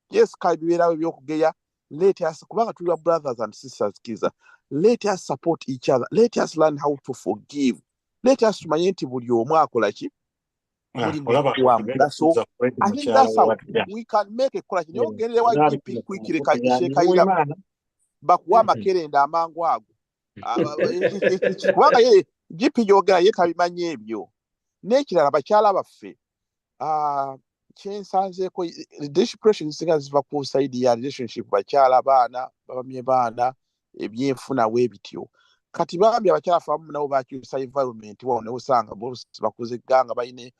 Yes, bibeerawo ebyokugeya. Let us, kubanga tuli brothers and sisters kiza, let us support each other. Let us learn how to forgive. Let us tumanye nti buli omu akola ki buli muntu wa mugaso. I think that's how we can make a kola kino. Ogendera wa GP kwikire Sheikh Kayira bakuwa amakerenda amangu ago. Kubanga ye GP yogera ye tabimanyi ebyo. N'ekirala bakyala baffe kyensanzeeko depression zisinga ziva ku side ya relationship bakyala baana babamye baana ebyenfuna weebityo. Kati bambi abakyala afamu nabo bakyusa environment wawo ne osanga bose bakoze ganga bayine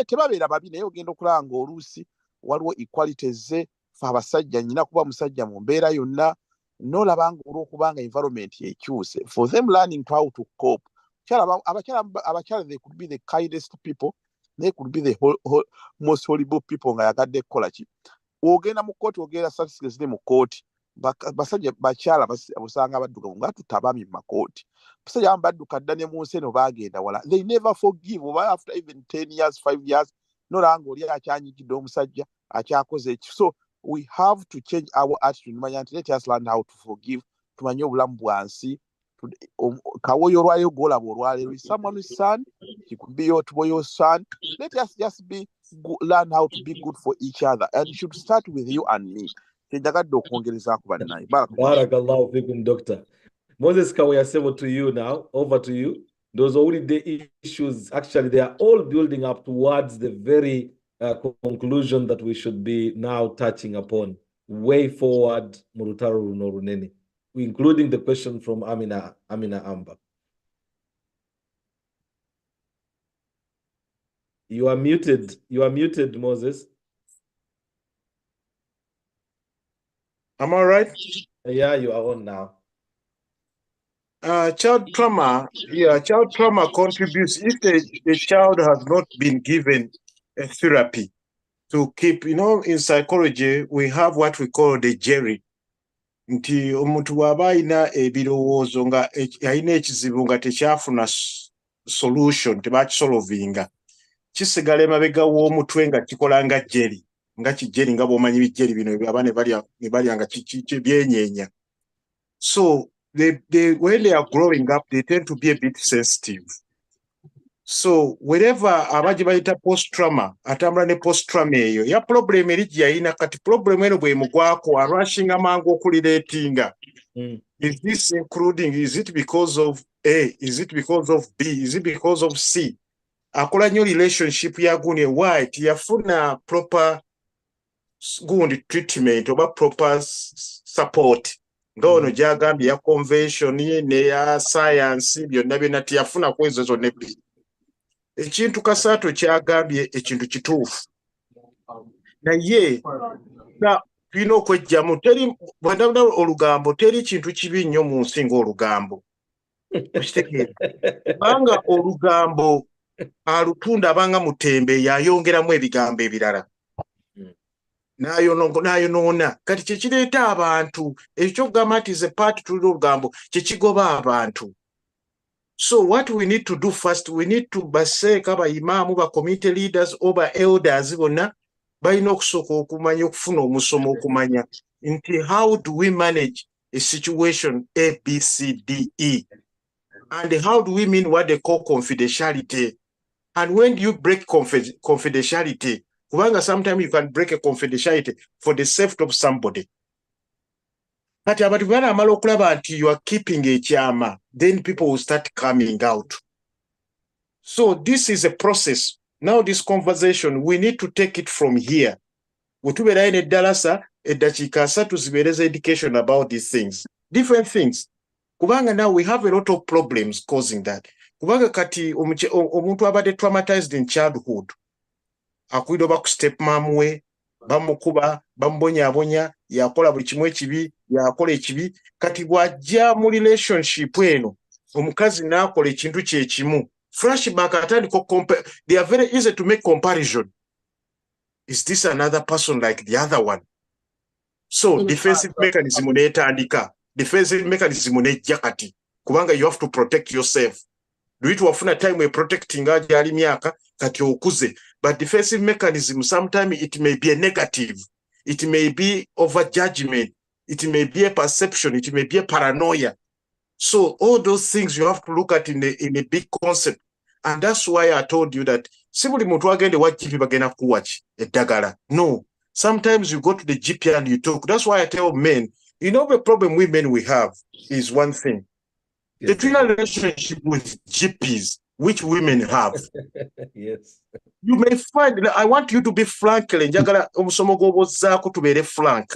tebabeera babi naye ogenda okulanga oluusi waliwo equalities ze fe abasajja nyina kuba musajja mu mbeera yonna n'olabanga olw'okubanga environment yekyuse for them learning how to cope. Abakyala they could be the kindest people, they could be the most horrible people nga yagadde kukola ki. Ogenda mu kooti ogenda statistics ziri mu kooti basajja bakyala osanga badduka nga tutabami mu makooti. Basajja abamu badduka dda ne mu nsi eno baagenda wala. They never forgive oba after even 10 years 5 years n'olanga oli akyanyigidde omusajja akyakoze ekyo. So we have to change our attitude. Let us learn how to forgive. Tumanye obulamu bwansi. Kawoyo olwaleero gw'olaba olwaleero is someone's son. He could be your son. Let us just learn how to be good for each other. And it should start with you and me. Barakallahu fikum, Doctor. Moses Kawayasebo, to you now. Over to you. Those already issues, actually, they are all building up towards the very conclusion that we should be now touching upon. Way forward, Murutaru Noruneni, including the question from Amina Amba. You are muted. You are muted, Moses. Am I right? Yeah, you are on now. Child trauma contributes if the child has not been given a therapy to keep, in psychology, we have what we call the jerry. Nti omuntu waba ayina ebirowoozo nga ayina ekizibu nga tekyafuna solution tebakisolovinga kisigala emabega w'omutwe nga kikola nga jerry nga kijeri nga bw'omanyi bijeri bino abaana ne balya nga byenyeenya. So when they are growing up, they tend to be a bit sensitive. So wherever abaji bayita post-trauma, atambula ne post-trauma eyo, ya problem eri gyayina kati problem eno bwe mugwako rushing amangu okuliretinga. Is this including, is it because of A? Is it because of B? Is it because of C? Akola nnyo relationship ya gune white yafuna proper gundi treatment oba proper support. Ngono gyagambye ya convention ne ya science byonna byonna tiyafuna kwezo zonna ebbiri. Ekintu Kasaato kyagambye ekintu kituufu. Naye tulina okwejjamu bwandabula olugambo teri kintu kibi nnyo mu nsi ng'olugambo. Okitegeera. Kubanga olugambo alutunda abanga mutembe yayongeramu ebigambo ebirala. N'ayonoona. Kati kyekireeta abantu ekyo kugamba nti ze part tulina olugambo kyekigoba abantu. So what we need to do first, we need to baseeka baimaamu ba community leaders oba elders bonna balina okusooka okumanya okufuna omusomo okumanya nti how do we manage a situation A, B, C, D, E. And how do we mean what they call confidentiality? And when do you break confidentiality? Sometimes you can break a confidentiality for the safety of somebody. But you are keeping a chama, then people will start coming out. So this is a process. Now this conversation, we need to take it from here. Education about these things. Different things. Kubanga now we have a lot of problems causing that. Kubanga kati omuntu abade traumatized in childhood. Akuido baku step mamwe, bamukuba, bambonyabonya, yakola buli kimwe kibi, yakola ekibi, kati bwajja mu relationship eno, omukazi nakola ekintu kye kimu. Flashback atandiko they are very easy to make comparison. Is this another person like the other one? So defensive mechanism netandika. Defensive mechanism jakati. Kubanga you have to protect yourself. Do it wafuna time we protecting ali myaka kati okuze. But defensive mechanism sometimes it may be a negative. It may be over judgment. It may be a perception. It may be a paranoia. So all those things you have to look at in a big concept. And that's why I told you that simply muntu agende wa GP bagenda kuwachi edagala. No. Sometimes you go to the GP and you talk. That's why I tell men, you know the problem women we have is one thing. Yes. The relationship with GPs, which women have. Yes. You may find, I want you to be frank. Frank.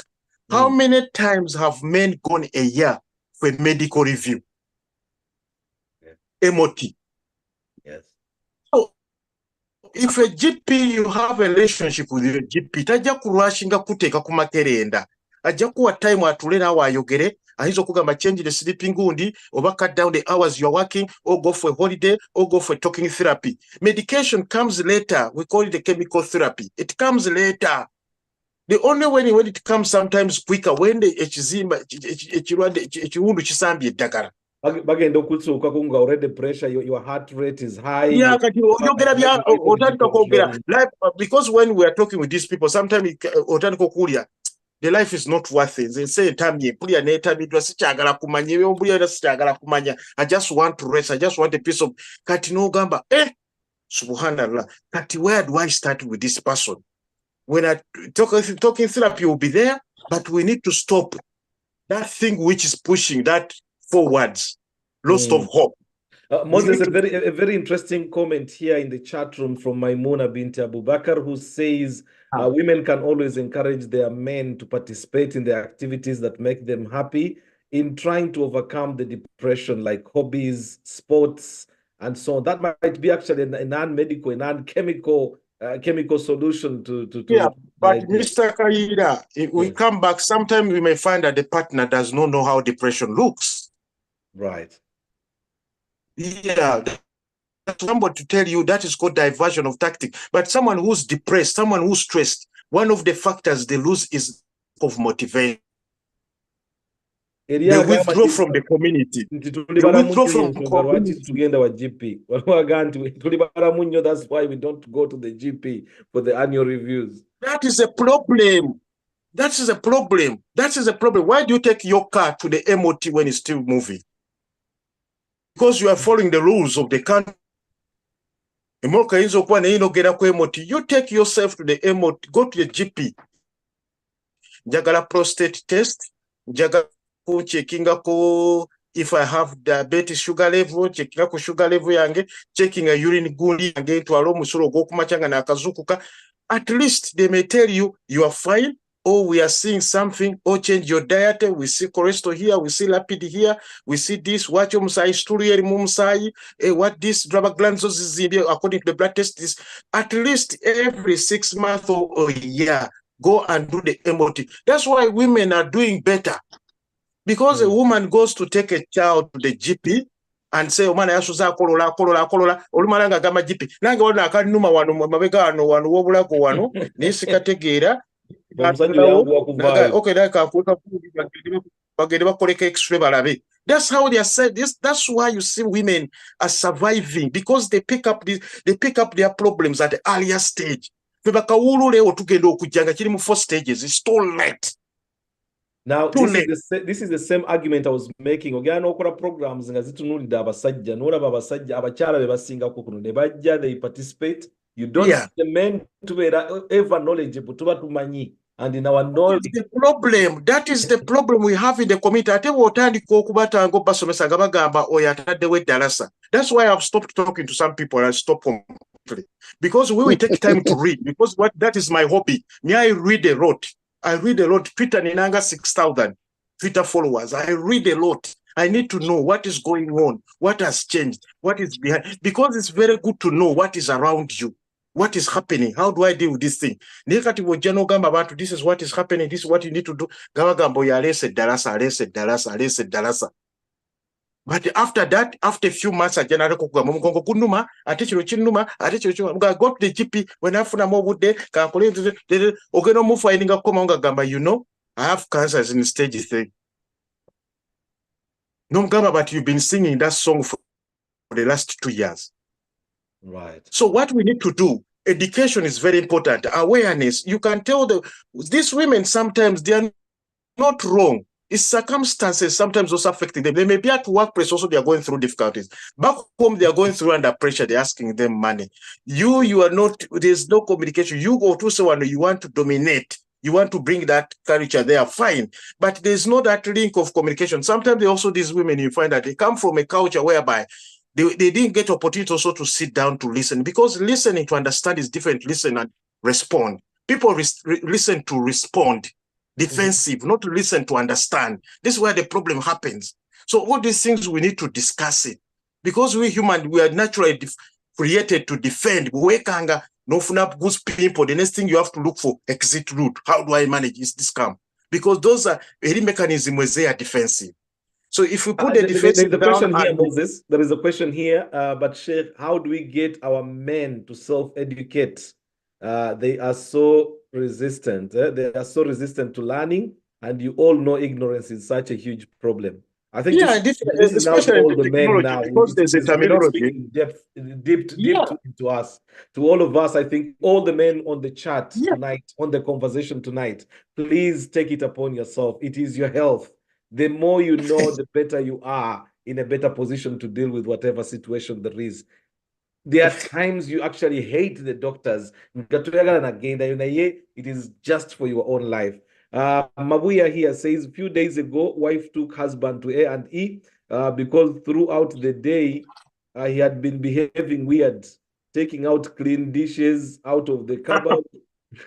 How many times have men gone a year for medical review? MOT. Yes. So, if a GP, you have a relationship with your GP, tajja kurashinga kuteka kumakerenda. Ajja kuwa time atulena wa yogere, ahizo kugamba change the sleeping gundi, or cut down the hours you're working, or go for a holiday, or go for talking therapy. Medication comes later. We call it the chemical therapy. It comes later. The only way when it comes sometimes quicker, when the echiwundu chisambi edagala. Bagendo kutsuka kunga already pressure, your heart rate is high. Yeah, because when we are talking with these people, sometimes the life is not worth it. They say, I just want to rest. I just want a piece of Katino Gamba. Subhanallah. Kati, where do I start with this person? When I talking therapy will be there, but we need to stop that thing which is pushing that forwards. Lost of hope. Moses, a very interesting comment here in the chat room from Maimuna Binti Abubakar, who says women can always encourage their men to participate in the activities that make them happy in trying to overcome the depression, like hobbies, sports, and so on. That might be actually a non-medical, a non-chemical chemical solution to but Mr. Kayira, if we come back, sometimes we may find that the partner does not know how depression looks. Right. Yeah, somebody to tell you that is called diversion of tactic. But someone who's depressed, someone who's stressed, one of the factors they lose is of motivation. They withdraw from the community. They withdraw from the community. That's why we don't go to the GP for the annual reviews. That is a problem. That is a problem. That is a problem. Why do you take your car to the MOT when it's still moving? Because you are following the rules of the country. You take yourself to the MOT, go to the GP. Jagala prostate test, jagala checking if I have diabetes sugar level, checking sugar level yange, checking a urine gundi again to alo musoro gokumachanga na akazukuka. At least they may tell you you are fine, or we are seeing something, or change your diet. We see cholesterol here, we see lipid here, we see this. Watch your musai story musai. What this rubber glands is according to the blood test. This at least every 6 months or a year, go and do the MOT. That's why women are doing better. Because a woman goes to take a child to the GP and say, "Omana yasuza kolola olumalanga gama GP." Nanga wana akanuma wano mabega wano wobulako wano nisikategeera. Okay, that's how they are said this. That's why you see women are surviving, because they pick up their problems at the earlier stage. 4 stages. It's too late. Now, this is the same argument I was making. Ogana okora programs nga zitunulida abasajja n'olaba abasajja abakyala be basingako kuno ne bajja, they participate. You don't see the men to be ever knowledgeable tuba tumanyi. And in our knowledge, that is the problem we have in the community. Ate wotandika okubata ngo basomesa nga bagamba oyo ataddewo edalasa. That's why I've stopped talking to some people and I stop completely. Because we will take time to read. Because that is my hobby. Me, I read a lot. Twitter ninanga 6,000 Twitter followers. I read a lot. I need to know what is going on, what has changed, what is behind. Because it's very good to know what is around you. What is happening? How do I deal with this thing? This is what is happening. This is what you need to do. But after that, after a few months, I got the GP when I found more wood there, you know, I have cancers in stage 3. No, but you've been singing that song for the last 2 years. Right. So what we need to do, education is very important. Awareness. You can tell these women sometimes they are not wrong. It's circumstances sometimes also affecting them. They may be at workplace also, they are going through difficulties. Back home, they are going through under pressure. They're asking them money. You are not, there's no communication. You go to someone, you want to dominate. You want to bring that culture there, fine. But there's no that link of communication. Sometimes these women, you find that they come from a culture whereby they didn't get opportunity also to sit down to listen, because listening to understand is different. Listen and respond. People listen to respond, defensive, not to listen to understand. This is where the problem happens. So all these things we need to discuss it, because we human, we are naturally created to defend. No good people. The next thing you have to look for exit route. How do I manage this come? Because those are any mechanism where they are defensive. So if we put the defensive down, question here, Moses, there is a question here, but Sheikh, how do we get our men to self-educate? They are so resistant. They are so resistant to learning, and you all know ignorance is such a huge problem. I think this is now to all the men now. Because there's a terminology. Deep into us. To all of us, I think all the men on the chat tonight, on the conversation tonight, please take it upon yourself. It is your health. The more you know, the better you are in a better position to deal with whatever situation there is. There are times you actually hate the doctors. It is just for your own life. Mabuya here says, a few days ago, wife took husband to A&E because throughout the day, he had been behaving weird, taking out clean dishes out of the cupboard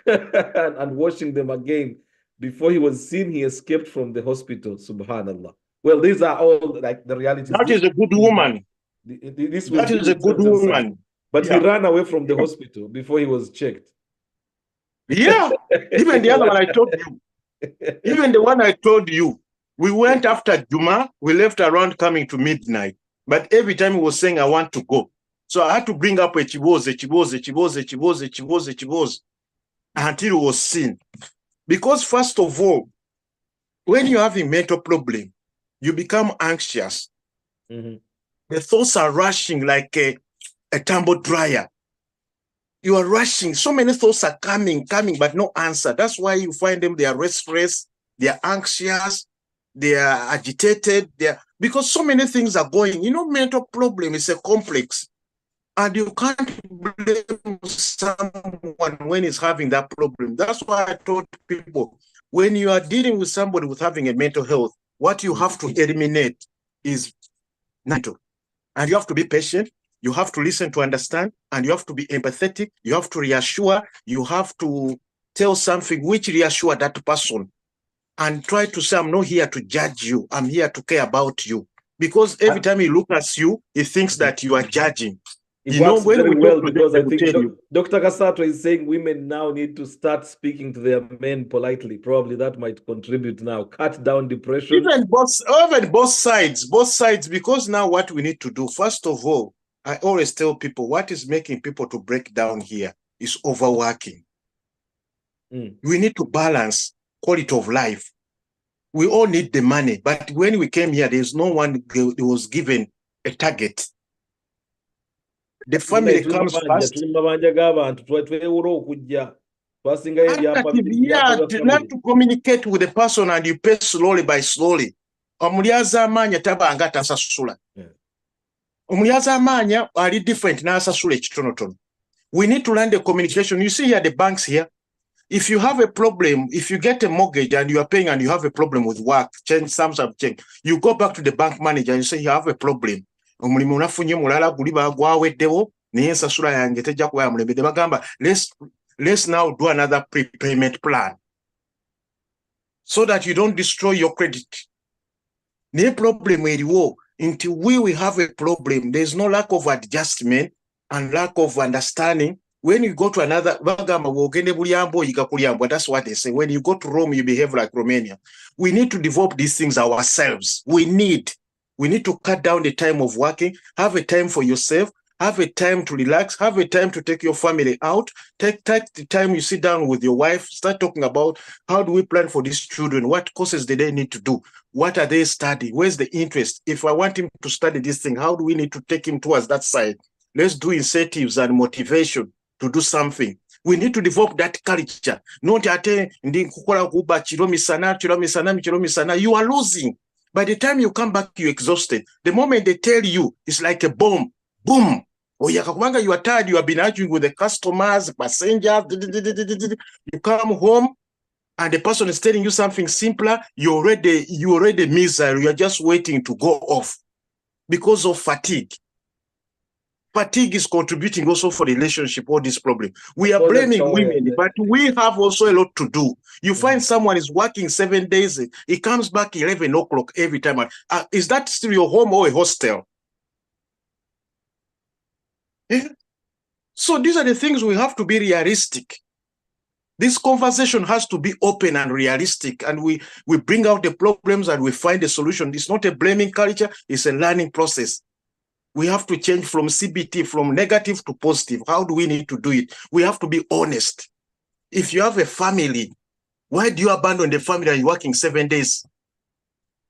and washing them again. Before he was seen, he escaped from the hospital. Subhanallah. Well, these are all like the realities. That is a good woman. That is a good woman. But he ran away from the hospital before he was checked. Yeah. Even the other one I told you. Even the one I told you. We went after Juma. We left around coming to midnight. But every time he was saying, I want to go. So I had to bring up a chiboze until he was seen. Because first of all, when you're having mental problem, you become anxious. The thoughts are rushing like a tumble dryer. You are rushing. So many thoughts are coming, but no answer. That's why you find them, they are restless, they are anxious, they are agitated. Because so many things are going. You know, mental problem is a complex. And you can't blame someone when he's having that problem. That's why I told people, when you are dealing with somebody with having a mental health, what you have to eliminate is mental. And you have to be patient. You have to listen to understand. And you have to be empathetic. You have to reassure. You have to tell something which reassure that person. And try to say, I'm not here to judge you. I'm here to care about you. Because every time he looks at you, he thinks that you are judging. It works very well because I think Dr. Kasato is saying women now need to start speaking to their men politely. Probably that might contribute now. Cut down depression. Even both sides, because now what we need to do, first of all, I always tell people what is making people to break down here is overworking. We need to balance quality of life. We all need the money, but when we came here, there's no one who was given a target. The family comes first. Not to communicate with the person and you pay slowly by slowly. Omulyaza amanya tabanga tasasula. Omulyaza amanya are different na asasula ekitonotono. We need to learn the communication. You see here the banks here. If you have a problem, if you get a mortgage and you are paying and you have a problem with work, some have changed. You go back to the bank manager and you say you have a problem. Omulimu unafunye mulala guli bagwaweddewo naye ensasula yange tejja kuba ya mulembe. They bagamba let's now do another prepayment plan so that you don't destroy your credit. No problem eriwo until we will have a problem. There's no lack of adjustment and lack of understanding. When you go to another, that's what they say. When you go to Rome, you behave like Romania. We need to develop these things ourselves. We need to cut down the time of working, have a time for yourself, have a time to relax, have a time to take your family out, take the time you sit down with your wife, start talking about how do we plan for these children, what courses do they need to do, what are they studying, where's the interest? If I want him to study this thing, how do we need to take him towards that side? Let's do incentives and motivation to do something. We need to develop that culture. Not you are losing. By the time you come back, you're exhausted. The moment they tell you, it's like a bomb. Boom. You are tired, you have been arguing with the customers, passengers. You come home and the person is telling you something simpler, you already miserable. You are just waiting to go off because of fatigue. Fatigue is contributing also for the relationship, all this problem. We are blaming women, but we have also a lot to do. You find someone is working 7 days, he comes back 11 o'clock every time. Is that still your home or a hostel? Yeah. So these are the things we have to be realistic. This conversation has to be open and realistic, and we bring out the problems and we find a solution. It's not a blaming culture, it's a learning process. We have to change from CBT, from negative to positive. How do we need to do it? We have to be honest. If you have a family, why do you abandon the family and you're working 7 days?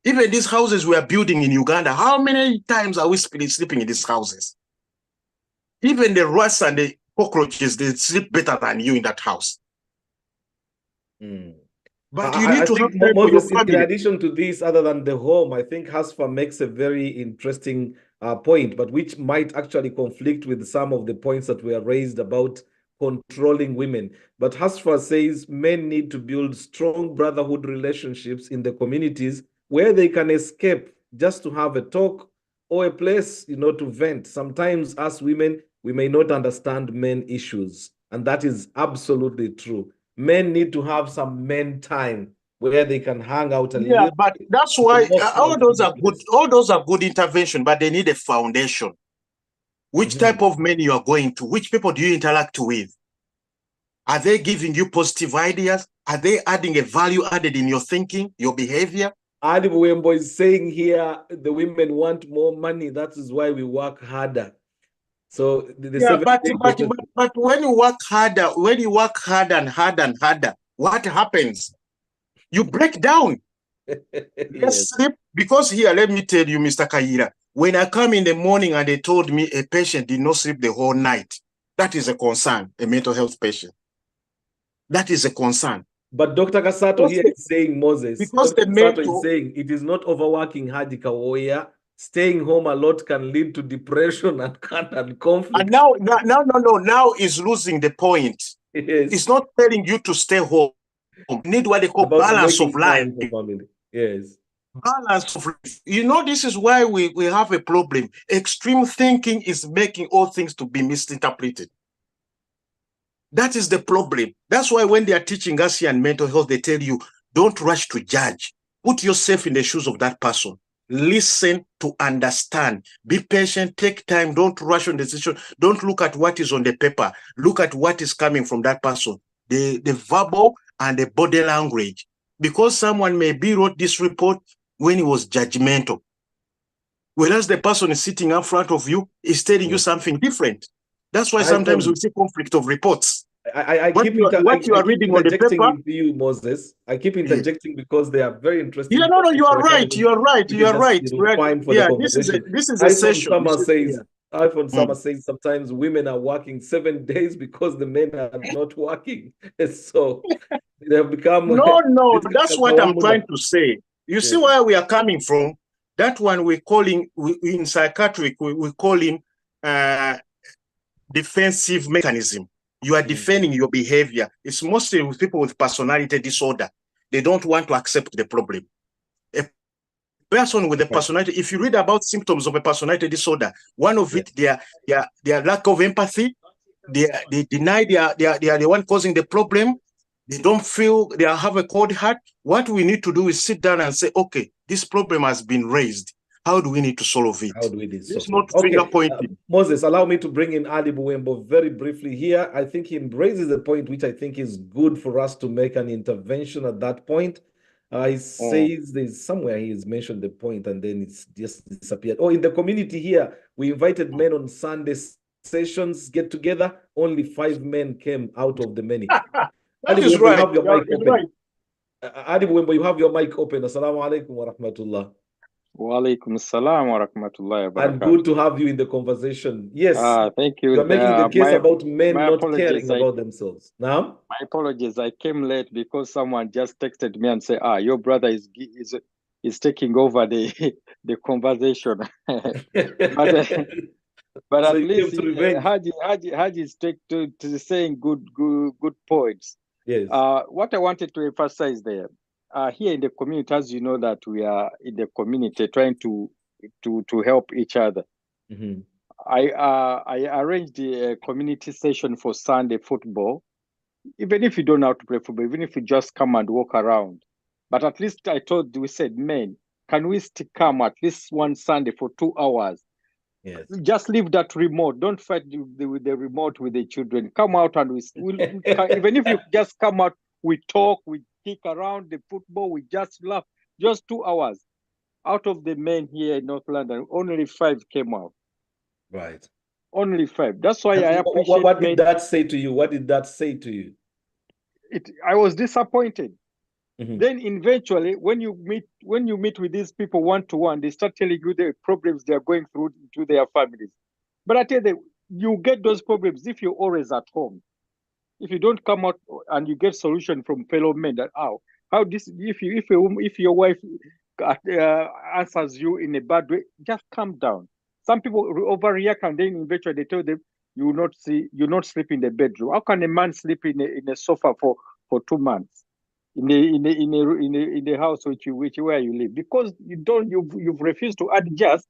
Even these houses we are building in Uganda, how many times are we sleeping in these houses? Even the rats and the cockroaches, they sleep better than you in that house. But you need to have time for your family. In addition to this, other than the home, I think Hasfa makes a very interesting point, but which might actually conflict with some of the points that were raised about controlling women. But Hasfa says men need to build strong brotherhood relationships in the communities where they can escape just to have a talk or a place, to vent. Sometimes as women, we may not understand men issues, and that is absolutely true. Men need to have some men time where they can hang out a little. But that's why all those are good. All those are good intervention, but they need a foundation. Which type of men you are going to? Which people do you interact with? Are they giving you positive ideas? Are they adding a value added in your thinking, your behavior? Adi Wembo is saying here, the women want more money. That is why we work harder. So but when you work harder, and harder, what happens? You break down. Yes. Sleep. Because here, let me tell you, Mr. Kayira, when I come in the morning and they told me a patient did not sleep the whole night, that is a concern, a mental health patient. That is a concern. But Dr. Kasato here is saying, Moses, because Dr. Kasato is saying it is not overworking Hadika Warrior. Staying home a lot can lead to depression and conflict. And now is losing the point. Yes. It's not telling you to stay home. You need what they call balance of life. Yes. Balance of life. This is why we have a problem. Extreme thinking is making all things to be misinterpreted. That is the problem. That's why when they are teaching us here in mental health, they tell you, don't rush to judge. Put yourself in the shoes of that person. Listen to understand. Be patient. Take time. Don't rush on the decision. Don't look at what is on the paper. Look at what is coming from that person. The verbal and the body language. Because someone maybe wrote this report when he was judgmental. Whereas the person is sitting in front of you is telling you something different. That's why sometimes we see conflict of reports. I keep reading on the paper. With you, Moses. I keep interjecting because they are very interesting. You are right. You are right. Fine for the conversation. This is a session. Says, iPhone Summer says sometimes women are working 7 days because the men are not working. So they have become... No, that's what I'm trying to say. You see where we are coming from? That one we're calling, in psychiatric, we're calling defensive mechanism. You are defending your behavior. It's mostly with people with personality disorder. They don't want to accept the problem. A person with a personality, if you read about symptoms of a personality disorder, one of it, their lack of empathy, they deny they are the one causing the problem. They don't feel they have a cold heart. What we need to do is sit down and say, okay, this problem has been raised. How do we need to solve it? How do we need to It's solve not trigger pointing. Moses, allow me to bring in Ali Buwembo very briefly here. I think he raises a point which I think is good for us to make an intervention at that point. He says there's somewhere he has mentioned the point and then it's just disappeared. Oh, in the community here, we invited men on Sunday sessions get together. Only 5 men came out of the many. That is right. You have your mic open. Ali Buwembo, you have your mic open. Assalamu alaikum wa rahmatullah. Wa alaikum assalam wa rahmatullahi wa And good to have you in the conversation. Yes. Thank you. You're making the case about men not caring about themselves. Now? My apologies. I came late because someone just texted me and said, your brother is taking over the conversation. But so at least Haji is to saying good points. Yes. What I wanted to emphasize there, here in the community, as you know, that we are in the community trying to help each other. Mm-hmm. I arranged a community session for Sunday football. Even if you don't know how to play football, even if you just come and walk around. But at least we said, men, can we still come at least one Sunday for 2 hours? Yes. Just leave that remote. Don't fight with the remote with the children. Come out and even if you just come out, we talk, we kick around the football, we just laugh. Just 2 hours. Out of the men here in North London, only 5 came out. Right. Only 5. That's why I appreciate. What did that say to you? What did that say to you? I was disappointed. Mm-hmm. Then eventually, when you meet with these people one-to-one, they start telling you the problems they are going through to their families. But I tell you, you get those problems if you're always at home. If you don't come out and you get solution from fellow men, that how this if your wife answers you in a bad way, just calm down. Some people overreact and then eventually they tell them you will not sleep in the bedroom. How can a man sleep in a sofa for 2 months? In the house where you live, because you've refused to adjust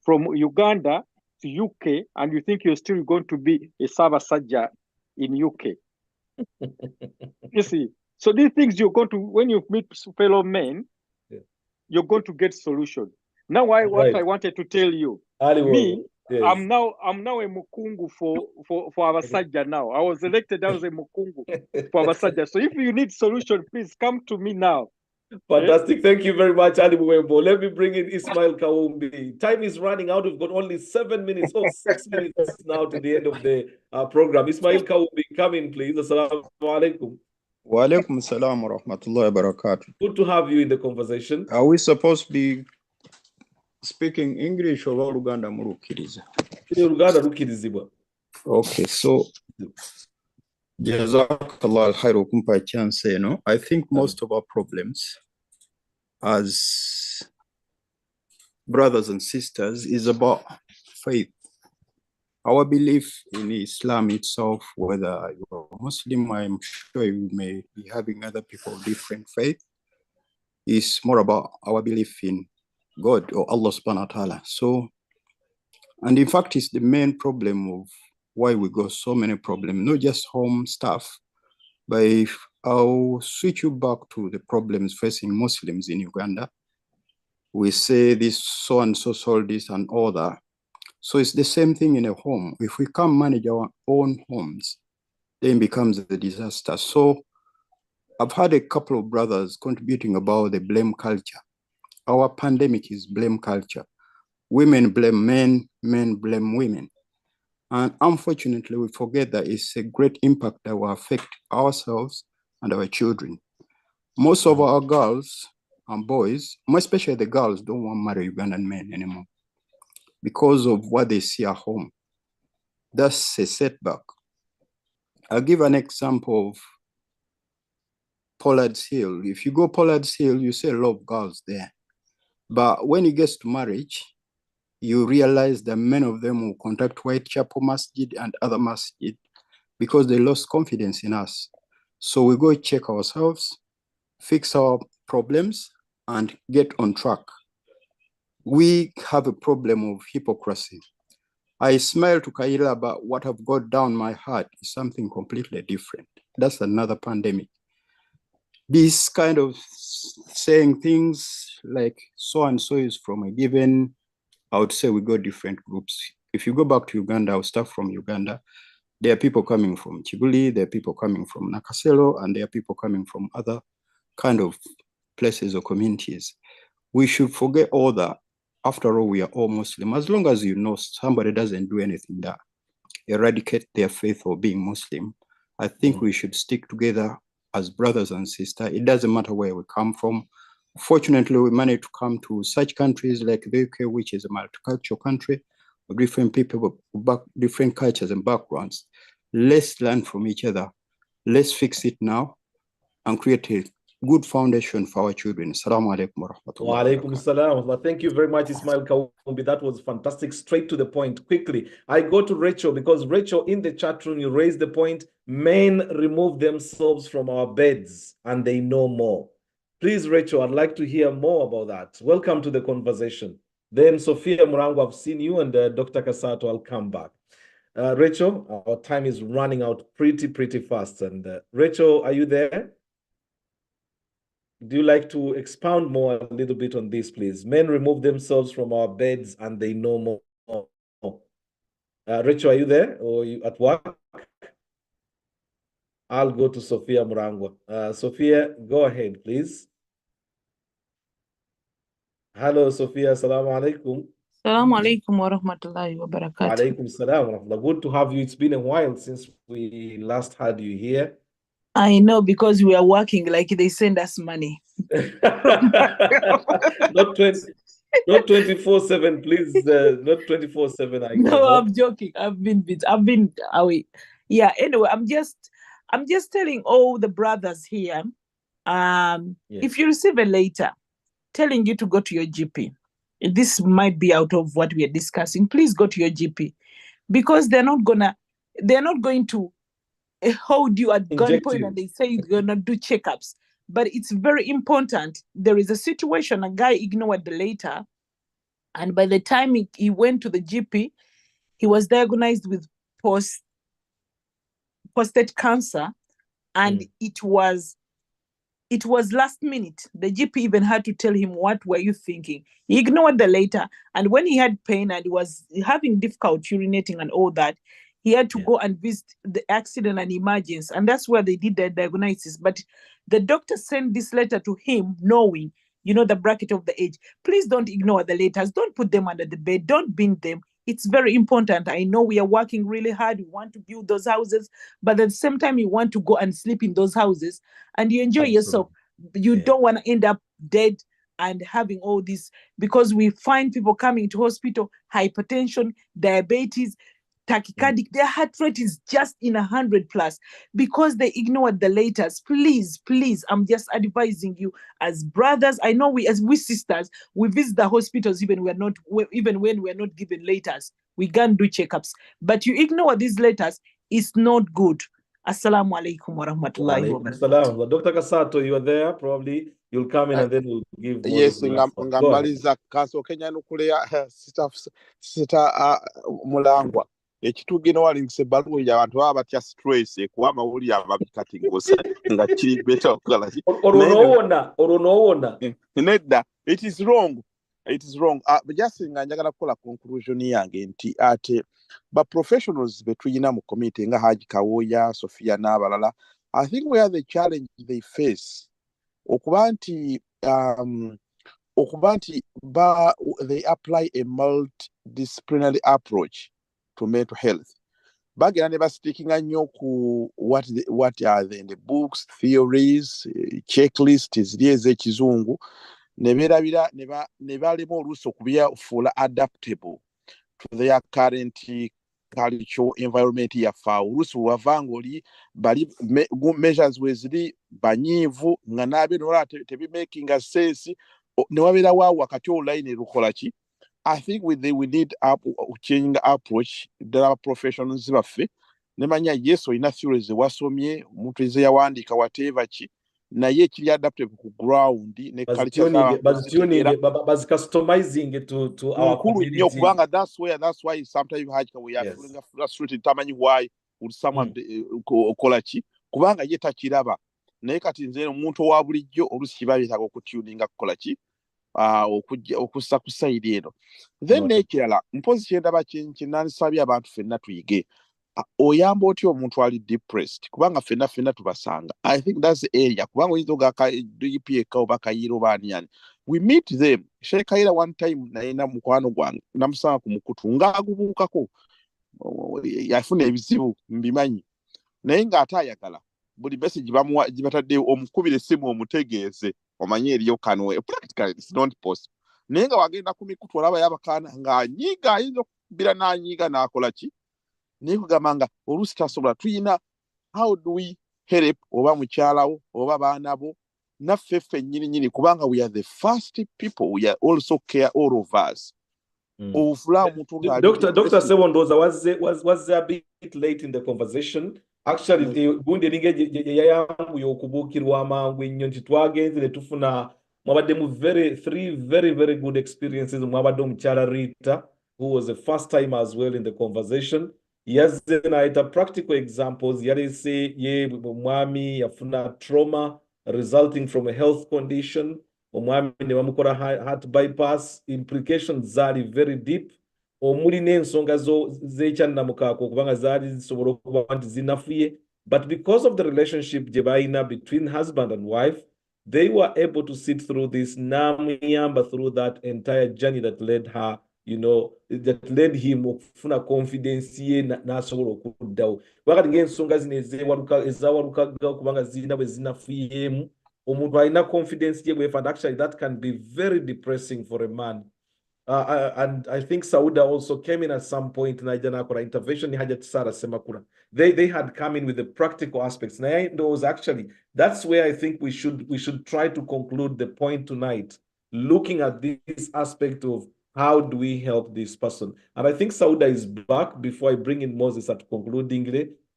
from Uganda to UK, and you think you're still going to be a server sergeant in UK. You see, so these things you're going to, when you meet fellow men, you're going to get solution. Now, what I wanted to tell you, yes. I'm now a mukungu for Abasajja now. I was elected as a mukungu for Abasajja. So if you need solution, please come to me now. Fantastic. Thank you very much, Ali Buwembo. Let me bring in Ismail Kawumbi. Time is running out. We've got only 7 minutes or 6 minutes now to the end of the program. Ismail Kawumbi, come in, please. Assalamu alaikum. Wa alaikum assalam wa rahmatullahi wa barakatuh. Good to have you in the conversation. Are we supposed to be speaking English or Luganda Murukiriza? Luganda Rukirizibwa. Okay, so Jazakallah al-khairu kumpa chance, I think most of our problems as brothers and sisters is about faith. Our belief in Islam itself, whether you're Muslim, I'm sure you may be having other people of different faith, is more about our belief in God or Allah subhanahu wa ta'ala. So, and in fact, it's the main problem of why we got so many problems, not just home stuff, but if I'll switch you back to the problems facing Muslims in Uganda. We say this so-and-so sold this and all that. So it's the same thing in a home. If we can't manage our own homes, then it becomes a disaster. So I've had a couple of brothers contributing about the blame culture. Our pandemic is blame culture. Women blame men, men blame women. And unfortunately, we forget that it's a great impact that will affect ourselves and our children. Most of our girls and boys, especially the girls, don't want to marry Ugandan men anymore. because of what they see at home. That's a setback. I'll give an example of Pollard's Hill. If you go Pollard's Hill, you see a lot of girls there. But when it gets to marriage, you realize that many of them will contact Whitechapel Masjid and other masjid because they lost confidence in us. So we go check ourselves, fix our problems, and get on track. We have a problem of hypocrisy. I smile to Kayira, but what I've got down my heart is something completely different. That's another pandemic. This kind of saying things like so-and-so is from a given, I would say we got different groups. If you go back to Uganda, I'll start from Uganda. There are people coming from Chibuli, there are people coming from Nakasero, and there are people coming from other kind of places or communities. We should forget all that. After all, we are all Muslim. As long as you know somebody doesn't do anything that eradicate their faith or being Muslim, I think we should stick together as brothers and sisters. It doesn't matter where we come from. Fortunately, we managed to come to such countries like the UK, which is a multicultural country, with different people, different cultures and backgrounds. Let's learn from each other. Let's fix it now and create a good foundation for our children. Assalamu alaikum wa rahmatullahi wa alaikum salam. Thank you very much, Ismail Kawumbi. That was fantastic. Straight to the point, quickly. I go to Rachel because Rachel, in the chat room, you raised the point, men remove themselves from our beds and they know more. Please, Rachel, I'd like to hear more about that. Welcome to the conversation. Then Sophia Murango, I've seen you, and Dr. Kasato, I'll come back. Rachel, our time is running out pretty fast. And Rachel, are you there? Do you like to expound more a little bit on this, please? Men remove themselves from our beds and they know more. Rachel, are you there or are you at work? I'll go to Sophia Murango. Sophia, go ahead, please. Hello, Sophia. Assalamu alaikum. Assalamu alaikum wa rahmatullahi wa barakatuh. Wa alaikum salam. Good to have you. It's been a while since we last had you here. I know, because we are working like they send us money. Not 24/7, please. Not 24/7. No, I'm joking. I've been away. Yeah. Anyway, I'm just telling all the brothers here. If you receive a letter telling you to go to your GP, this might be out of what we are discussing. Please go to your GP, because they're not going to hold you at gunpoint and they say you're gonna do checkups. But it's very important. There is a situation, a guy ignored the letter, and by the time he went to the GP, he was diagnosed with prostate cancer, and it was last minute. The GP even had to tell him, what were you thinking? He ignored the letter, and when he had pain and he was having difficulty urinating and all that, he had to go and visit the accident and emergency, and that's where they did the diagnosis. But the doctor sent this letter to him knowing, the bracket of the age. Please don't ignore the letters. Don't put them under the bed. Don't bin them. It's very important. I know we are working really hard. We want to build those houses, but at the same time, you want to go and sleep in those houses and you enjoy yourself. You don't want to end up dead and having all this, because we find people coming to hospital, hypertension, diabetes, tachycardic, their heart rate is just in 100+, because they ignored the letters. Please, I'm just advising you as brothers. I know we sisters, we visit the hospitals even when we're not given letters. We can't do checkups, but you ignore these letters. It's not good. Assalamu alaikum wa rahmatullahi wa barakatuh. Dr. Kasato, you are there. Probably you'll come in and then we'll give. Yes, ngamaliza kasokenya nukulea sita mulangwa. Ekitugino walingise baluwa ya abantu abatya stress kuba amawuli ababikati ngosa nga kiri better okala. Oronoona. Nedda, it is wrong. But just nga njagala kukola conclusion yange nti ate ba professionals betuyina mu committee nga Haji Kawoya, Sophia n'abalala, I think where the challenge they face okuba nti they apply a multidisciplinary approach to mental health. Bagera ne bastickinga nnyo ku what are in the books, theories, checklist ziri ez'ekizungu, ne beerabira ne balema oluusi okubyafula adaptable. to their current cultural environment yafa olusi wavanga oli bali measures weziri banyivu nga nabe nola tebi making a sense ne wabera wa wakati online rukola ki. I think we need changing approach the professionals baffe nemanya yeso ina theories wasomye omuntu eze yawandika whatever ki naye kiri adaptive ku ground ne culture baz customizing to our community. Kubanga that's why sometimes we are feeling frustrated tamanyi why would someone okola ki kubanga ye takiraba naye kati nze omuntu wa bulijjo olusi kibabitaga okutuninga kukola ki okussa ku side eno then nekirala mpozi kyendaba kinnanisabye abantu ffenna tuyige oyamba otya omuntu ali depressed kubanga ffenna tubasanga. I think that's the area kubanga oyinza ogaka DPK oba Kayira oba ani we meet them. Sheikh Kayira one time nayina mukwano gwange namusanga ku mukutu ngaagubuukako yafuna ebizibu mbimanyi naye ng'ate ayagala buli message gibatadde omukubira essimu omutegeeze omanye eriyo kanwe practically it's not possible naye nga wagenda ku mikutu olaba yabakaana ng'anyiiga ayinza okubira n'anyiiga n'akola ki naye kugamba nga oluusi tasobola tuyina how do we help oba mukyalawo oba baana bo naffe ffennyini kubanga we are the first people we are also care all of us. Dr. Sewondoza was a bit late in the conversation. Actually, gundi eringe yayangu yokubukirwa amangu ennyo nti twagenze ne tufuna mwabaddemu three very good experiences. Mwabadde omukyala Rita, who was the first time as well in the conversation. Yazze naita practical examples. Yalese ye omwami yafuna trauma resulting from a health condition. Omwami ne bamukora heart bypass. Implications zali very deep. Omuli n'ensonga z'ekyannamukaako kubanga zaali zisobola okuba nti zinafuye. But because of the relationship gye balina between husband and wife, they were able to sit through this namuyamba through that entire journey that led her, that led him okufuna confidence ye n'asobola okuddawo. Wakati ng'ensonga zino ezawalukaga kubanga zirina bwe zinafuyeemu, omuntu alina confidence ye bwefa, and actually that can be very depressing for a man. And I think Sauda also came in at some point in Najanakura intervention. They had come in with the practical aspects. That's where I think we should try to conclude the point tonight, looking at this aspect of how do we help this person. And I think Sauda is back before I bring in Moses at concluding.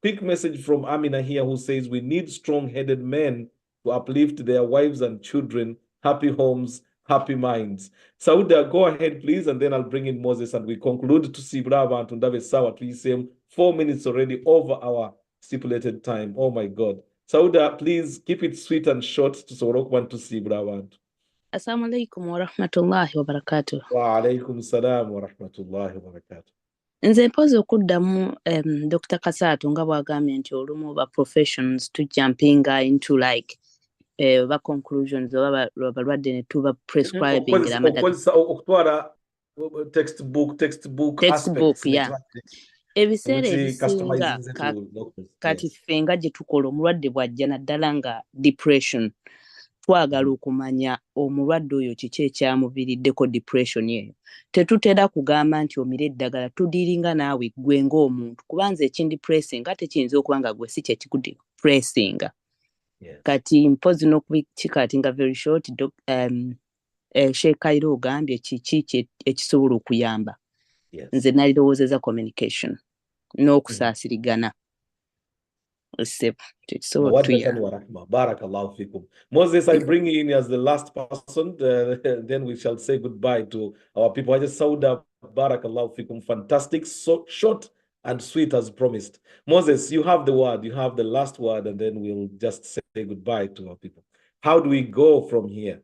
Quick message from Amina here who says we need strong-headed men to uplift their wives and children, happy homes, happy minds. Sauda, go ahead, please, and then I'll bring in Moses and we conclude to see Brava and Tundave Sawa. Please, 4 minutes already over our stipulated time. Oh my God. Sauda, please keep it sweet and short to Sorokwan to see Brava. Assalamu alaikum wa rahmatullahi wa barakatuh. Wa alaikum salam wa rahmatullahi wa barakatuh. Nze mpozi okuddamu Dr. Kasatu nga bw'agambye nti olumu ba professions to jumping into like oba conclusions oba balwadde ne tuba prescribing okutwala textbook aspects, yeah. Ebiseera ebisinga kati ffe nga gye tukola omulwadde bw'ajja naddala nga depression twagala okumanya omulwadde oyo kiki ekyamuviiriddeko depression eyo. Tetutera kugamba nti omira eddagala tudiringa naawe gwe ng'omuntu kubanza ekindipressinga ate kiyinza okuba nga gwe si kye kikudipressinga. Kati mpozi n'okubikikatinga very short, Sheikh Kayira ogambye kiki ekisobola okuyamba. Nze nalirowoozeza communication n'okusaasirigana. Barakallahu fikum. Moses, I bring you in as the last person, then we shall say goodbye to our people. I just saw that. Barakallahu fikum. Fantastic, so short and sweet as promised. Moses, you have the word, you have the last word, and then we'll just say goodbye to our people. How do we go from here?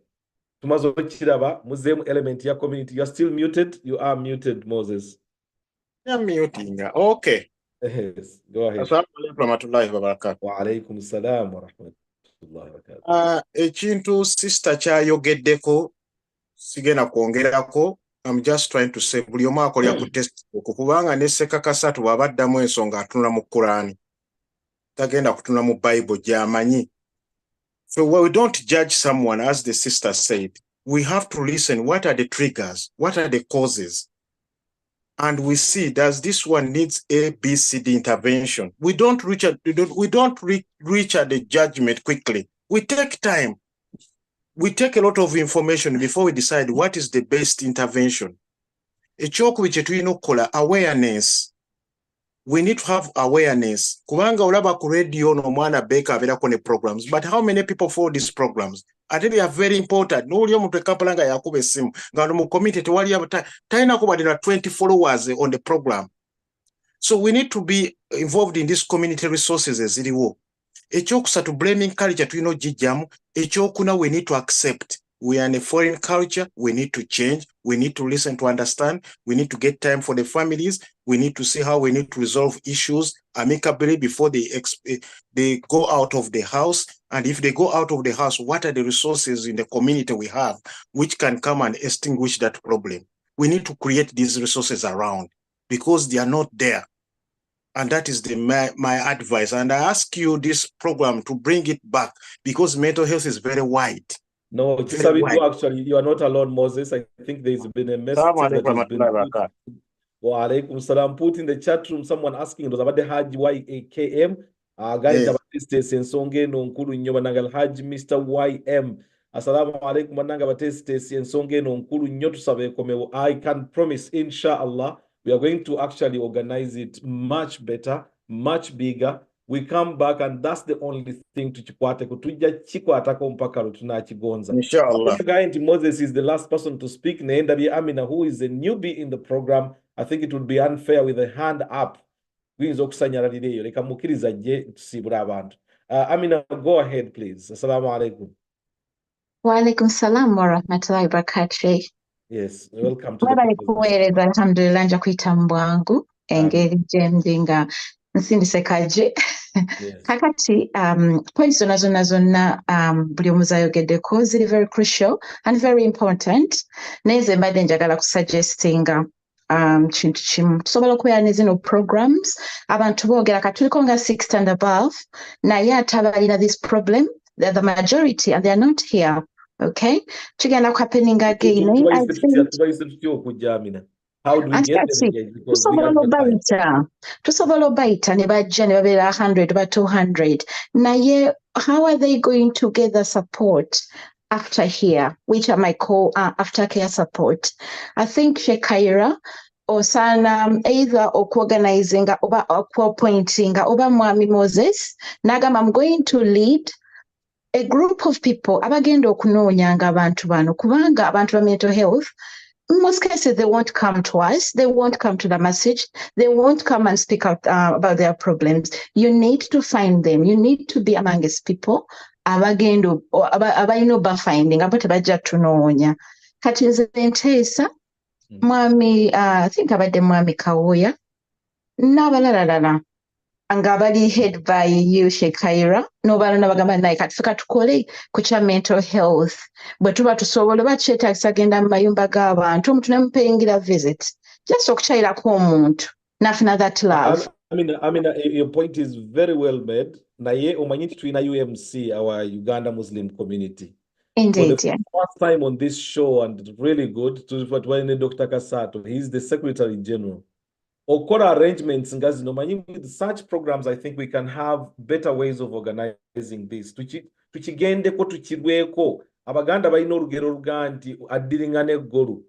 Tumazo Chiraba, Muslim element ya community. You're still muted. You are muted, Moses. I'm muting. Okay. Yes, go ahead. Assalamu alaikum warahmatullahi wabarakatuh. Wa alaikum salam warahmatullahi wabarakatuh. Ekintu sister kyayogeddeko sigenda kwongerako. I'm just trying to say buli omu akolya ku test kubanga ne Kasatu bw'abaddamu ensonga atunula mu Qur'ani tagenda kutunula mu Bible gy'amanyi. So we don't judge someone, as the sister said. We have to listen. What are the triggers? What are the causes? and we see does this one needs A, B, C, D intervention. We don't reach at the judgment quickly. We take time. We take a lot of information before we decide what is the best intervention. Awareness. We need to have awareness. Kubanga ulaba ku radio no mwana beka abera kone programs, but how many people follow these programs? Ate they are very important. No uli omuntu ekapalanga yakube esimu nga no mu community tewali talina kuba na 20 followers on the program. So we need to be involved in these community resources eziriwo. Ekyokusatu blaming culture tulina ogijjamu. Ekyokuna we need to accept. We are in a foreign culture. We need to change. We need to listen to understand. We need to get time for the families. We need to see how we need to resolve issues amicably before they go out of the house. And if they go out of the house, what are the resources in the community we have which can come and extinguish that problem? We need to create these resources around because they are not there. And that is my advice. And I ask you this program to bring it back because mental health is very wide. No, actually, you are not alone, Moses. I think there's been a message that has been put. Wa alaikum salam. Put in the chat room. Someone asking it was about the Hajj YAKM. Gani tabatiste sensonge no nkulu nyoba nangal Hajj Mr. YM. Assalamu alaikum mananga batiste sensonge no nkulu nyotu sabe komewo. I can promise, inshallah, we are going to actually organize it much better, much bigger. We come back, and that's the only thing to chikwate kutuja chikwata ko mpaka rutuna chigonza. Inshallah. Moses is the last person to speak. Neendabi Amina, who is a newbie in the program. I think it would be unfair with a hand up. Amina, go ahead, please. Assalamu alaikum. Wa alaikum salam wa rahmatullahi wa barakatuh. Yes, welcome to the conversation. Alhamdulillah nja kuita mbwangu engeri jendinga nsindise kaje. Kakati points zonna buli omuze ayogeddeko ziri very crucial and very important. Neze mbadde njagala kusuggestinga kintu kimu tusobola okubeera ne zino programs abantu boogera katuliko nga 60 and above naye ate abalina this problem they're the majority and they are not here. Okay, kigenda happening again. How do we get them again? Because tusobola obayita ne bajja ne babeera 100 ba 200 naye how are they going to get the support after here, which I might call aftercare support? I think Sheikh Kayira osana either organizing oba appointing oba Mwami Moses nagamba I'm going to lead a group of people abagenda okunoonyanga abantu bano kubanga abantu ba mental health in most cases they won't come to us, they won't come to the message, they won't come and speak out about their problems. You need to find them, you need to be amongst people abagenda abalina oba finding abo tebajja tunoonya kati nze nteesa mwami I think abadde mwami Kawoya n'abalalala nga bali head by you Sheikh Kayira n'obalala bagamba naye kati ffe katukole ku kya mental health bwe tuba tusobola oba kyetaagisa genda mu mayumba g'abantu omuntu nemupeyingira visit just okukyayirako omuntu nafuna that love. I mean, your point is very well made. Naye omanyi nti tulina UMC, our Uganda Muslim community. Indeed, for the first time on this show, and it's really good to Dr. Kasato. He's the Secretary General. Okora arrangements with such programs, I think we can have better ways of organizing this. Tukigendeko tukirweko abaganda balina olugero luganti addiringa n'eggolu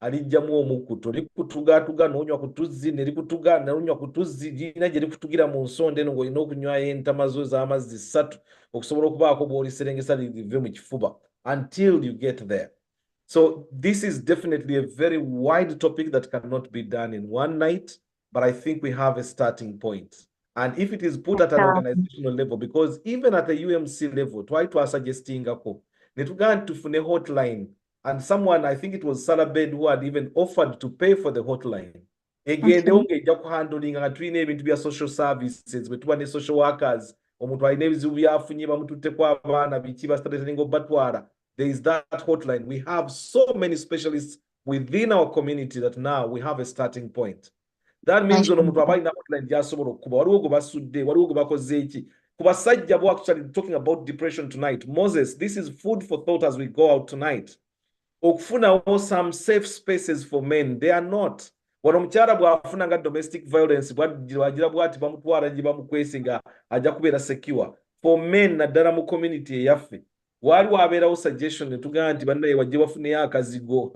alijjamu omukuto likutugatuga n'onywa kutuzzi ne likutuga n'onywa kutuzzi lina gye likutugira mu nsonda eno ng'olina okunywayo entama zo ez'amazzi 3 okusobola okubaako bw'oliserengesa live mu kifuba until you get there. So this is definitely a very wide topic that cannot be done in one night, but I think we have a starting point. And if it is put at an organizational level, because even at the UMC level, try to suggesting netuganda tufune hotline, and someone, I think it was Sarah Bed, who had even offered to pay for the hotline. Again, they only handling and twin to be a social services, but one social workers, there is that hotline. We have so many specialists within our community that now we have a starting point. That means on hotline we're actually talking about depression tonight. Moses, this is food for thought as we go out tonight. Okufuna some safe spaces for men. They are not. wano omukyala bw'afuna nga domestic violence bwagira bwati bamutwala gye bamukwese nga ajja kubeera secure. For men naddala mu community eyaffe waaliwo abeerawo suggestion ne tugamba nti bannaye wajje bafuneyo akazigo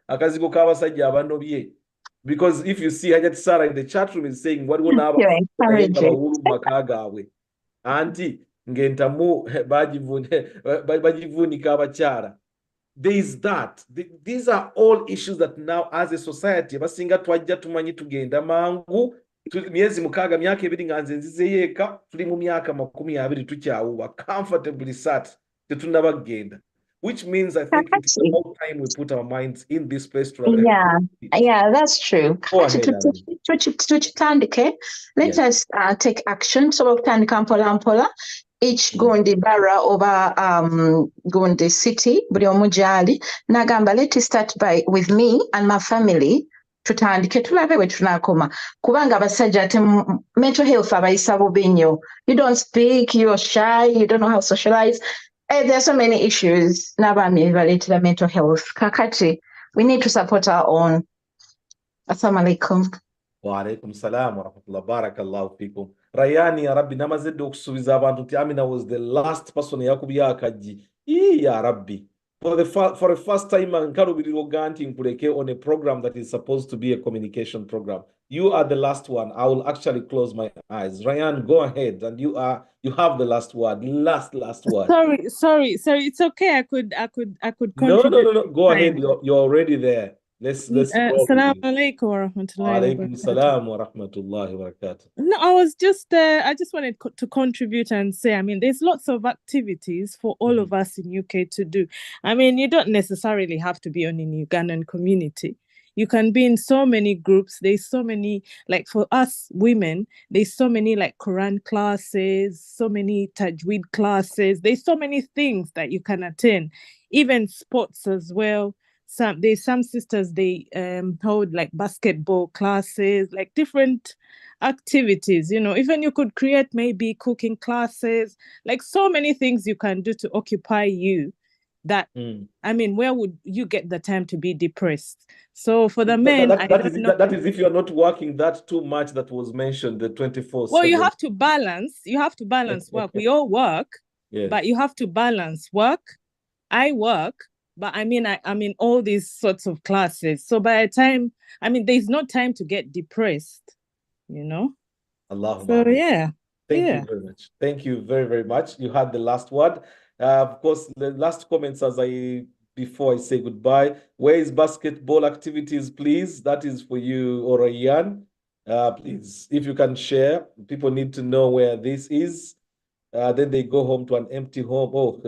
akazigo k'abasajja abanobye. Because if you see Hajat Sarah in the chat room is saying waliwo n'abaye nga bawulu mu maka gaabwe anti ng'entamu bagivuunika abakyala. There is that. These are all issues that now as a society basinga twajja tumanyi tugenda mangu myezi mukaaga myaka ebiri nga nze nzizeyo eka tuli mu myaka 20 tukyawuba comfortably sat tetunnabagenda, which means I think it's about time we put our minds in this place to yeah, that's true. Go ahead, Let us take action. So tutandika mpola mpola each gundi bara oba gundi city buli omu gyali nagamba let us start with me and my family tutandike tulabe bwe tunakoma kubanga abasajja ate mental health abayisa bubi nnyo. You don't speak, you're shy, you don't know how to socialize. There are so many issues n'abaami baleetera mental health. Kakati we need to support our own. Assalamu alaikum. Wa alaikum salam wa rahmatullah. Barakallahu fikum. Rayani ya Rabbi namazedde okusuubiza abantu nti Amina was the last person yakubya akajji. Ya Rabbi. For the first time nkalubirira ogamba nti nkuleke on a program that is supposed to be a communication program. You are the last one. I will actually close my eyes. Ryan, go ahead, and you have the last word. Last word. Sorry. It's okay. I could contribute. No. Go ahead. You're already there. Let's Assalamu alaikum wa rahmatullahi wa barakatuh. Salam wa rahmatullahi wa barakatuh. No, I just wanted to contribute and say, I mean, there's lots of activities for all of us in UK to do. I mean, you don't necessarily have to be on in Ugandan community. You can be in so many groups. There's so many, like for us women, there's so many like Quran classes, so many Tajweed classes. There's so many things that you can attend, even sports as well. There's some sisters, they hold like basketball classes, like different activities, even you could create maybe cooking classes, like so many things you can do to occupy you that, I mean, where would you get the time to be depressed? So for the men, that is if you're not working that too much that was mentioned, the 24/7. Well, you have to balance work. We all work, yes. But you have to balance work. I work. But I mean, I'm in all these sorts of classes. So by the time, I mean, there's no time to get depressed, Allahumma. So yeah. Thank you very much. Thank you very, very much. You had the last word. Of course, the last comments before I say goodbye. Where is basketball activities, please? That is for you, Orayan. Please, if you can share, people need to know where this is. Then they go home to an empty home.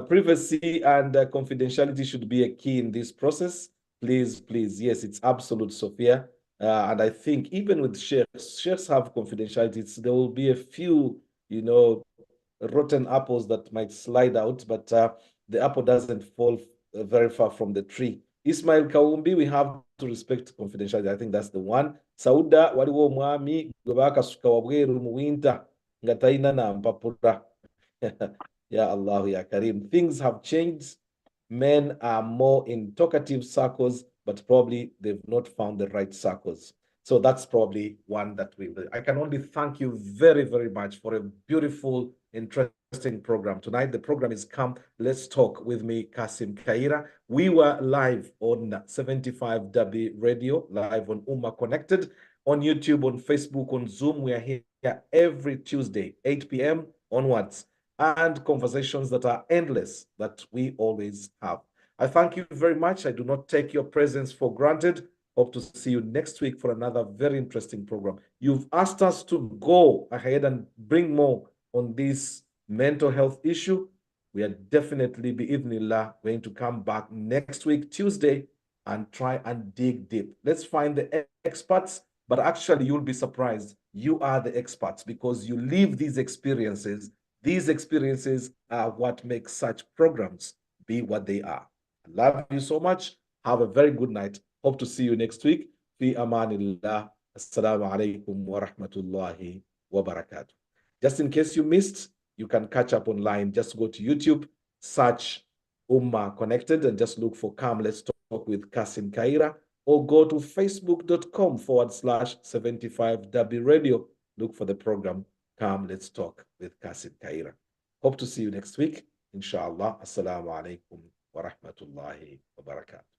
Privacy and confidentiality should be a key in this process. Please. Yes, it's absolute, Sophia. And I think even with sheikhs have confidentiality. There will be a few, rotten apples that might slide out, but the apple doesn't fall very far from the tree. Ismail Kawumbi, we have to respect confidentiality. I think that's the one. Sauda, waliwo mwami gwebaka suka wabweru mu winter. Ya Allah, ya Karim. Things have changed. Men are more in talkative circles, but probably they've not found the right circles. So that's probably one that I can only thank you very, very much for a beautiful, interesting program. Tonight, the program is Come Let's Talk with me, Kassim Kayira. We were live on 75W Radio, live on Ummah Connected, on YouTube, on Facebook, on Zoom. We are here every Tuesday, 8 p.m. onwards, and conversations that are endless that we always have. I thank you very much. I do not take your presence for granted. Hope to see you next week for another very interesting program. You've asked us to go ahead and bring more on this mental health issue. We are definitely, bi'idhnillah, going to come back next week, Tuesday, and try and dig deep. Let's find the experts, but actually you'll be surprised. You are the experts because you live these experiences. These experiences are what makes such programs be what they are. I love you so much. Have a very good night. Hope to see you next week. Fi amanillah. Assalamu alaikum wa rahmatullahi wa barakatuh. Just in case you missed, you can catch up online. Just go to YouTube, search Ummah Connected, and just look for Come Let's Talk with Kassim Kayira. or go to facebook.com/75W Radio. Look for the program, Come Let's Talk with Kassim Kayira. Hope to see you next week. Inshallah. Assalamu alaikum wa rahmatullahi wa barakatuh.